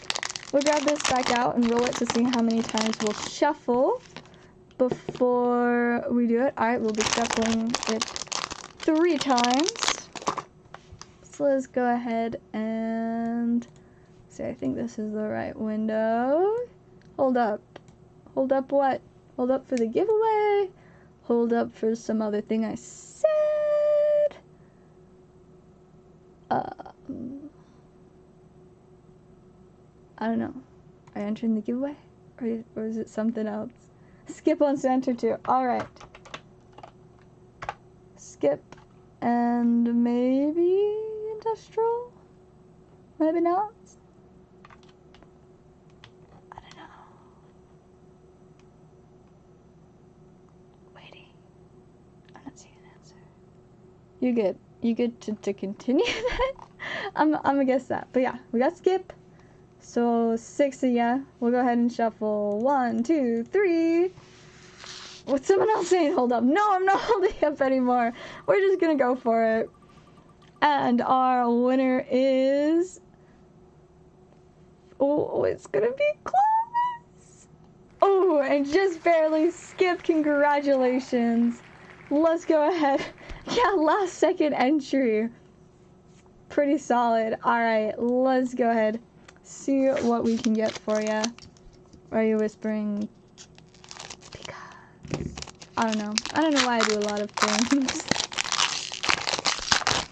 We'll grab this back out and roll it to see how many times we'll shuffle before we do it. Alright, we'll be shuffling it 3 times. So let's go ahead and see. I think this is the right window. Hold up. Hold up what? Hold up for the giveaway? Hold up for some other thing I said? I don't know. Are you entering the giveaway? Or is it something else? Skip wants to enter too. Alright. Skip. And maybe industrial? Maybe not? I don't know. Waiting. I'm not seeing an answer. You good. You good to continue that? I'm gonna guess that. But yeah, we got skip. So 6 of ya. We'll go ahead and shuffle 1, 2, 3. What's someone else saying? Hold up. No, I'm not holding up anymore. We're just gonna go for it. And our winner is... oh, it's gonna be close. Oh, and just barely skip. Congratulations. Let's go ahead. Yeah, last second entry. Pretty solid. Alright, let's go ahead. See what we can get for you. Are you whispering? Because I don't know. I don't know why I do a lot of things.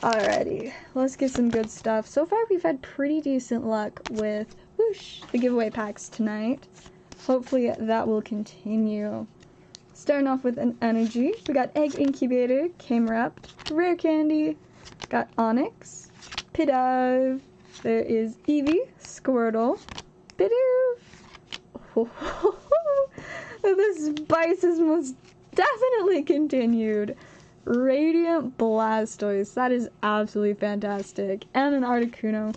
Alrighty, let's get some good stuff. So far we've had pretty decent luck with whoosh, the giveaway packs tonight. Hopefully that will continue. Starting off with an energy. We got Egg Incubator, Camerupt, Rare Candy, got Onyx, Pidove, there is Eevee, Squirtle, Bidoof. The spice is most definitely continued. Radiant Blastoise, that is absolutely fantastic. And an Articuno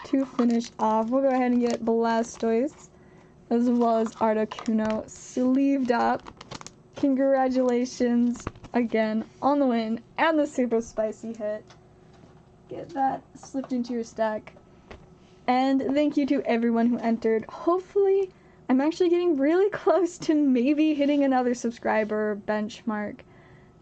to finish off. We'll go ahead and get Blastoise as well as Articuno sleeved up. Congratulations again on the win and the super spicy hit. Get that slipped into your stack. And thank you to everyone who entered. Hopefully, I'm actually getting really close to maybe hitting another subscriber benchmark.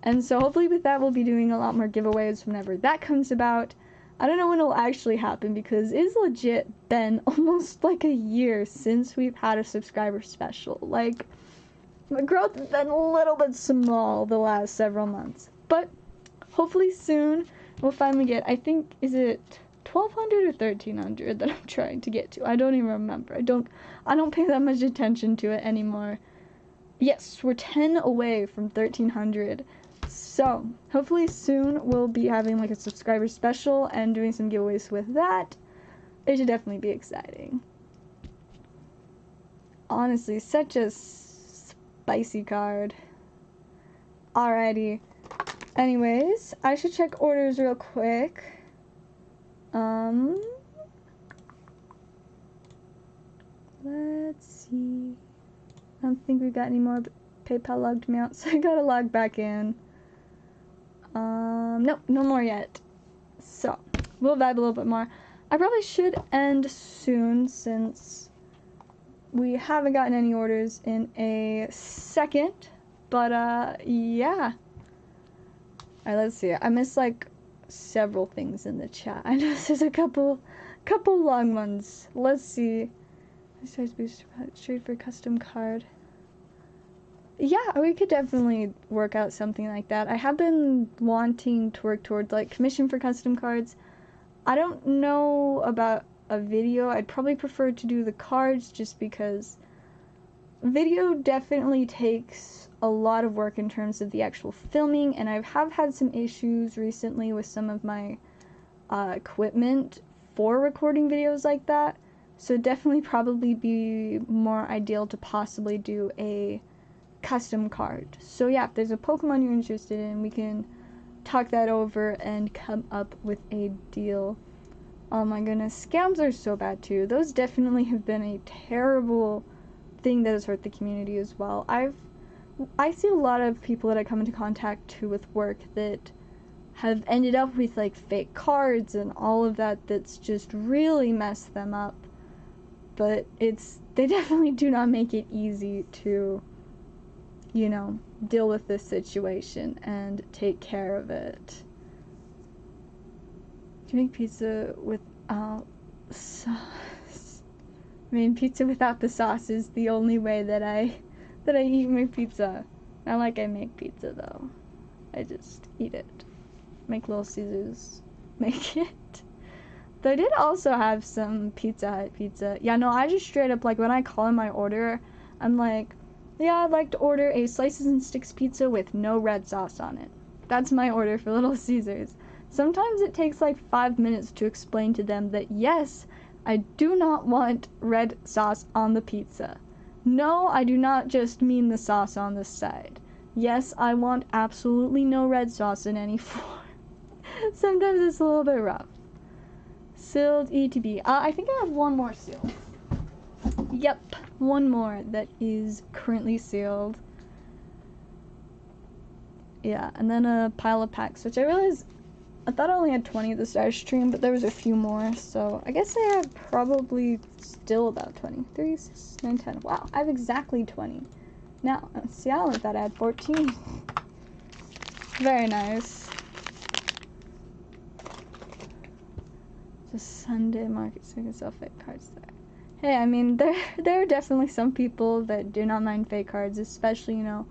And so hopefully with that, we'll be doing a lot more giveaways whenever that comes about. I don't know when it'll actually happen because it's legit been almost like a year since we've had a subscriber special. Like, the growth has been a little bit small the last several months. But hopefully soon we'll finally get, I think, is it 1,200 or 1,300 that I'm trying to get to? I don't even remember. I don't pay that much attention to it anymore. Yes, we're 10 away from 1,300. So, hopefully soon we'll be having like a subscriber special and doing some giveaways with that. It should definitely be exciting. Honestly, such a spicy card. Alrighty. Anyways, I should check orders real quick. Let's see. I don't think we got any more. PayPal logged me out, so I gotta log back in. Nope, no more yet. So, we'll vibe a little bit more. I probably should end soon since we haven't gotten any orders in a second. But, yeah. Alright, let's see. I missed, like, several things in the chat. I know there's a couple long ones. Let's see. Straight for custom card. Yeah, we could definitely work out something like that. I have been wanting to work towards, like, commission for custom cards. I don't know about a video. I'd probably prefer to do the cards just because video definitely takes a lot of work in terms of the actual filming, and I have had some issues recently with some of my equipment for recording videos like that. So definitely probably be more ideal to possibly do a custom card. So yeah, if there's a Pokemon you're interested in, we can talk that over and come up with a deal. Oh my goodness, scams are so bad too. Those definitely have been a terrible thing that has hurt the community as well. I see a lot of people that I come into contact to with work that have ended up with like fake cards and all of that that's just really messed them up. But they definitely do not make it easy to, you know, deal with this situation and take care of it. Do you make pizza without sauce? I mean, pizza without the sauce is the only way that I eat my pizza. Not like I make pizza though. I just eat it. Make Little Caesars. Make it. Though I did also have some Pizza Hut pizza. Yeah, no, I just straight up, like, when I call in my order, I'm like, yeah, I'd like to order a slices and sticks pizza with no red sauce on it. That's my order for Little Caesars. Sometimes it takes like 5 minutes to explain to them that yes, I do not want red sauce on the pizza. No, I do not just mean the sauce on the side. Yes, I want absolutely no red sauce in any form. Sometimes it's a little bit rough. Sealed ETB. I think I have one more sealed. Yep, one more that is currently sealed. Yeah, and then a pile of packs, which I realized I thought I only had 20 at the start of stream, but there was a few more, so I guess I have probably still about 20. 3, 6, 9, 10. Wow, I have exactly 20. Now, see, I only thought I had 14. Very nice. Just Sunday market, so you can sell fake cards there. Hey, I mean, there are definitely some people that do not mind fake cards, especially, you know,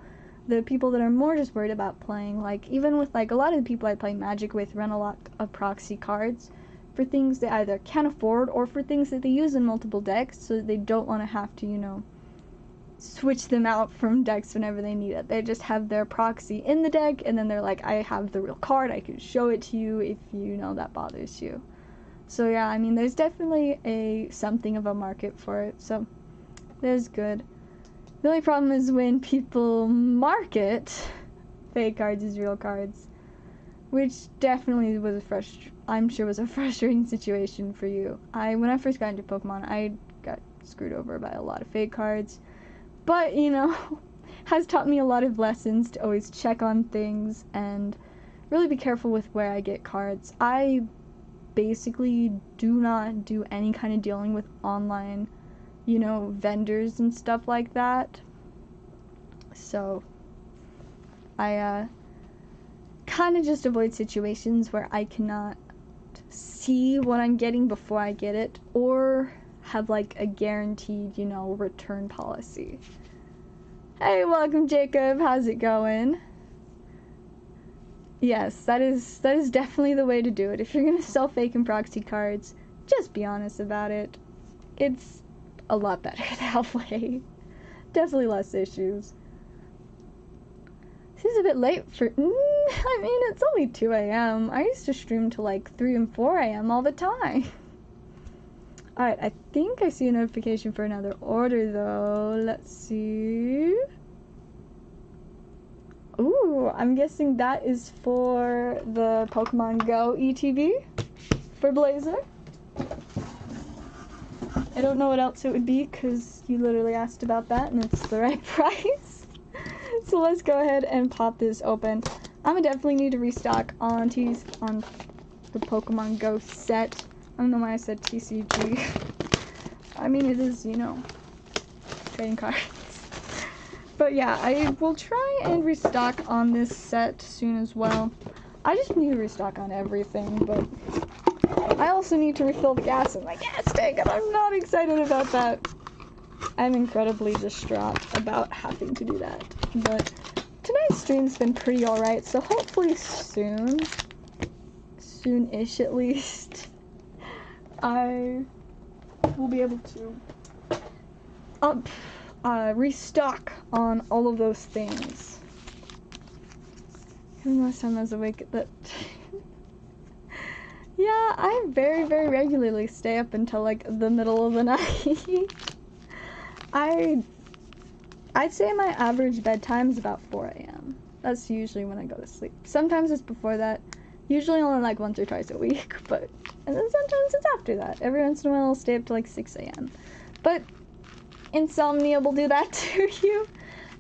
the people that are more just worried about playing. Like, even with, like, a lot of the people I play Magic with run a lot of proxy cards for things they either can't afford or for things that they use in multiple decks, so they don't want to have to, you know, switch them out from decks whenever they need it. They just have their proxy in the deck, and then they're like, I have the real card, I can show it to you if, you know, that bothers you. So yeah, I mean, there's definitely something of a market for it, so there's good. The only problem is when people market fake cards as real cards, which definitely was I'm sure was a frustrating situation for you. When I first got into Pokemon, I got screwed over by a lot of fake cards, but, you know, has taught me a lot of lessons to always check on things and really be careful with where I get cards. I basically do not do any kind of dealing with online, you know, vendors and stuff like that. So I kind of just avoid situations where I cannot see what I'm getting before I get it, or have like a guaranteed, you know, return policy. Hey, welcome Jacob, how's it going? Yes, that is definitely the way to do it. If you're gonna sell fake and proxy cards, just be honest about it. It's a lot better that way. Definitely less issues. This is a bit late for... I mean, it's only 2 a.m. I used to stream till like 3 and 4 a.m. all the time. Alright, I think I see a notification for another order though. Let's see. Ooh, I'm guessing that is for the Pokemon Go ETB for Blazer. I don't know what else it would be because you literally asked about that and it's the right price. So let's go ahead and pop this open. I'm gonna definitely need to restock on the Pokemon Go set. I don't know why I said TCG. I mean, it is, you know, trading cards. But yeah, I will try and restock on this set soon as well. I just need to restock on everything, but I also need to refill the gas in my gas tank, and I'm not excited about that. I'm incredibly distraught about having to do that. But tonight's stream's been pretty alright, so hopefully soon-ish at least, I will be able to restock on all of those things. Even last time I was awake at that. Yeah, I very, very regularly stay up until like the middle of the night. I'd say my average bedtime is about 4 a.m. That's usually when I go to sleep. Sometimes it's before that. Usually only like once or twice a week, and then sometimes it's after that. Every once in a while I'll stay up to like 6 a.m. But insomnia will do that to you.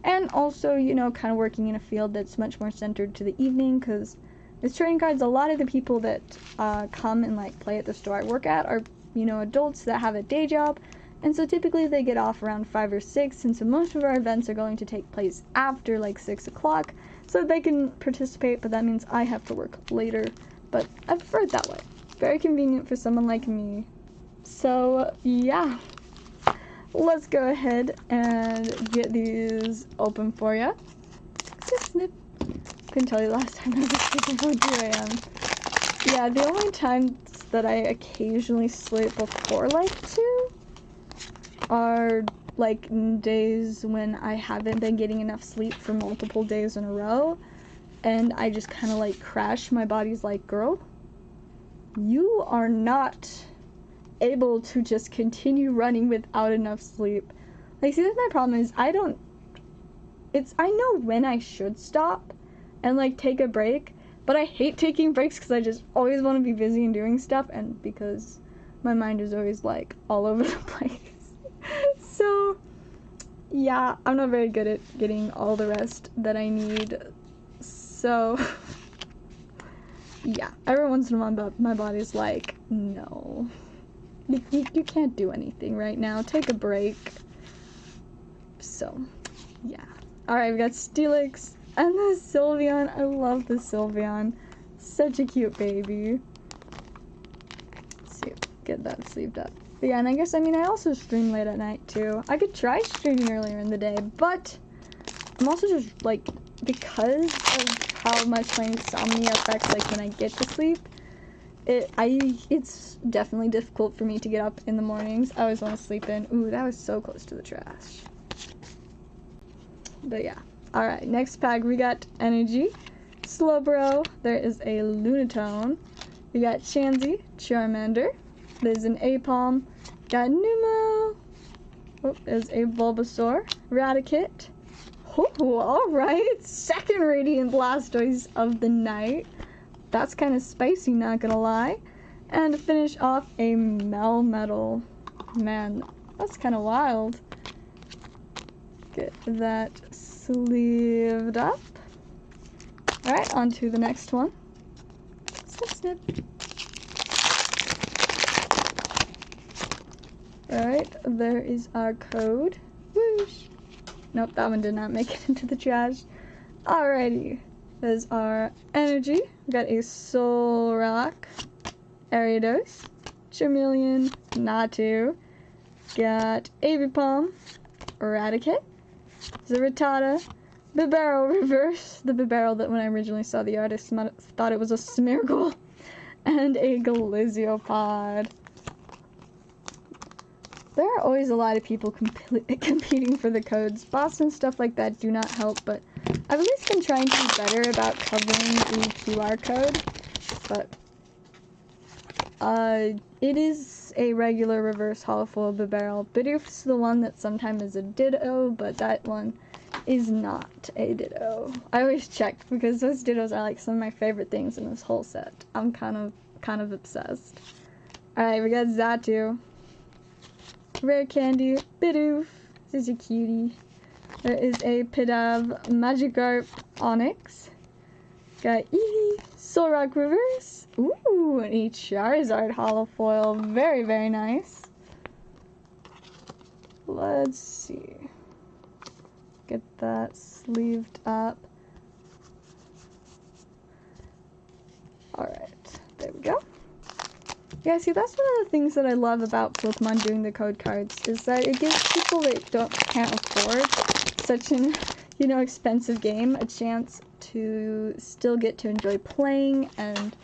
And also, you know, kind of working in a field that's much more centered to the evening, because with trading cards, a lot of the people that come and like play at the store I work at are, you know, adults that have a day job. And so typically they get off around 5 or 6, and so most of our events are going to take place after like 6 o'clock, so they can participate, but that means I have to work later. But I prefer it that way. Very convenient for someone like me. So yeah, let's go ahead and get these open for you. Snip. Couldn't tell you last time I was sleeping before 2 a.m. Yeah, the only times that I occasionally sleep before like 2 are like days when I haven't been getting enough sleep for multiple days in a row, and I just kind of like crash. My body's like, girl, you are not able to just continue running without enough sleep. Like, see, that's my problem is I know when I should stop and like take a break, but I hate taking breaks because I just always want to be busy and doing stuff, and because my mind is always like all over the place. So yeah, I'm not very good at getting all the rest that I need. So yeah, every once in a while my body's like, no, you can't do anything right now, take a break. So yeah, alright, we got Steelix and the Sylveon. I love the Sylveon, such a cute baby. Let's see, get that sleeved up. But yeah, and I guess, I mean, I also stream late at night too. I could try streaming earlier in the day, but I'm also just like, because of how much my insomnia affects like when I get to sleep, it's definitely difficult for me to get up in the mornings. I always want to sleep in. Ooh, that was so close to the trash. But yeah. Alright, next pack we got Energy, Slowbro, there is a Lunatone, we got Chansey, Charmander, there's an Apom, got Numel, oh, there's a Bulbasaur, Raticate, oh, alright, second Radiant Blastoise of the night, that's kind of spicy, not gonna lie, and to finish off a Melmetal, man, that's kind of wild. Get that sleeved up. Alright, on to the next one. Snip, snip. Alright, there is our code. Whoosh. Nope, that one did not make it into the trash. Alrighty, there's our Energy. We got a Solrock, Ariados, Charmeleon, Natu, got Avipom, Eradicate, Zeratada, Bibarel Reverse, the Bibarel that when I originally saw the artist thought it was a Smeargle, and a Galiziopod. There are always a lot of people competing for the codes. Bots and stuff like that do not help, but I've at least been trying to be better about covering the QR code, but it is is a regular reverse holofoil Bibarel. Bidoof's the one that sometimes is a Ditto, but that one is not a Ditto. I always check because those Dittos are like some of my favorite things in this whole set. I'm kind of obsessed. Alright, we got Xatu. Rare Candy, Bidoof. This is a cutie. There is a Pidove, Magikarp, Onyx. Got Eevee, Solrock Reverse. Ooh, and a Charizard holofoil. Very, very nice. Let's see. Get that sleeved up. Alright, there we go. Yeah, see, that's one of the things that I love about Pokemon doing the code cards, is that it gives people that can't afford such an, you know, expensive game a chance to still get to enjoy playing and,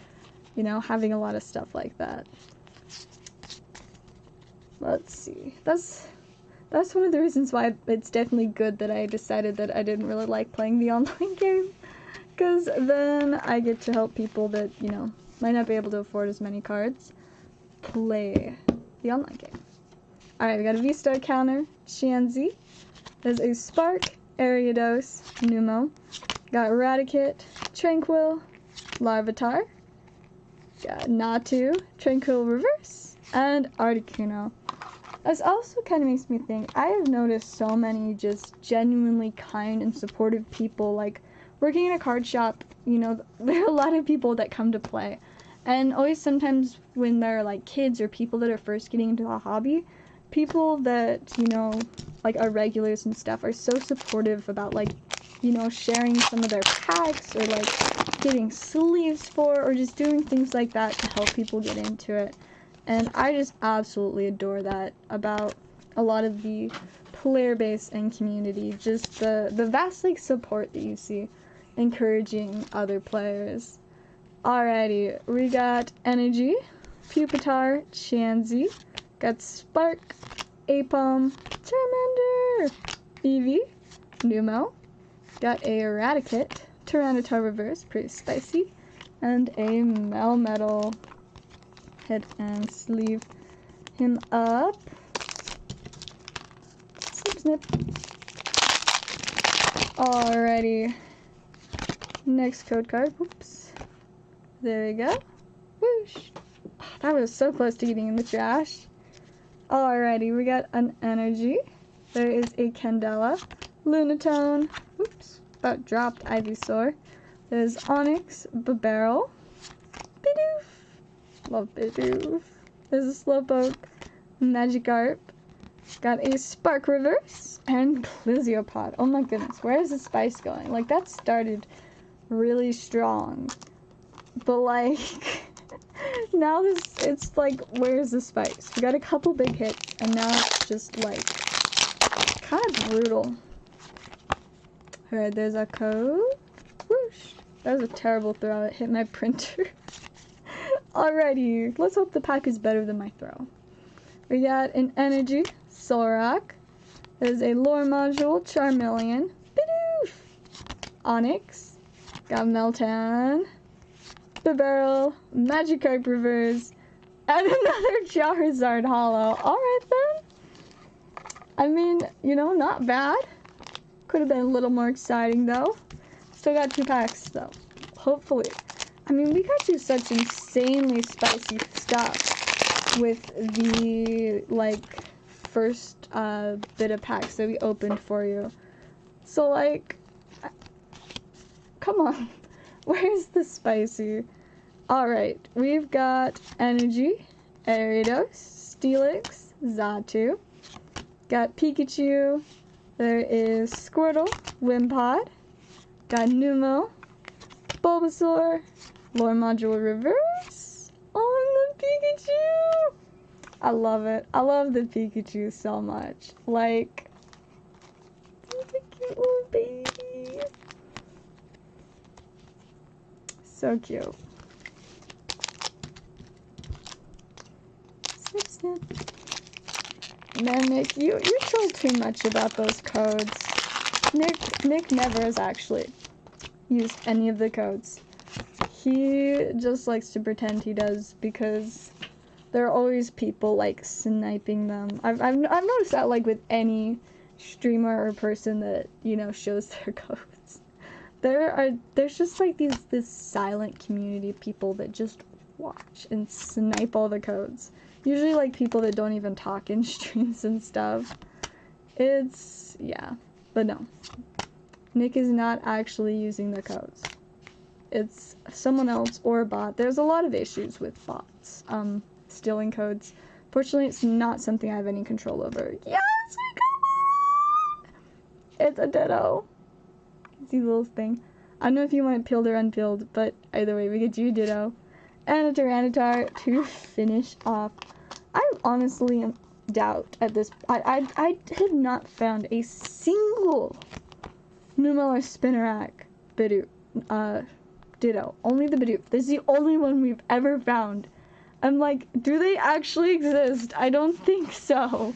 you know, having a lot of stuff like that. Let's see. That's one of the reasons why it's definitely good that I decided that I didn't really like playing the online game, because then I get to help people that, you know, might not be able to afford as many cards play the online game. Alright, we got a V-Star counter, Chansey. There's a Spark, Ariados, Nummo. Got Raticate, Tranquil, Larvitar. Got Natu, Tranquil Reverse, and Articuno. This also kind of makes me think, I have noticed so many just genuinely kind and supportive people, like, working in a card shop, you know, there are a lot of people that come to play. And always sometimes when they're like kids or people that are first getting into a hobby, people that, you know, like are regulars and stuff are so supportive about, like, you know, sharing some of their packs or like getting sleeves for, or just doing things like that to help people get into it. And I just absolutely adore that about a lot of the player base and community, just the vast like support that you see encouraging other players. Alrighty, we got Energy, Pupitar, Chansey, got Spark, Apom, Charmander, Eevee, Nummo, got a Raticate, Tyranitar Reverse, pretty spicy, and a Melmetal. Head and sleeve him up. Snip, snip. Alrighty. Next code card. Whoops. There we go. Whoosh. Oh, that was so close to getting in the trash. Alrighty, we got an Energy. There is a Candela. Lunatone. Oops. About dropped Ivysaur. There's Onyx. Bibarel. Bidoof. Love Bidoof. There's a Slowpoke. Magikarp. Got a Spark Reverse. And Plesiopod. Oh my goodness, where is the spice going? Like, that started really strong. But, like, now it's like, where's the spice? We got a couple big hits, and now it's just, like, kind of brutal. Alright, there's our code. Whoosh. That was a terrible throw. It hit my printer. Alrighty, let's hope the pack is better than my throw. We got an Energy, Solrock. There's a Lore Module, Charmeleon, Bidoof, Onyx, got Meltan, Bibarel, Magikarp Reverse, and another Charizard Holo. Alright then. I mean, you know, not bad. Could have been a little more exciting though. Still got 2 packs though. Hopefully. I mean, we got you such insanely spicy stuff with the, like, first bit of packs that we opened for you. So, like, come on. Where's the spicy? Alright, we've got Energy, Ariados, Steelix, Xatu. Got Pikachu. There is Squirtle, Wimpod. Got Nummo, Bulbasaur, Lore Module Reverse on the Pikachu. I love it. I love the Pikachu so much. Like, he's a cute little baby. So cute. Snip, snip. Man, Nick, you troll too much about those codes. Nick never has actually used any of the codes. He just likes to pretend he does because there are always people like sniping them. I've noticed that like with any streamer or person that, you know, shows their codes. There's just like this silent community of people that just watch and snipe all the codes. Usually like people that don't even talk in streams and stuff. It's, yeah, but no. Nick is not actually using the codes. It's someone else or a bot. There's a lot of issues with bots, stealing codes. Fortunately, it's not something I have any control over. Yes, come on! It's a ditto. See the little thing. I don't know if you want it peeled or unpeeled, but either way, we get you a ditto. And a Tyranitar to finish off. I honestly doubt at this. I have not found a single Numel or Spinarak ditto. Only the Bidoof. This is the only one we've ever found. I'm like, do they actually exist? I don't think so.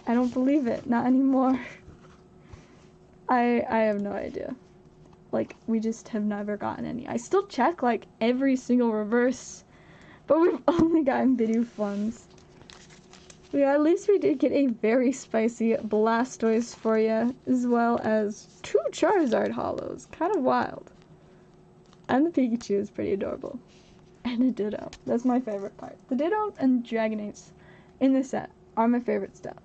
I don't believe it. Not anymore. I have no idea. Like, we just have never gotten any. I still check, like, every single reverse, but we've only gotten Bidoof ones. Yeah, at least we did get a very spicy Blastoise for you, as well as 2 Charizard holos. Kind of wild. And the Pikachu is pretty adorable. And a Ditto. That's my favorite part. The Ditto and Dragonites in the set are my favorite stuff.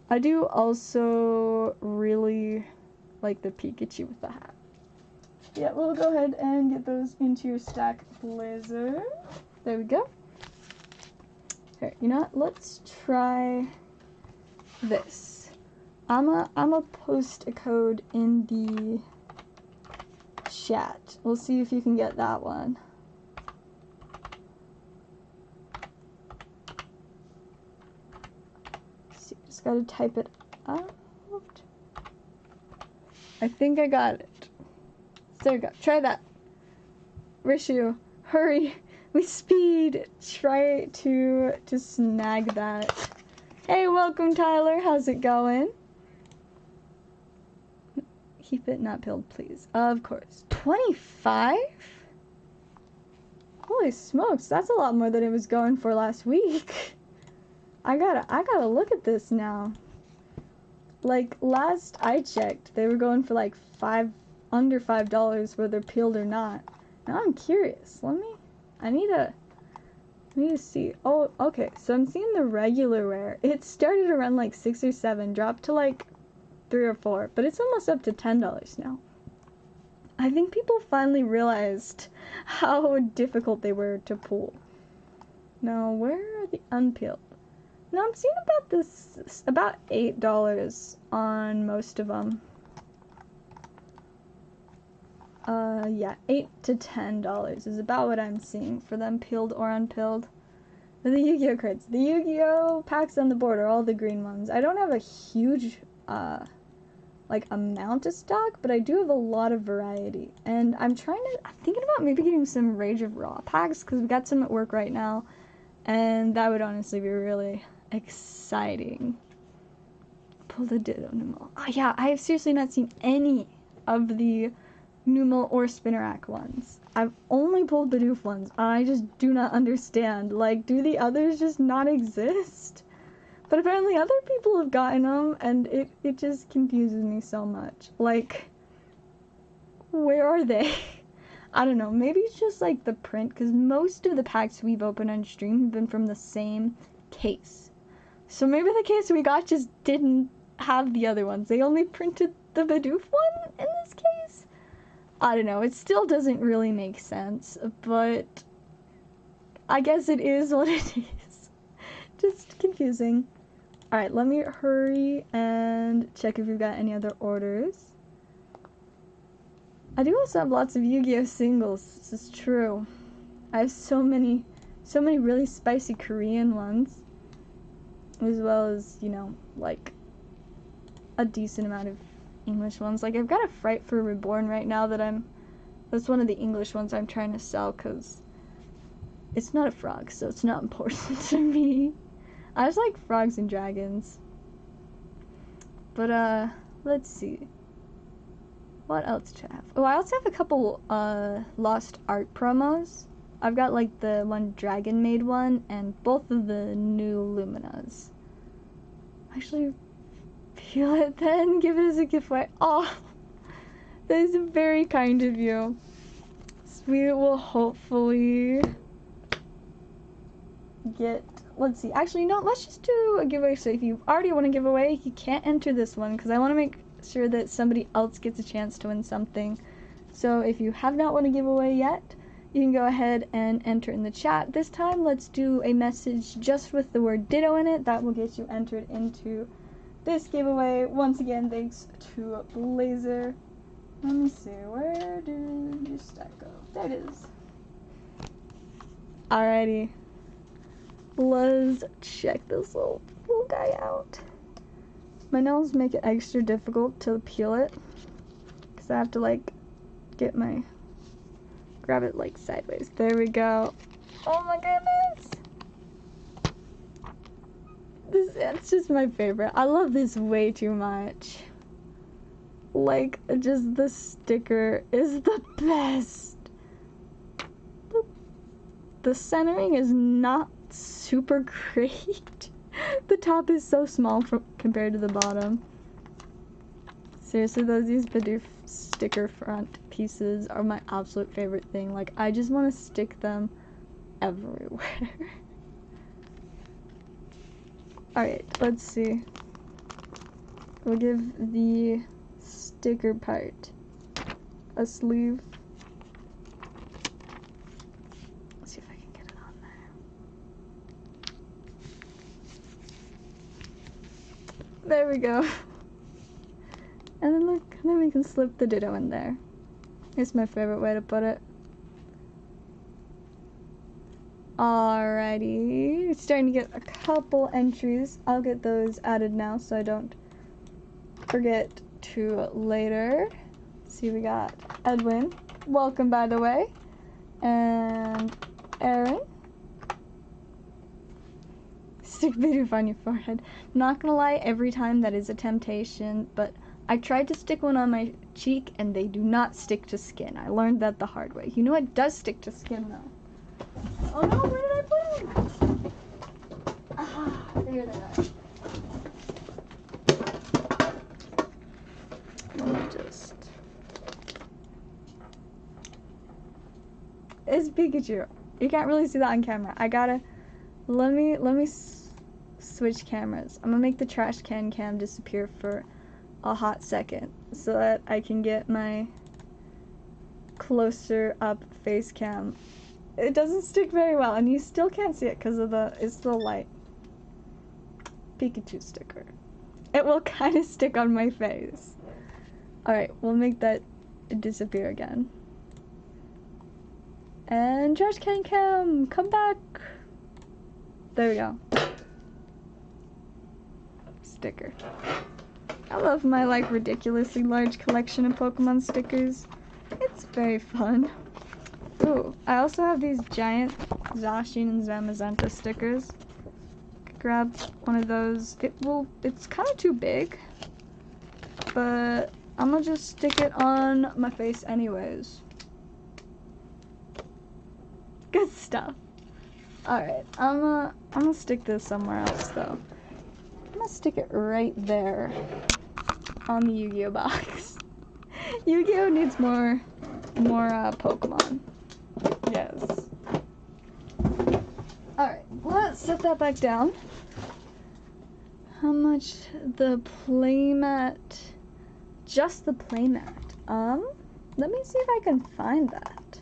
I do also really like the Pikachu with the hat. Yeah, we'll go ahead and get those into your stack, Blazer. There we go. Here, you know what? Let's try this. I'ma post a code in the chat. We'll see if you can get that one. Let's see, just gotta type it out. I think I got it. There we go. Try that. Rishu, hurry. With speed. Try to snag that. Hey, welcome, Tyler. How's it going? Keep it not peeled, please. Of course. 25? Holy smokes, that's a lot more than it was going for last week. I gotta look at this now. Like, last I checked, they were going for like under $5, whether peeled or not. Now I'm curious. I need to see. Oh, okay. So I'm seeing the regular rare. It started around like 6 or 7, dropped to like 3 or 4, but it's almost up to $10 now. I think people finally realized how difficult they were to pull. Now, where are the unpeeled? Now I'm seeing about $8 on most of them. Yeah, $8 to $10 is about what I'm seeing for them, peeled or unpeeled. The Yu-Gi-Oh cards. The Yu-Gi-Oh packs on the board are all the green ones. I don't have a huge, like, amount of stock, but I do have a lot of variety. And I'm thinking about maybe getting some Rage of Raw packs, because we got some at work right now, and that would honestly be really exciting. Pull the Ditto Numel. Oh yeah, I have seriously not seen any of the Numel or Spinarak ones. I've only pulled Bidoof ones. I just do not understand. Like, do the others just not exist? But apparently other people have gotten them, and it just confuses me so much. Like, where are they? I don't know. Maybe it's just like the print, because most of the packs we've opened on stream have been from the same case. So maybe the case we got just didn't have the other ones. They only printed the Bidoof one in this case? I don't know. It still doesn't really make sense, but I guess it is what it is. Just confusing. Alright, let me hurry and check if we've got any other orders. I do also have lots of Yu-Gi-Oh singles. This is true. I have so many really spicy Korean ones, as well as, you know, like a decent amount of English ones. Like, I've got a Fright for Reborn right now that's one of the English ones I'm trying to sell, because it's not a frog, so it's not important to me. I just like frogs and dragons. But, let's see. What else do I have? Oh, I also have a couple, Lost Art promos. I've got like the one dragon made one and both of the new Luminas. Actually, peel it then, give it as a giveaway. Oh, that is very kind of you. We will hopefully get, let's see, actually no, let's just do a giveaway. So if you already want to give away, you can't enter this one because I want to make sure that somebody else gets a chance to win something. So if you have not won a giveaway yet, you can go ahead and enter in the chat. This time, let's do a message just with the word Ditto in it. That will get you entered into this giveaway. Once again, thanks to Blazer. Let me see, where did your stack go? There it is. Alrighty. Let's check this little guy out. My nails make it extra difficult to peel it because I have to like grab it like sideways. There we go. Oh my goodness. That's just my favorite. I love this way too much. Like, just the sticker is the best. The centering is not super great. The top is so small compared to the bottom. Seriously though, these Bidoof sticker front pieces are my absolute favorite thing. Like, I just want to stick them everywhere. Alright, let's see. We'll give the sticker part a sleeve. Let's see if I can get it on there. There we go. And then look, then we can slip the Ditto in there. It's my favorite way to put it. Alrighty, it's starting to get a couple entries. I'll get those added now so I don't forget to later. Let's see, we got Edwin. Welcome, by the way. And Aaron. Stick Bidoof on your forehead. Not gonna lie, every time that is a temptation, but I tried to stick one on my cheek and they do not stick to skin. I learned that the hard way. You know what does stick to skin though? Oh no, where did I put them? Ah, there they are. Let me just... It's Pikachu. You can't really see that on camera. I gotta... Let me switch cameras. I'm gonna make the trash can cam disappear for a hot second so that I can get my closer up face cam. It doesn't stick very well and you still can't see it because of it's the light. Pikachu sticker. It will kind of stick on my face. Alright, we'll make that disappear again. And trash can cam, come back. There we go. Sticker. I love my like ridiculously large collection of Pokemon stickers. It's very fun. Ooh, I also have these giant Zacian and Zamazenta stickers. Grab one of those. It's kind of too big, but I'm gonna just stick it on my face anyways. Good stuff. Alright, I'm gonna stick this somewhere else though. I'm gonna stick it right there on the Yu-Gi-Oh box. Yu-Gi-Oh needs more Pokemon. Yes. Alright, let's set that back down. How much the playmat? Just the playmat. Let me see if I can find that.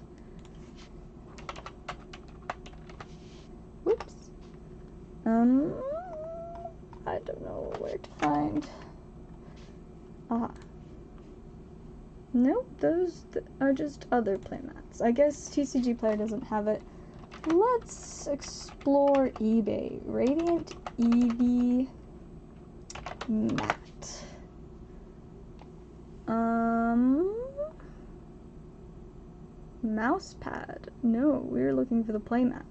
Whoops. I don't know where to find. Ah. Nope, those are just other playmats. I guess TCG Player doesn't have it. Let's explore eBay. Radiant Eevee mat. Mouse pad. No, we were looking for the playmat.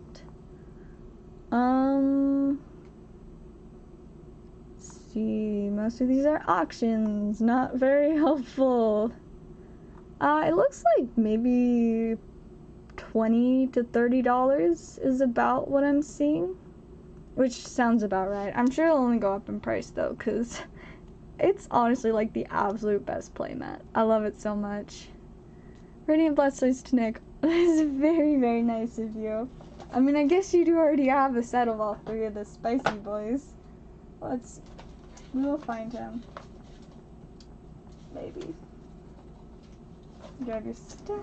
See, most of these are auctions. Not very helpful. It looks like maybe $20 to $30 is about what I'm seeing. Which sounds about right. I'm sure it'll only go up in price though, because it's honestly like the absolute best playmat. I love it so much. Radiant Blastoise to Nick. This is very, very nice of you. I mean, I guess you do already have a set of all three of the spicy boys. Let's see. We will find him. Maybe. Grab your stack.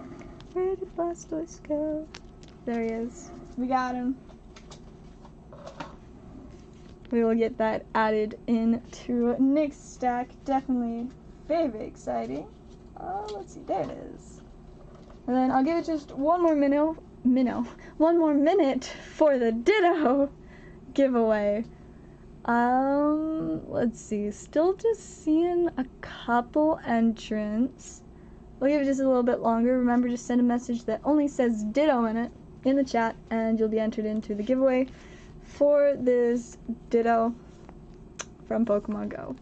Where did Blastoise go? There he is. We got him. We will get that added into Nick's stack. Definitely very exciting. Let's see. There it is. And then I'll give it just one more minute for the Ditto giveaway. Let's see. Still just seeing a couple entrants. We'll give it just a little bit longer. Remember to send a message that only says Ditto in it in the chat, and you'll be entered into the giveaway for this Ditto from Pokemon Go.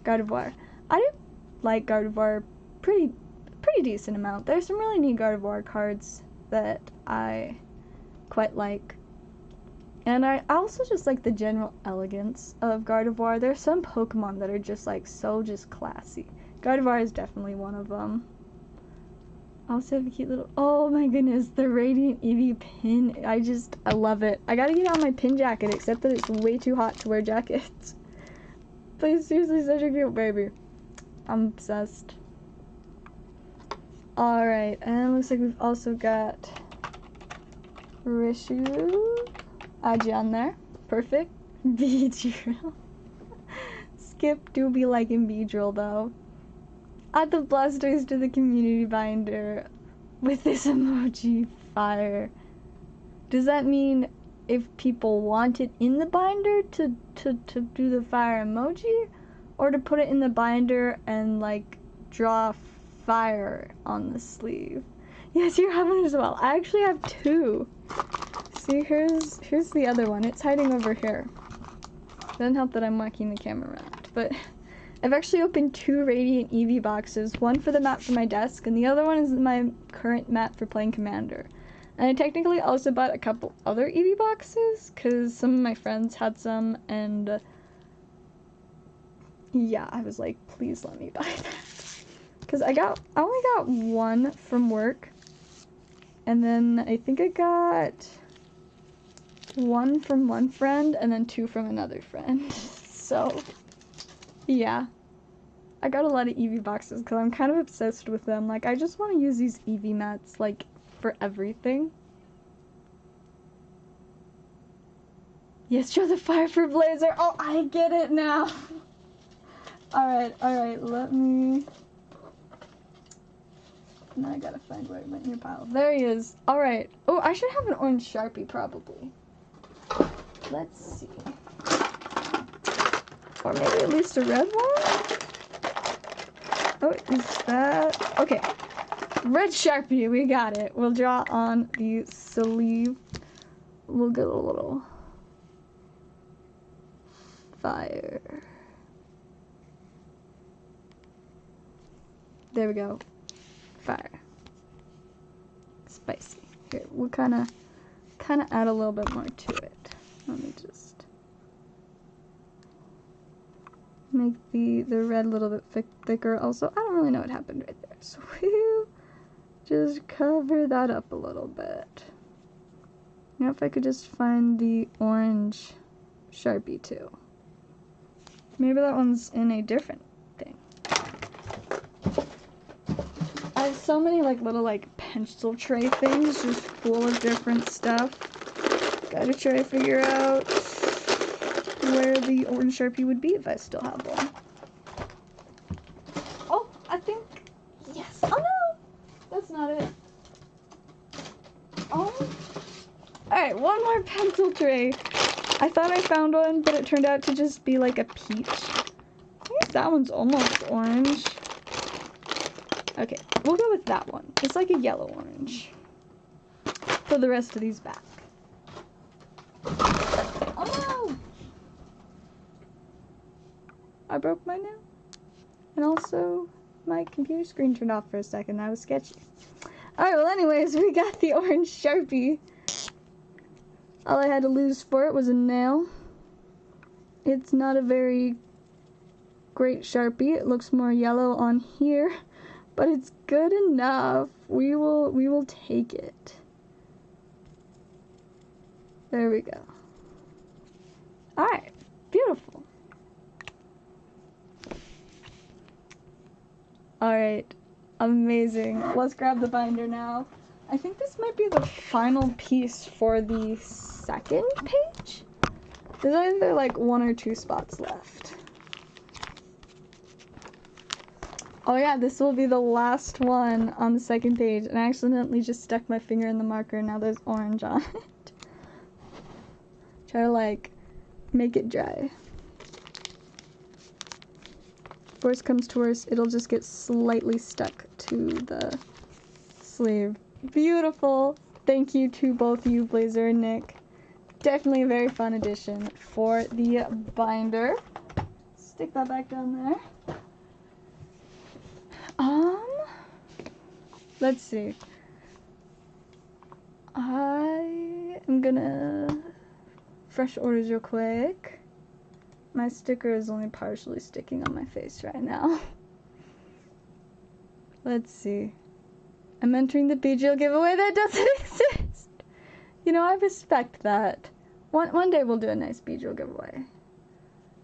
Gardevoir. I do like Gardevoir pretty decent amount. There's some really neat Gardevoir cards that I quite like. And I also just like the general elegance of Gardevoir. There's some Pokemon that are just like so just classy. Gardevoir is definitely one of them. I also have a cute little, oh my goodness, the Radiant Eevee pin. I love it. I gotta get out my pin jacket, except that it's way too hot to wear jackets. But it's seriously such a cute baby. I'm obsessed. Alright, and it looks like we've also got Rishu. Add on there. Perfect. Beedrill. Skip do be liking Beedrill though. Add the Blastoise to the community binder with this emoji fire. Does that mean if people want it in the binder to do the fire emoji? Or to put it in the binder and like draw fire on the sleeve? Yes, you have one as well. I actually have two. See, here's the other one. It's hiding over here. Doesn't help that I'm whacking the camera around, but I've actually opened two Radiant Eevee boxes. One for the map for my desk, and the other one is my current map for playing Commander. And I technically also bought a couple other Eevee boxes, because some of my friends had some, and yeah, I was like, please let me buy that. Because I only got one from work, and then I think I got one from one friend, and then two from another friend. So, yeah. I got a lot of Eevee boxes, because I'm kind of obsessed with them. Like, I just want to use these Eevee mats, like, for everything. Yes, show the fire for Blazer! Oh, I get it now! Alright, let me... Now I gotta find where I went in your pile. There he is. Alright. Oh, I should have an orange Sharpie, probably. Let's see. Or maybe at least a red one? Oh, is that... Okay. Red Sharpie, we got it. We'll draw on the sleeve. We'll get a little fire. There we go. Fire. Spicy. Here, we'll kind of add a little bit more to it. Let me just make the red a little bit thicker. Also, I don't really know what happened right there, so we'll just cover that up a little bit. Now if I could just find the orange Sharpie too. Maybe that one's in a different thing. I have so many like little like pencil tray things just full of different stuff. Gotta try to figure out where the orange Sharpie would be if I still have one. Oh, I think, yes. Oh no, that's not it. Oh, alright, one more pencil tray. I thought I found one, but it turned out to just be like a peach. I think that one's almost orange. Okay, we'll go with that one. It's like a yellow orange. Put the rest of these back. Oh no! I broke my nail. And also, my computer screen turned off for a second. That was sketchy. Alright, well anyways, we got the orange Sharpie. All I had to lose for it was a nail. It's not a very great Sharpie. It looks more yellow on here, but it's good enough. We will take it. There we go. Alright, beautiful. Alright, amazing. Let's grab the binder now. I think this might be the final piece for the second page. There's either like 1 or 2 spots left. Oh yeah, this will be the last one on the second page, and I accidentally just stuck my finger in the marker, now there's orange on it. Try to like make it dry. Worst comes to worst, it'll just get slightly stuck to the sleeve. Beautiful! Thank you to both you, Blazer and Nick. Definitely a very fun addition for the binder. Stick that back down there. Let's see. I am gonna fresh orders real quick. My sticker is only partially sticking on my face right now. Let's see. I'm entering the Yugioh giveaway that doesn't exist. You know, I respect that. One day we'll do a nice Yugioh giveaway.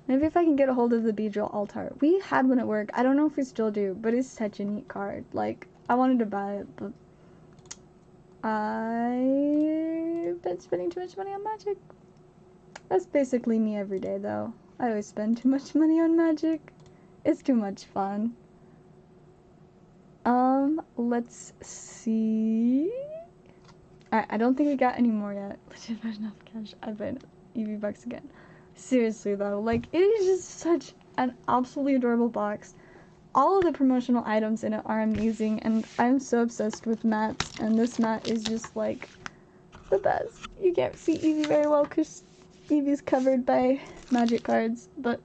Maybe if I can get a hold of the Yugioh altar. We had one at work. I don't know if we still do, but it's such a neat card. Like, I wanted to buy it, but I've been spending too much money on Magic. That's basically me every day, though. I always spend too much money on Magic. It's too much fun. Let's see. I don't think we got any more yet. Legit version of cash. I bet EV bucks again. Seriously though, like, it is just such an absolutely adorable box. All of the promotional items in it are amazing, and I'm so obsessed with mats, and this mat is just like the best. You can't see Eevee very well because Eevee's covered by Magic cards, but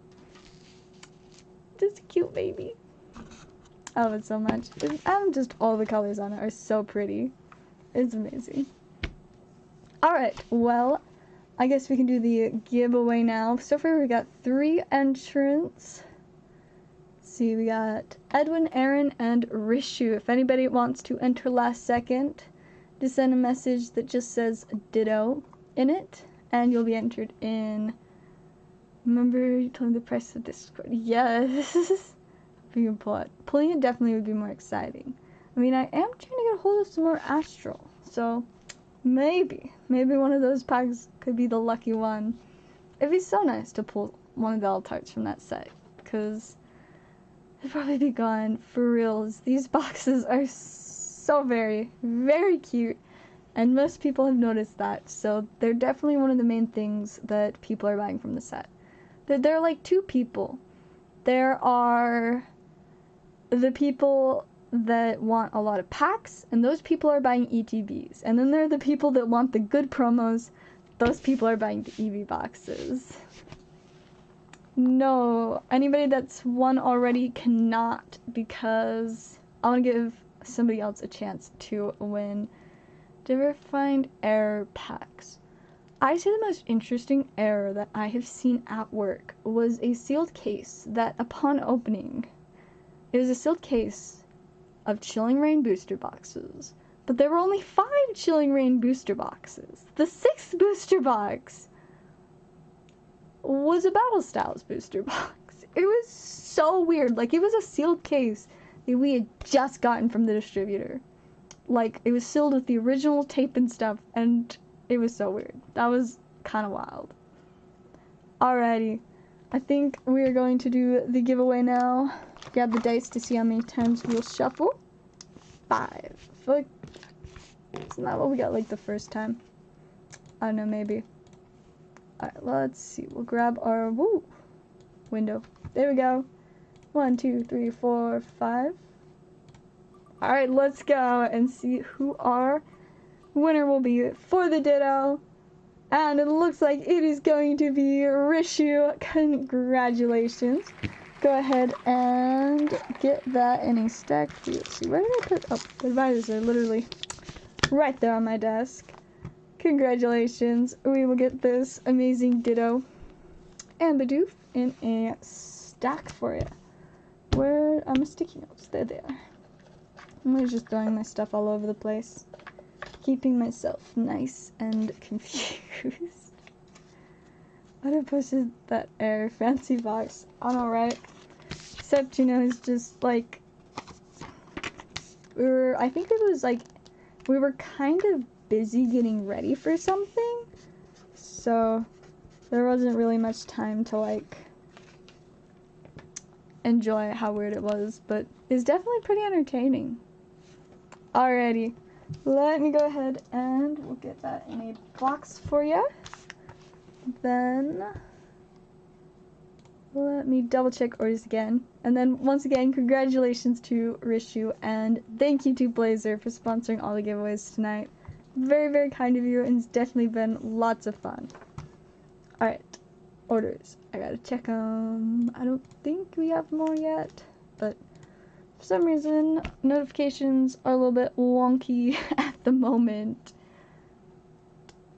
just a cute baby. I love it so much. And just all the colors on it are so pretty. It's amazing. Alright, well, I guess we can do the giveaway now. So far we got 3 entrants. Let's see, we got Edwin, Aaron, and Rishu. If anybody wants to enter last second, just send a message that just says ditto in it, and you'll be entered in. Remember you told me the price of Discord? Yes. If you can pull it. Pulling it definitely would be more exciting. I mean, I am trying to get a hold of some more Astral, so maybe one of those packs could be the lucky one. It'd be so nice to pull one of the Altarts from that set, because it'd probably be gone for reals. These boxes are so very, very cute, and most people have noticed that, so they're definitely one of the main things that people are buying from the set. There are like 2 people. There are the people that want a lot of packs, and those people are buying ETBs. And then there are the people that want the good promos. Those people are buying the EV boxes. No, anybody that's won already cannot, because I want to give somebody else a chance to win. Did you ever find error packs? I say the most interesting error that I have seen at work was a sealed case that upon opening, it was a sealed case of Chilling Reign booster boxes, but there were only 5 Chilling Reign booster boxes. The 6th booster box was a Battle Styles booster box. It was so weird. Like, it was a sealed case that we had just gotten from the distributor. Like, it was sealed with the original tape and stuff, and it was so weird. That was kind of wild. Alrighty. I think we are going to do the giveaway now. Grab the dice to see how many times we'll shuffle. 5. I feel like it's not what we got like the first time. I don't know, maybe. Alright, let's see. We'll grab our window. There we go. 1, 2, 3, 4, 5. Alright, let's go and see who our winner will be for the Ditto. And it looks like it is going to be Rishu. Congratulations. go ahead and get that in a stack. Let's see, where did I put? Oh, the advisors are literally right there on my desk. Congratulations, we will get this amazing Ditto and Bidoof in a stack for you. Where are my sticky notes? They're there. I'm just throwing my stuff all over the place, keeping myself nice and confused. What a push is that air fancy box. I know, right? Except, you know, it's just like I think it was like we were kind of busy getting ready for something, so there wasn't really much time to like enjoy how weird it was, but it's definitely pretty entertaining. Alrighty, let me go ahead and we'll get that in a box for you. Then let me double check orders again. And then once again, congratulations to Rishu and thank you to Blazer for sponsoring all the giveaways tonight. Very, very kind of you, and it's definitely been lots of fun. Alright, orders. I gotta check them. I don't think we have more yet, but for some reason, notifications are a little bit wonky at the moment.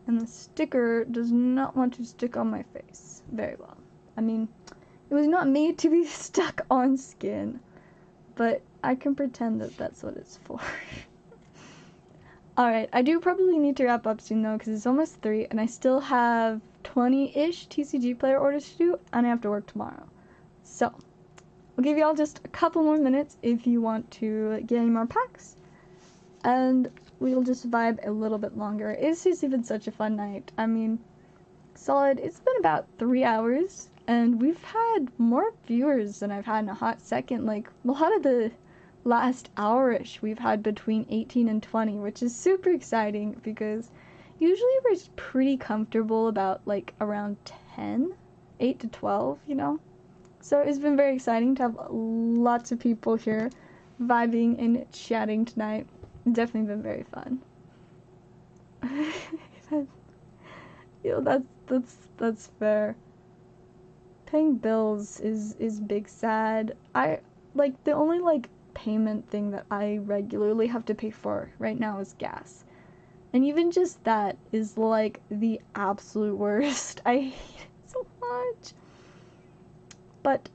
And the sticker does not want to stick on my face very well. I mean, it was not made to be stuck on skin, but I can pretend that that's what it's for. Alright, I do probably need to wrap up soon though, because it's almost 3, and I still have 20-ish TCG player orders to do, and I have to work tomorrow. So, I'll give y'all just a couple more minutes if you want to get any more packs, and we'll just vibe a little bit longer. It's just been such a fun night. I mean, solid, it's been about 3 hours, and we've had more viewers than I've had in a hot second. Like, a lot of the last hour-ish we've had between 18 and 20, which is super exciting because usually we're pretty comfortable about like around 10, 8 to 12, you know? So it's been very exciting to have lots of people here vibing and chatting tonight. It's definitely been very fun. You know, that's fair. Paying bills is big sad. The only like payment thing that I regularly have to pay for right now is gas. And even just that is like the absolute worst. I hate it so much. But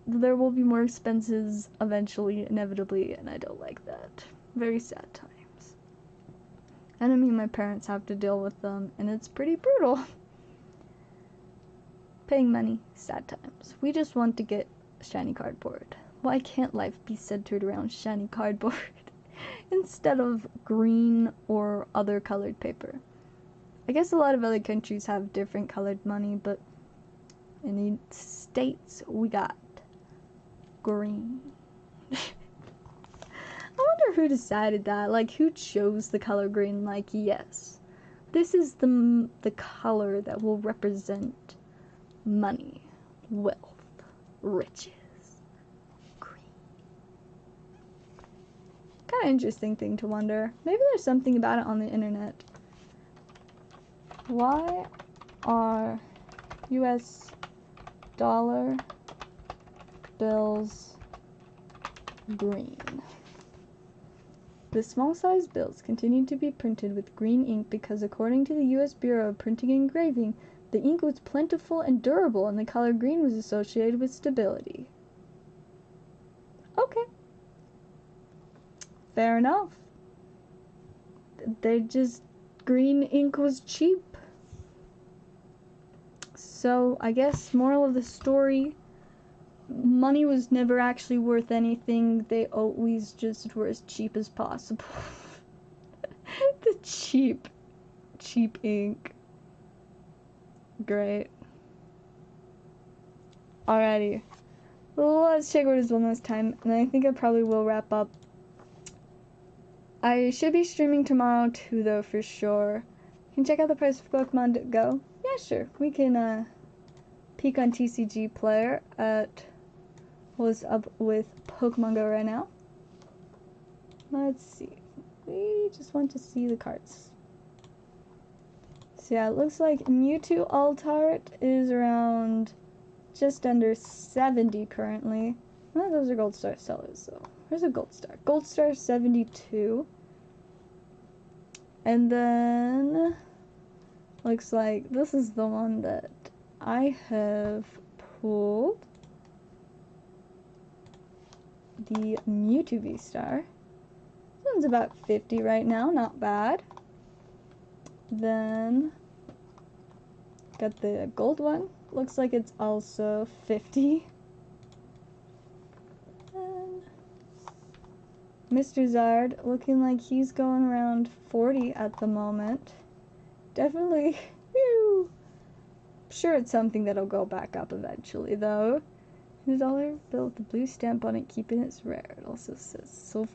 there will be more expenses eventually, inevitably, and I don't like that. Very sad times. And I mean, my parents have to deal with them, and it's pretty brutal. Paying money, sad times. We just want to get shiny cardboard. Why can't life be centered around shiny cardboard instead of green or other colored paper? I guess a lot of other countries have different colored money, but in the States, we got green. I wonder who decided that, like who chose the color green, like yes, this is the color that will represent money, wealth, riches. Kind of interesting thing to wonder. Maybe there's something about it on the internet. Why are US dollar bills green? The small-sized bills continue to be printed with green ink because, according to the U.S. Bureau of Printing and Engraving, the ink was plentiful and durable, and the color green was associated with stability. Okay. Fair enough. Green ink was cheap. So, I guess, moral of the story, money was never actually worth anything. They always just were as cheap as possible. The cheap ink. Great. Alrighty. Let's check orders one last time, and I think I probably will wrap up. I should be streaming tomorrow too, though, for sure. Can you check out the price of Pokemon Go? Yeah, sure. We can, peek on TCG Player at what's up with Pokemon Go right now. Let's see. We just want to see the cards. So yeah, it looks like Mewtwo Altart is around just under 70 currently. Well, those are gold star sellers, so where's a gold star? Gold star 72. And then looks like this is the one that I have pulled. The Mewtwo V-Star. This one's about 50 right now, not bad. Then got the gold one. Looks like it's also 50. And Mr. Zard, looking like he's going around 40 at the moment. Definitely, whew. Sure it's something that'll go back up eventually, though. $2 bill with the blue stamp on it, keeping it rare. It also says silver.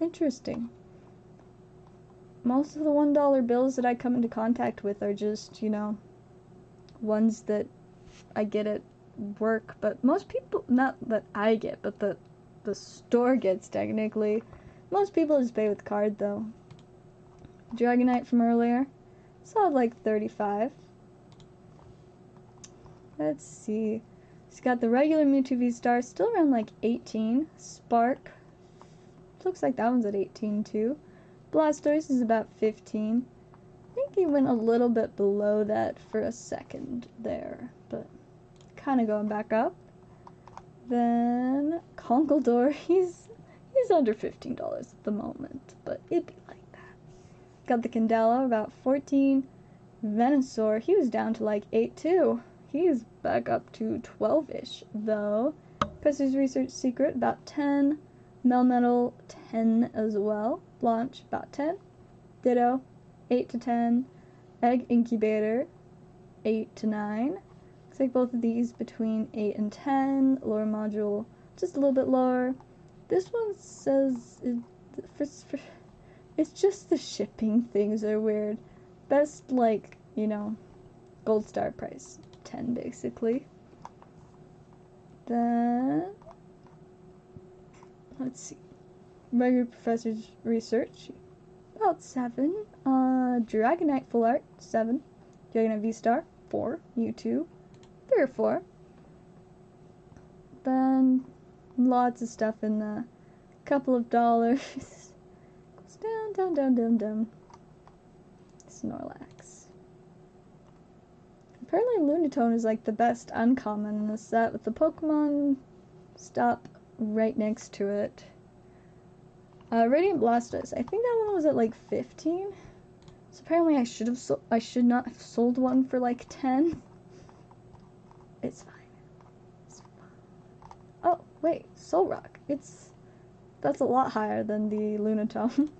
Interesting. Most of the $1 bills that I come into contact with are just, you know, ones that I get at work, but most people, not that I get, but the store gets technically. Most people just pay with card though. Dragonite from earlier, saw like 35. Let's see. It's got the regular Mewtwo V-Star, still around like 18. Spark, looks like that one's at 18 too. Blastoise is about 15. I think he went a little bit below that for a second there, but kind of going back up. Then Conkeldurr, he's under $15 at the moment, but it'd be like that. Got the Candela, about 14. Venusaur, he was down to like 8 too. He's back up to 12-ish, though. Professor's Research Secret, about 10. Melmetal, 10 as well. Blanche, about 10. Ditto, 8 to 10. Egg Incubator, 8 to 9. Looks like both of these between 8 and 10. Lore Module, just a little bit lower. This one says, it's just the shipping things are weird. Best, like, you know, gold star price. 10 basically. Then let's see. Regular Professor's Research, about 7. Dragonite Full Art, 7. Dragonite V-Star, 4. Mewtwo, 3 or 4. Then lots of stuff in the couple of dollars. Goes down, down, down, down, down. Snorlax. Apparently Lunatone is like the best uncommon in the set with the Pokemon stop right next to it. Radiant Blastoise, I think that one was at like 15. So apparently I should not have sold one for like 10. It's fine. It's fine. Oh, wait, Solrock. That's a lot higher than the Lunatone.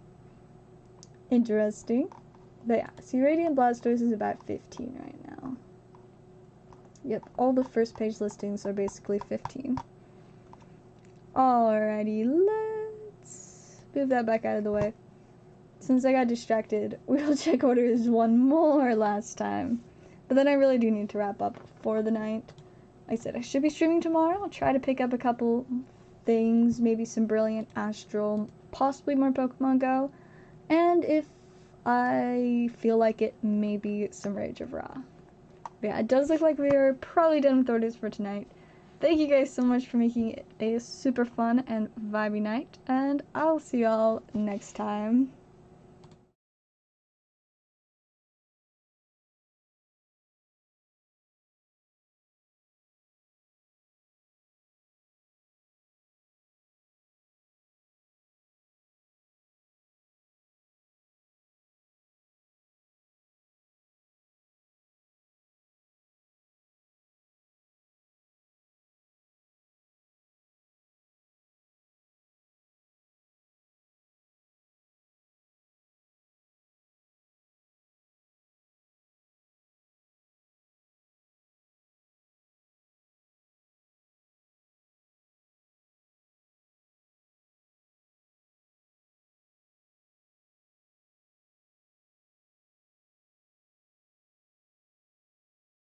Interesting. But yeah, see, Radiant Blastoise is about 15 right now. Yep, all the first page listings are basically 15. Alrighty, let's move that back out of the way. Since I got distracted, we'll check orders one more last time. But then I really do need to wrap up for the night. Like I said, I should be streaming tomorrow. I'll try to pick up a couple things, maybe some Brilliant Astral, possibly more Pokemon Go. And if I feel like it, maybe some Rage of Ra. But yeah, it does look like we are probably done with orders for tonight. Thank you guys so much for making it a super fun and vibey night, and I'll see y'all next time.